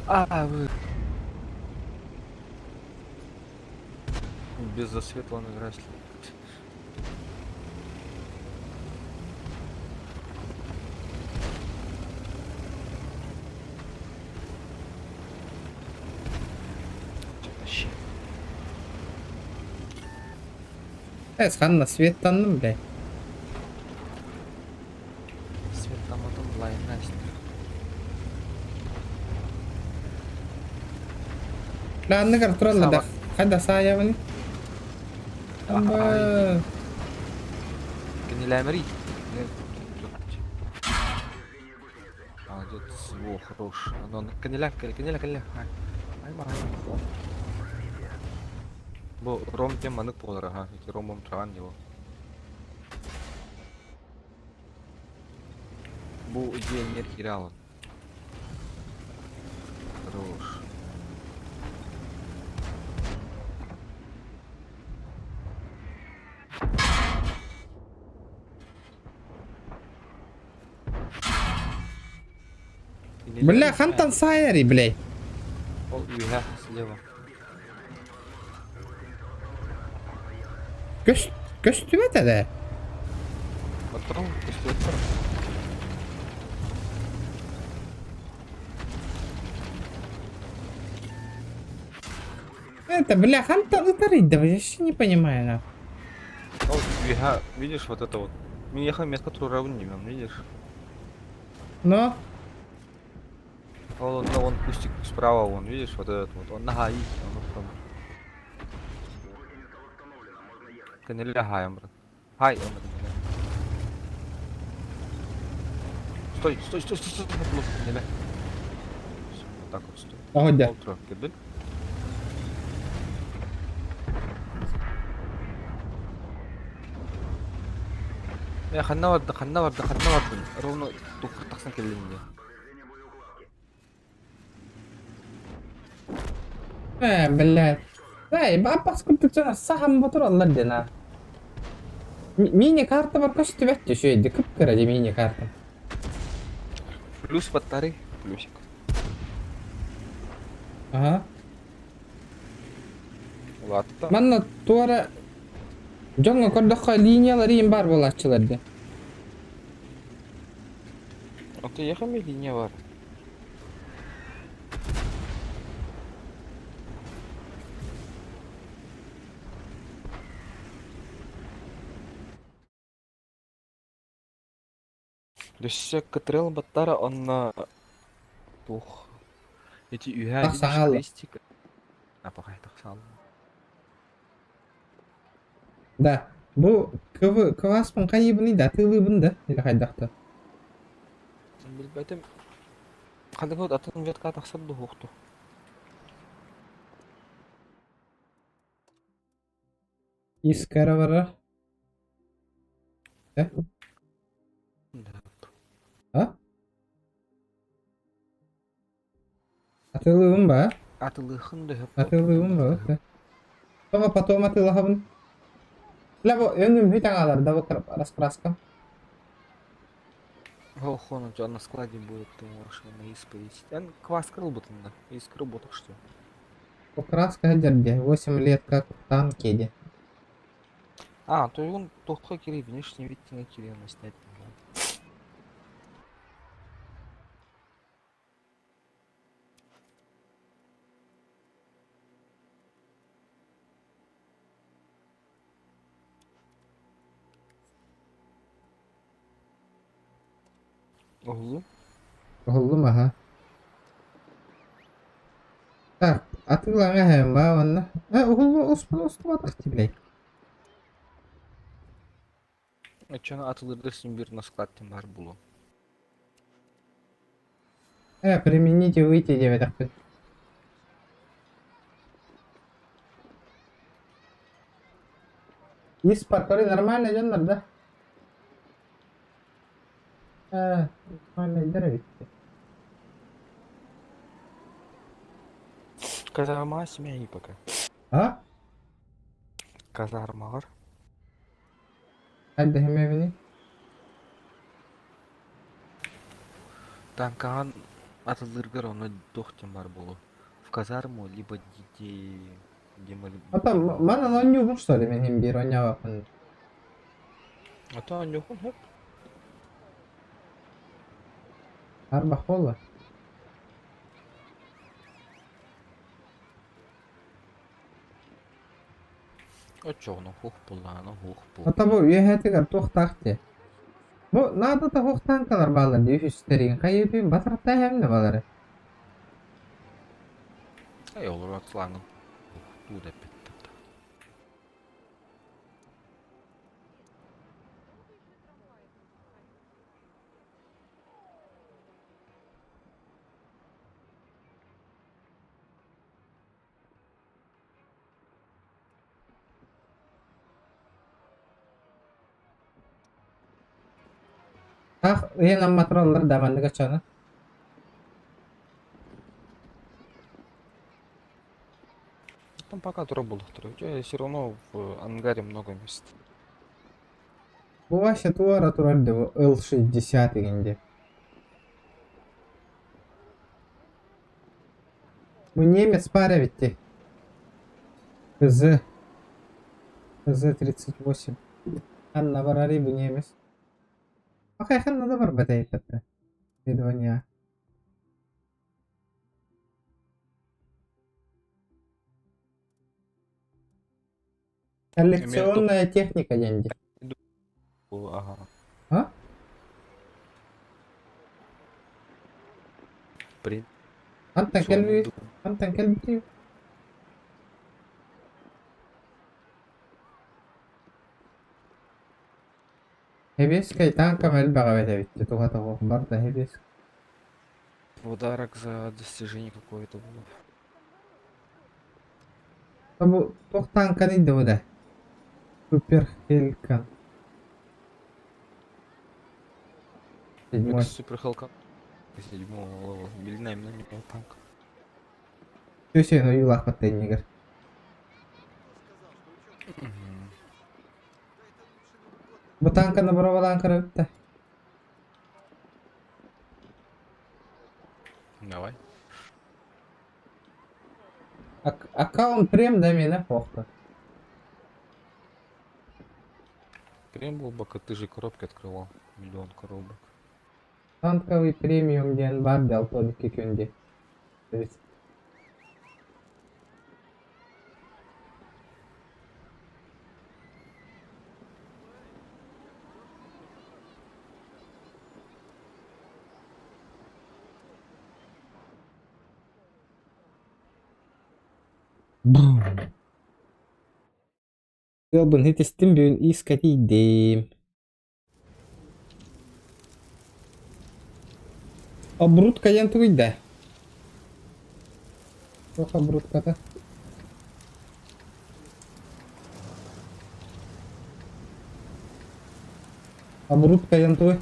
D: Вы... Без засветла играть. Вообще.
A: Скан на свет танным, блядь.
D: Свет там потом лайнность.
A: Lah anda kan turun
D: Sama.
A: ledak. Ada saya ini. Amba.
D: Канилямери. Молодец, во, хорош. Каниля. Ай, мара. Бо ром тем манык болар, ага. Эти ромом тран его. Бу идея не теряла. Хорош.
A: Бля, хантан сайри, блядь.
D: Ол үйге слева.
A: Көстүм этеді.
D: Потом пустят.
A: Это, бля, хантан итарит, да, я вообще не понимаю, на.
D: Ол үйге, видишь вот это вот. Меха метка равнинен, видишь?
A: Но,
D: Вон кустик справа, вон, видишь, вот этот вот. Он на гаи. Канеля гаем, брат. Гай, он Стой. Канеля. Вот так вот стой.
A: погодя.
D: Утро, кидай. Я ханна варды. Ровно тухр таксан келинде.
A: Блядь. Эй, бапас күптүк сахам батыр аллар дена. Мини карта бар көстүм этти şu edi. Кыпкыра де мини карта.
D: Плюс батареи, плюсик.
A: Ага.
D: Ладно.
A: Манна туара жоңго кордокко линиялар ийин бар болачыларды.
D: А ты ехал линия бар. Дөссө катрел баттара онна тух. Эти үйә
A: Таксаал.
D: крестик. Апагай таксаал.
A: Да. Бу кваспын кайыбын да тылыбын да или кайдакта.
D: Билбетим. Кандай вот атын ветка таксап да хукту.
A: Искара бара. А? Atılığım ba?
D: Atılığın da hep.
A: Atılığım ba? Okey. Sonra patom atılığım. La bu önüm hiç ağlar da bakar раскраска.
D: Ох, он у тебя на складе будет, ты можешь его на исповедь. Квас крыл бы тогда. Из крыл так что.
A: Покраска дерде. 8 лет как в танке.
D: А, то и он только Кирилл, внешний вид на Кирилла снять надо. Углу?
A: Oldu mu ha? Так, атылаңа hem ba onu. Oğlu ospu atık tibley.
D: А чё на атылырды симбир на склад тем бар было?
A: Примените выйти деп атакпын. Из паркори нормально жандар да? Нормально идер бит.
D: Казарма семьи пока.
A: Ha?
D: Казарма бар.
A: Hadi hem evini.
D: Там каган атылыргар оны дох тем бар было. В казарму, либо детей...
A: Атам, мана он не убыл, что ли, мен bir oyna bakın.
D: А то он нюхал, хоп.
A: Arbak bolla.
D: А чё, ну хух была, ну хух был.
A: Ata bu üyehetigar tohtaktı. Bu nada da hohtan kalar bağlar diye üsterin. Kayyüdüğün batırıkta hem ne bağları.
D: А olur atlanın. Туда пить-то.
A: Ah, uyan amatrollar damanlı kaçanı.
D: Там пока дробл второй. У тебя все равно в ангаре много мест.
A: Bu başa tuvara turardı bu Il-60 degende. Bu немец пара bitti. Kızı. Kızı 38. Hanna var arı bu немец. Bakay hanna da var batayı tatta. Bedvanya. Коллекционная техника деньги.
D: Ага.
A: А?
D: При...
A: Антон келби. Антон келби. Hebes kay tanka mel bagawet bitti. Tuha tuha barda hebes.
D: Подарок за достижение какое-то было.
A: Bu tok tanka neydi o da? Super Hellcat. Седьмой.
D: Супер Хелка. Седьмого левела. Бельнаем на него танк.
A: Что себе ну юлах патеннигер. Bu tanka na buradan kırıktı.
D: Давай.
A: Аккаунт прем до меня похто.
D: Крем был бы, ты же коробки открывал. Миллион коробок.
A: Tankavi premium diyen var da autodiki künde. Evet. Gabın hitistim bir iskatiydim. Обрудка янтуйда. Yok обрудка da. Обрудка янтуй.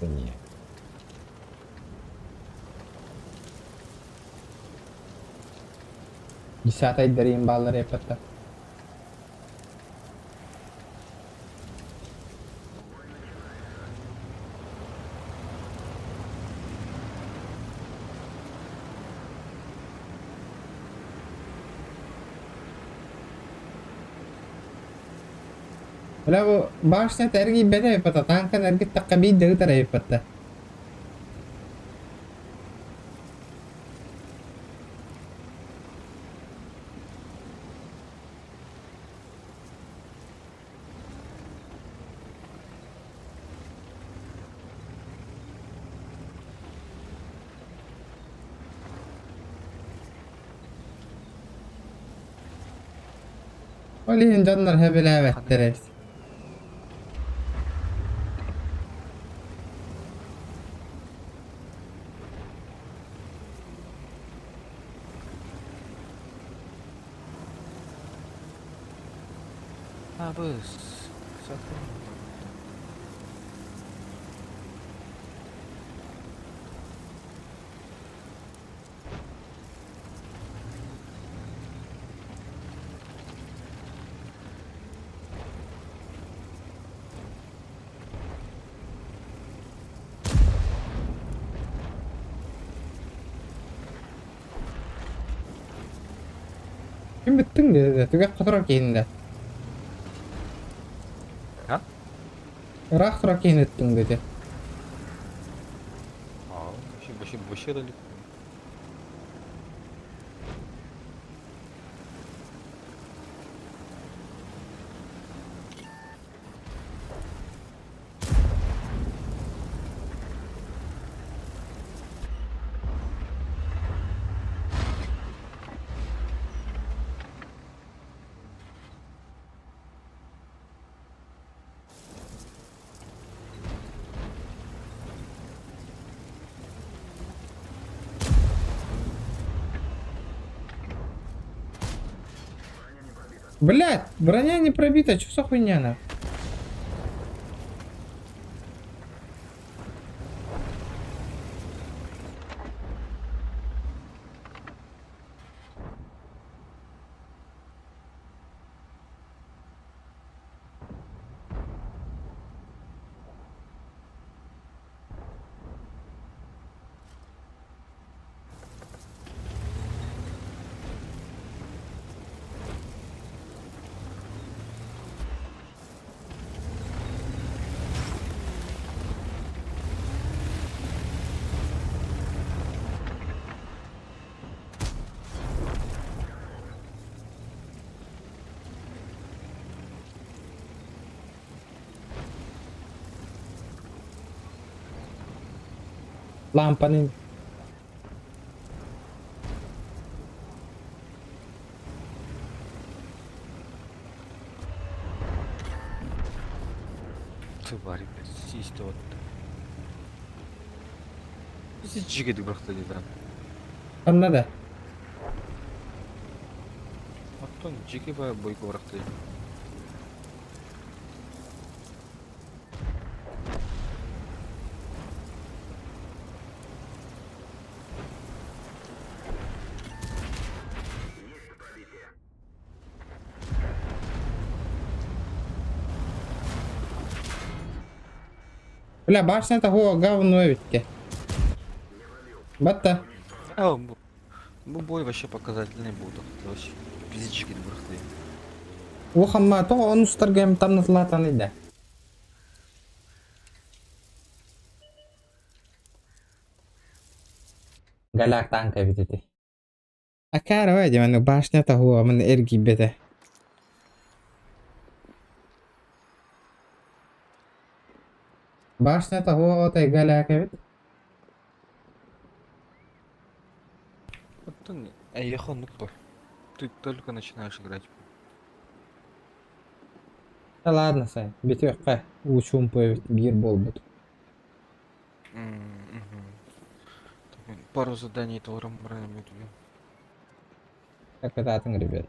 A: Нет. Десятый дарим баллы репета. Бля, бу башня тәрги бәдә репета, танка нәрги таққа бейді ғыта репета. Olihin canlar hebele evettiririz.
D: Abis. Sakın.
A: Kim bittin dedi, tügek kuturak yiyinde.
D: Ha?
A: Irak turak yiyin ettin dedi.
D: Вообще вообще далеко.
A: Блять, броня не пробита, что за хуйня на? Lampanın.
D: Твари, блядь, сиськи вот. Bizi cigedi bıraktı dedi.
A: Anladı.
D: Аттон жеке бойко бырақты.
A: Бля, башня-то говно ведь. Батта.
D: Bu boy вообще показательный был. Вообще физически бырақты.
A: Ухамма то он устаргем там натлатан иде. Галак танка видите. А кара вайди, ману башня-то man эрги беде. Башня-то отай галяка вид.
D: Аттон, ехал нукпа. Ты только начинаешь играть.
A: Да ладно, Сань, битвекка учум появить бир болбут.
D: Пару заданий то рам.
A: Как это ребят.